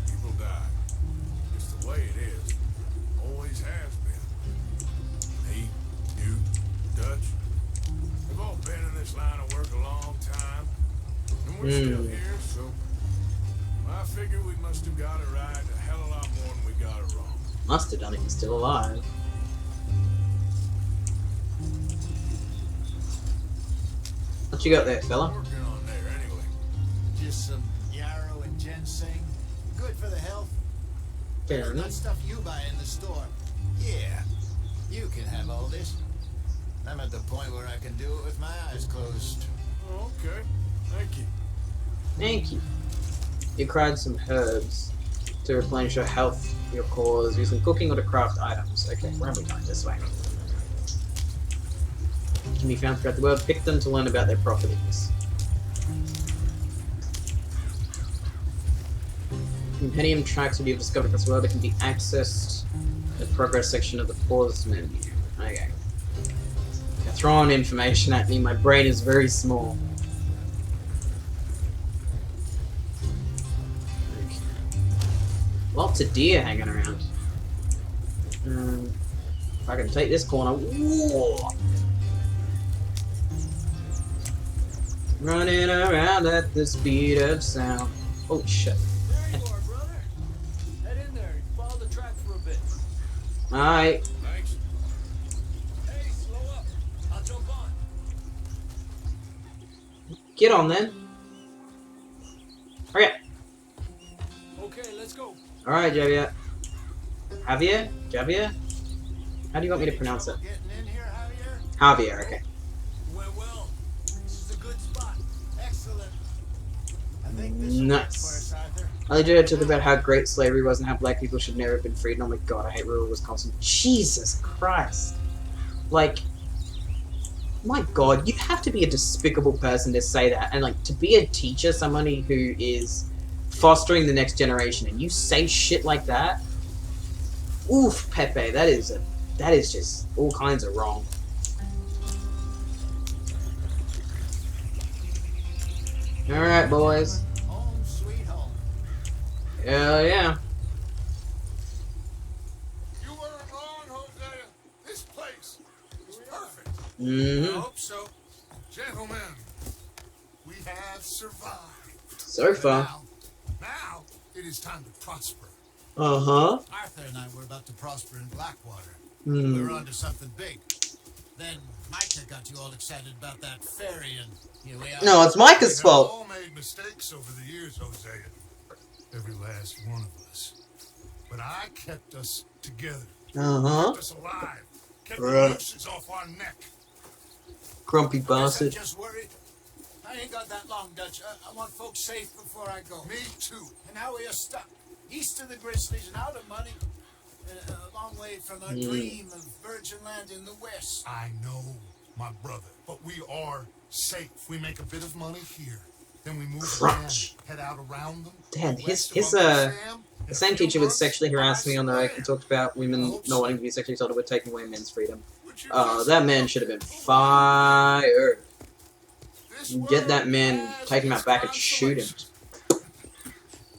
Speaker 2: People die. It's the way it is. Always has been. Me, you, Dutch. We've all been in this line of work a long time. And we're still here, so I figure we must have got it right a hell of a lot more than we got it wrong.
Speaker 1: Must have done it, he's still alive. What you got there, fella?
Speaker 2: Working on there anyway.
Speaker 7: Just some yarrow and ginseng. Good for the health.
Speaker 1: Fair
Speaker 7: Not
Speaker 1: enough.
Speaker 7: stuff you buy in the store. Yeah, you can have all this. I'm at the point where I can do it with my eyes closed.
Speaker 2: Oh, okay. Thank you.
Speaker 1: Thank you. You cried some herbs to replenish your health, your cause, using cooking or to craft items. Okay, where are we going? This way. Can be found throughout the world. Pick them to learn about their properties. Compendium tracks will be discovered across the world that can be accessed in the progress section of the pause menu. Okay. They're throwing information at me. My brain is very small. Lots of deer hanging around. If I can take this corner. Whoa. Running around at the speed of sound. Oh shit.
Speaker 8: There you are, brother. Head in there. Follow the track for a bit.
Speaker 1: Alright.
Speaker 6: Thanks.
Speaker 8: Hey, slow up. I'll jump on.
Speaker 1: Get on then. Okay.
Speaker 8: Okay, let's go.
Speaker 1: Alright, Javier. Javier? How do you want me to pronounce it?
Speaker 7: Getting in here, Javier?
Speaker 1: Javier, okay.
Speaker 8: Well. This is a good spot.
Speaker 7: Excellent. I think this will work
Speaker 1: Nice.
Speaker 7: for us, Arthur.
Speaker 1: I legit talk about how great slavery was and how black people should never have been freed. And oh my god, I hate rural Wisconsin. Jesus Christ. Like, my god, you have to be a despicable person to say that. And like, to be a teacher, somebody who is fostering the next generation, and you say shit like that? Oof, Pepe, that is just all kinds of wrong. Alright, boys.
Speaker 7: Home sweet home.
Speaker 1: Hell yeah.
Speaker 2: You weren't wrong, Hosea. This place is perfect.
Speaker 6: I
Speaker 1: Mm-hmm.
Speaker 6: hope so.
Speaker 2: Gentlemen, we have survived.
Speaker 1: So far.
Speaker 2: Now it is time to prosper.
Speaker 1: Uh-huh.
Speaker 7: Arthur and I were about to prosper in Blackwater.
Speaker 1: Hmm.
Speaker 7: We were onto something big. Then Micah got you all excited about that ferry, and here we are.
Speaker 1: No, it's Micah's
Speaker 2: We have
Speaker 1: fault.
Speaker 2: all made mistakes over the years, Hosea. Every last one of us. But I kept us together.
Speaker 1: Uh-huh.
Speaker 2: Kept us alive. Kept
Speaker 1: Right.
Speaker 2: the nooses off our neck.
Speaker 1: Grumpy
Speaker 7: Guess I'm
Speaker 1: bastard.
Speaker 7: just worried. I ain't got that long, Dutch. I want folks safe before I go.
Speaker 2: Me too.
Speaker 7: And now we are stuck east of the Grizzlies and out of money. A long way from our dream of virgin land in the west.
Speaker 2: I know, my brother. But we are safe. We make a bit of money here. Then we move
Speaker 1: Crunch.
Speaker 2: on, head out around them.
Speaker 1: Damn,
Speaker 2: west
Speaker 1: his
Speaker 2: of Uncle Sam.
Speaker 1: the
Speaker 2: In
Speaker 1: same
Speaker 2: a few
Speaker 1: teacher would
Speaker 2: months,
Speaker 1: sexually harass me on the
Speaker 2: buy
Speaker 1: reg
Speaker 2: some
Speaker 1: and
Speaker 2: land.
Speaker 1: talked about women
Speaker 2: I hope
Speaker 1: not
Speaker 2: so.
Speaker 1: wanting to be sexually assaulted with taking away men's freedom.
Speaker 2: Would you
Speaker 1: Oh,
Speaker 2: just-
Speaker 1: that man should have been fired.
Speaker 2: This
Speaker 1: Get that
Speaker 2: world
Speaker 1: man,
Speaker 2: has
Speaker 1: take him
Speaker 2: its
Speaker 1: out back and shoot him.
Speaker 2: consolations.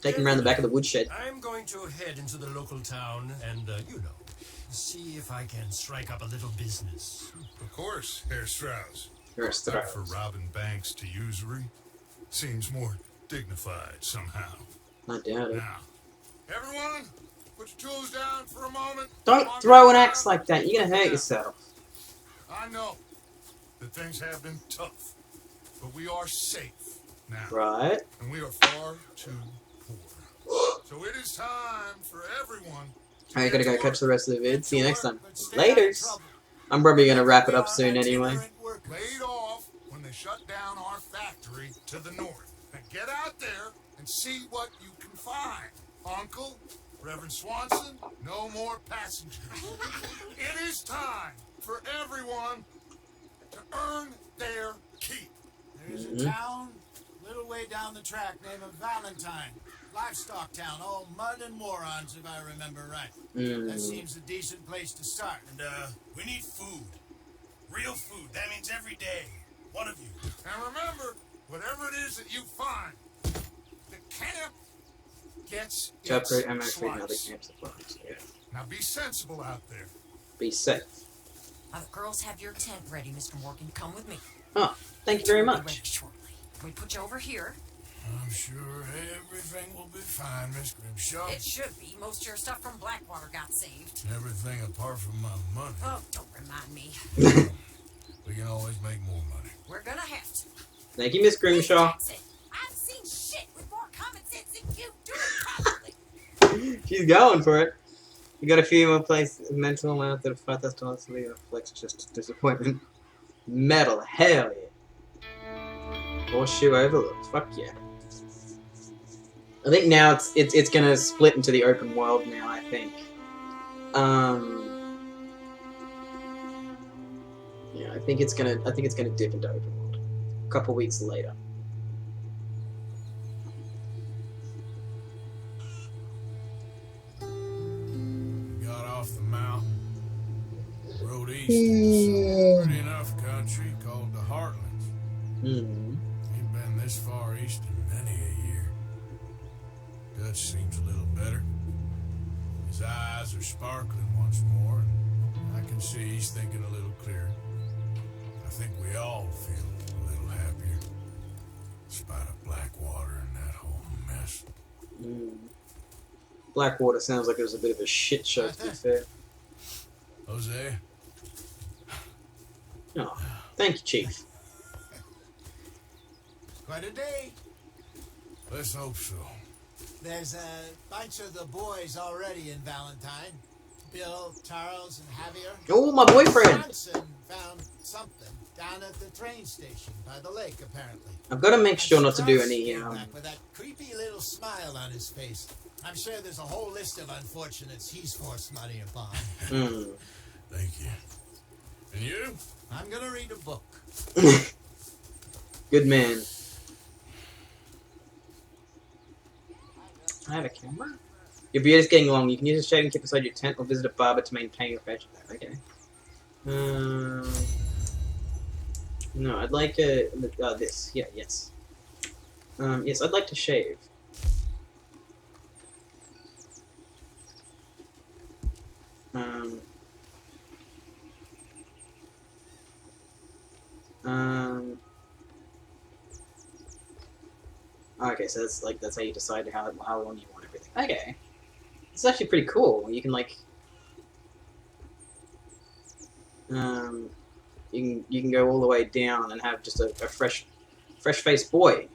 Speaker 1: Take him around the back of the woodshed.
Speaker 3: I'm going to head into the local town and, see if I can strike up a little business.
Speaker 2: Of course, Herr Strauss.
Speaker 1: You're a
Speaker 2: Not
Speaker 1: star.
Speaker 2: for robbing banks to usury. Seems more dignified somehow.
Speaker 1: I doubt it.
Speaker 2: Now, everyone, put your tools down for a moment.
Speaker 1: Don't
Speaker 2: Come on
Speaker 1: throw an
Speaker 2: down.
Speaker 1: axe like that. You're gonna hurt yourself.
Speaker 2: I know that things have been tough, but we are safe now,
Speaker 1: Right?
Speaker 2: and we are far too poor. So it is time for everyone. to
Speaker 1: Alright, gotta
Speaker 2: get
Speaker 1: go
Speaker 2: to
Speaker 1: catch the rest of the vid. See you next time.
Speaker 7: But stay out of
Speaker 1: Laters.
Speaker 7: trouble.
Speaker 1: I'm probably gonna wrap it
Speaker 7: We
Speaker 1: up
Speaker 7: are
Speaker 1: soon anyway.
Speaker 7: itinerant workers.
Speaker 2: laid off when they shut down our factory to the north. Now get out there and see what you can find. Uncle, Reverend Swanson, no more passengers. It is time for everyone to earn their keep.
Speaker 7: There's a town a little way down the track named Valentine. Livestock town, all mud and morons, if I remember right. That seems a decent place to start.
Speaker 3: And, we need food. Real food. That means every day. One of you.
Speaker 2: And remember, whatever it is that you find, the camp gets its
Speaker 1: Chapter I'm actually now the
Speaker 2: slice.
Speaker 1: camps as well. So yeah.
Speaker 2: Now be sensible out there.
Speaker 1: Be safe.
Speaker 5: The girls have your tent ready, Mr. Morgan. Come with me.
Speaker 1: Oh, thank you very
Speaker 5: We'll be
Speaker 1: much.
Speaker 5: ready shortly. We put you over here.
Speaker 6: I'm sure everything will be fine, Miss Grimshaw.
Speaker 5: It should be. Most of your stuff from Blackwater got saved.
Speaker 6: Everything apart from my money.
Speaker 5: Oh, don't remind me.
Speaker 6: We can always make more money.
Speaker 5: We're gonna have to.
Speaker 1: Thank you, Miss Grimshaw.
Speaker 5: That's it. I've seen shit with more common sense than you do it probably.
Speaker 1: She's going for it. You got a few more places. Mental amount that $5,000 to leave. Flex just disappointment. Metal, hell yeah. Horseshoe overlooked. Fuck yeah. I think now it's gonna split into the open world now. I think. Yeah, I think it's gonna dip into open world. A couple weeks later.
Speaker 6: Got off the mountain, rode east into some pretty enough country called the Heartlands.
Speaker 1: Hmm.
Speaker 6: Ain't been this far east in many a year. Dutch seems a little better.
Speaker 3: His eyes are sparkling once more, and I can see he's thinking a little clearer. I think we all feel a little happier, in spite of Blackwater and that whole mess.
Speaker 1: Blackwater sounds like it was a bit of a shit show, to be fair.
Speaker 3: Jose?
Speaker 1: Oh, thank you, Chief.
Speaker 7: Quite a day.
Speaker 3: Let's hope so.
Speaker 7: There's a bunch of the boys already in Valentine. Bill, Charles, and Javier.
Speaker 1: Oh, my boyfriend!
Speaker 7: Johnson found something down at the train station by the lake, apparently.
Speaker 1: I've got to make sure not to do
Speaker 7: Strauss
Speaker 1: any,
Speaker 7: came back with that creepy little smile on his face. I'm sure there's a whole list of unfortunates he's forced money upon.
Speaker 3: Thank you. And you?
Speaker 7: I'm gonna read a book.
Speaker 1: Good man. I have a camera? Your beard is getting long. You can use a shaving kit beside your tent or visit a barber to maintain your facial hair. Okay. No, I'd like this. Yeah, yes. Yes, I'd like to shave. Okay, so that's how you decide how long you want everything. Okay, it's actually pretty cool. You can like, you can go all the way down and have just a fresh faced boy.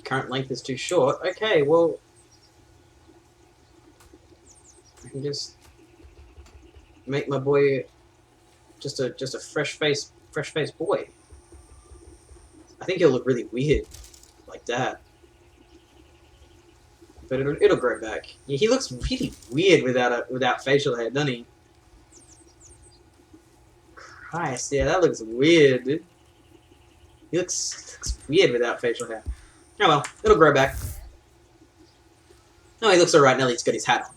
Speaker 1: Current length is too short. Okay, well, I can just make my boy just a fresh faced boy. I think he'll look really weird like that, but it'll grow back. Yeah, he looks really weird without facial hair, doesn't he? Christ, yeah, that looks weird, dude. He looks weird without facial hair. Oh well, it'll grow back. No, he looks alright now that he's got his hat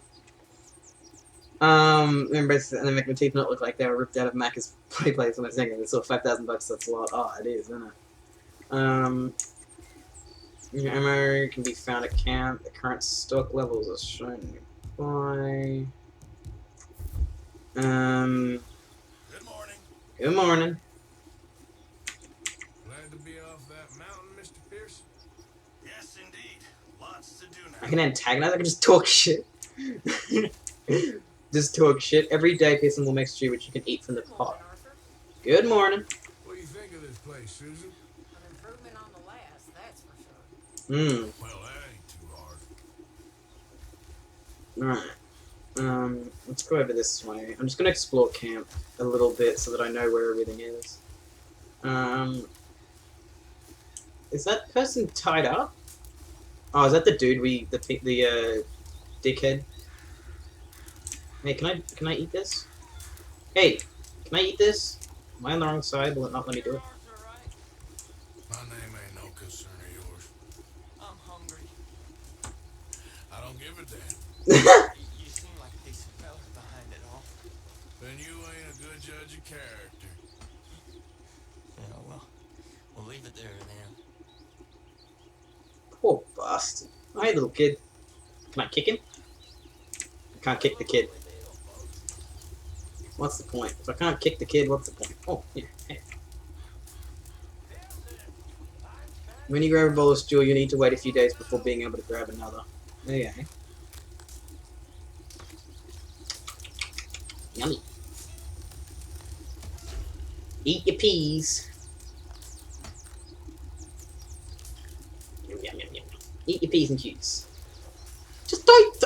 Speaker 1: on. Remember, and then make my teeth not look like they were ripped out of Macca's place when I was thinking. It's still $5,000, that's a lot. Oh, it is, isn't it? Your ammo can be found at camp. The current stock levels are shown nearby.
Speaker 3: Good morning.
Speaker 1: Good morning.
Speaker 3: Glad to be off that mountain, Mr. Pierce?
Speaker 2: Yes, indeed. Lots to do now.
Speaker 1: I can antagonize. I can just talk shit. Just talk shit. Every day, Pearson will make stew, which you can eat from the pot. Good morning.
Speaker 3: What do you think of this place, Susan?
Speaker 5: An improvement on the last, that's for sure.
Speaker 3: Well, that ain't too hard.
Speaker 1: Alright. Let's go over this way. I'm just gonna explore camp a little bit so that I know where everything is. Is that person tied up? Oh, is that the dude the dickhead? Hey, can I eat this? Hey, can I eat this? Am I on the wrong side? Will it not let me do it?
Speaker 3: My name ain't no concern of yours.
Speaker 8: I'm hungry.
Speaker 3: I don't give a damn.
Speaker 8: You seem like a decent fella behind it all.
Speaker 3: Then you ain't a good judge of character.
Speaker 8: Yeah, well, we'll leave it there then.
Speaker 1: Poor bastard. Hey, little kid. Can I kick him? I can't kick the kid. What's the point? If I can't kick the kid, what's the point? Oh, yeah. Hey. When you grab a bowl of stew, you need to wait a few days before being able to grab another. Okay. Yummy. Eat your peas. Yum, yum, yum, yum. Eat your peas and cues. Just don't...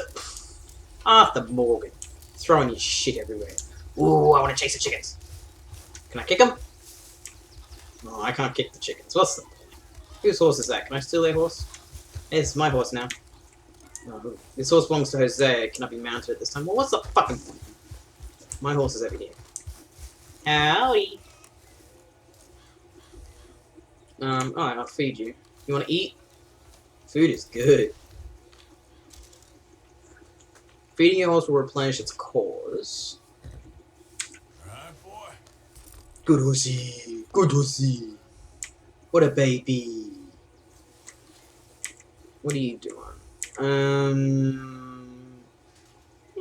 Speaker 1: Arthur Morgan. Throwing your shit everywhere. Ooh, I want to chase the chickens. Can I kick them? No, I can't kick the chickens. What's the point? Whose horse is that? Can I steal their horse? Hey, it's my horse now. Oh, this horse belongs to Jose. It cannot be mounted at this time. Well, what's the fucking point? My horse is over here. Howdy. Alright, I'll feed you. You want to eat? Food is good. Feeding your horse will replenish its cores.
Speaker 3: Right, boy?
Speaker 1: Good horsey. Good horsey. What a baby. What are you doing?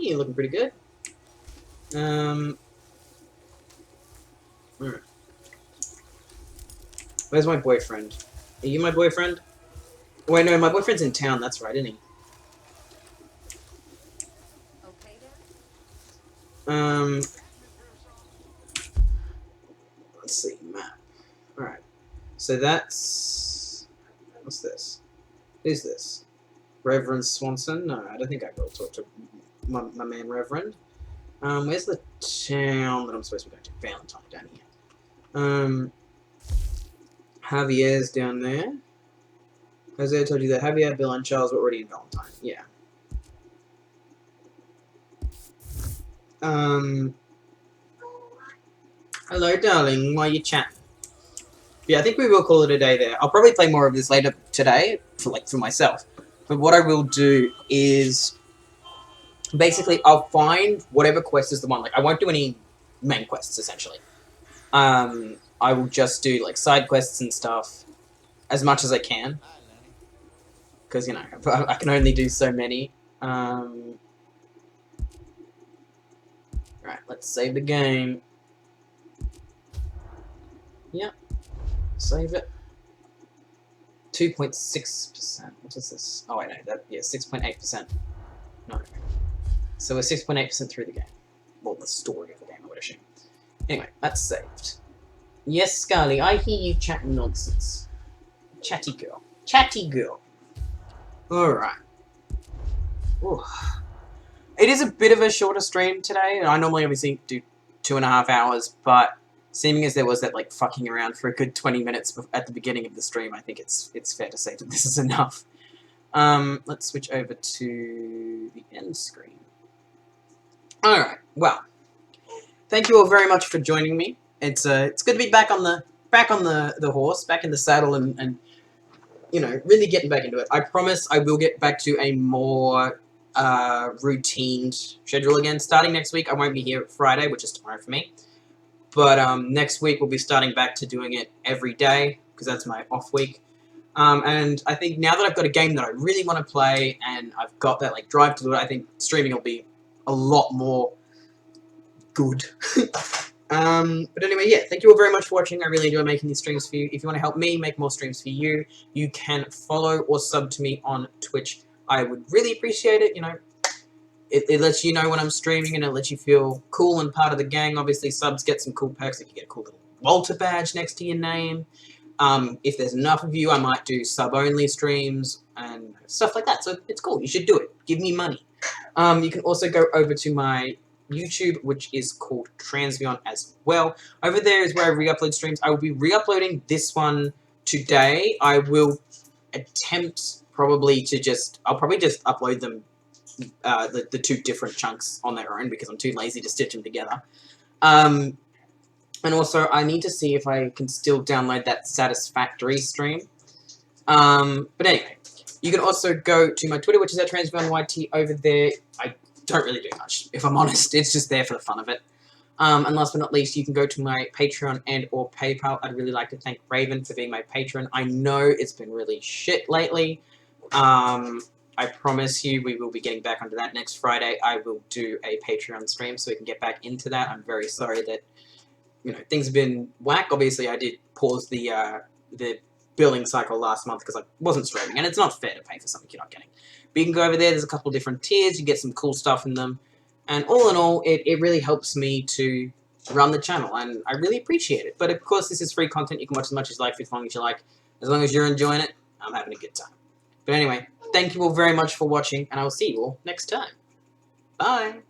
Speaker 1: You're looking pretty good. Alright. Where's my boyfriend? Are you my boyfriend? Wait, no, my boyfriend's in town. That's right, isn't he?
Speaker 5: Okay, Dad?
Speaker 1: Let's see, map. Alright. So that's... What's this? Who's this? Reverend Swanson? No, I don't think I will talk to my man Reverend. Where's the town that I'm supposed to be going to? Valentine, down here. Javier's down there. Jose told you that Javier, Bill, and Charles were already in Valentine. Yeah. Hello, darling. Why are you chatting? Yeah, I think we will call it a day there. I'll probably play more of this later today, for myself. But what I will do is... Basically, I'll find whatever quest is the one. Like, I won't do any main quests, essentially. I will just do, like, side quests and stuff as much as I can. Because, you know, I can only do so many. Right, let's save the game. Yep. Save it. 2.6%. What is this? Oh, I know. That, yeah, 6.8%. No. So we're 6.8% through the game. Well, the story of the game, I would assume. Anyway, that's saved. Yes, Scarly, I hear you chatting nonsense. Chatty girl. Chatty girl. Alright. It is a bit of a shorter stream today. I normally obviously do 2.5 hours, but seeming as there was that like fucking around for a good 20 minutes at the beginning of the stream, I think it's fair to say that this is enough. Let's switch over to the end screen. Alright, well. Thank you all very much for joining me. It's good to be back on the horse, back in the saddle, and you know, really getting back into it. I promise I will get back to a more routine schedule again. Starting next week, I won't be here Friday, which is tomorrow for me. But next week, we'll be starting back to doing it every day, because that's my off week. And I think now that I've got a game that I really want to play, and I've got that like drive to do it, I think streaming will be a lot more good. But anyway, yeah, thank you all very much for watching. I really enjoy making these streams for you. If you want to help me make more streams for you, you can follow or sub to me on Twitch. I would really appreciate it. You know, it lets you know when I'm streaming, and it lets you feel cool and part of the gang. Obviously, subs get some cool perks. Like you get a cool little Walter badge next to your name. If there's enough of you, I might do sub-only streams and stuff like that. So it's cool. You should do it. Give me money. You can also go over to my YouTube, which is called Transvion as well. Over there is where I re-upload streams. I will be re-uploading this one today. I will attempt probably to I'll probably just upload them, the two different chunks on their own, because I'm too lazy to stitch them together. And also, I need to see if I can still download that Satisfactory stream. But anyway, you can also go to my Twitter, which is at TransvionYT. Over there, I don't really do much, if I'm honest. It's just there for the fun of it. And last but not least, you can go to my Patreon and or PayPal. I'd really like to thank Raven for being my patron. I know it's been really shit lately. I promise you we will be getting back onto that next Friday. I will do a Patreon stream so we can get back into that. I'm very sorry that, you know, things have been whack. Obviously, I did pause the billing cycle last month because I wasn't streaming, and it's not fair to pay for something you're not getting. But you can go over there. There's a couple of different tiers. You get some cool stuff in them. And all in all, it really helps me to run the channel, and I really appreciate it. But of course, this is free content. You can watch as much as you like, as long as you like. As long as you're enjoying it, I'm having a good time. But anyway, thank you all very much for watching, and I will see you all next time. Bye!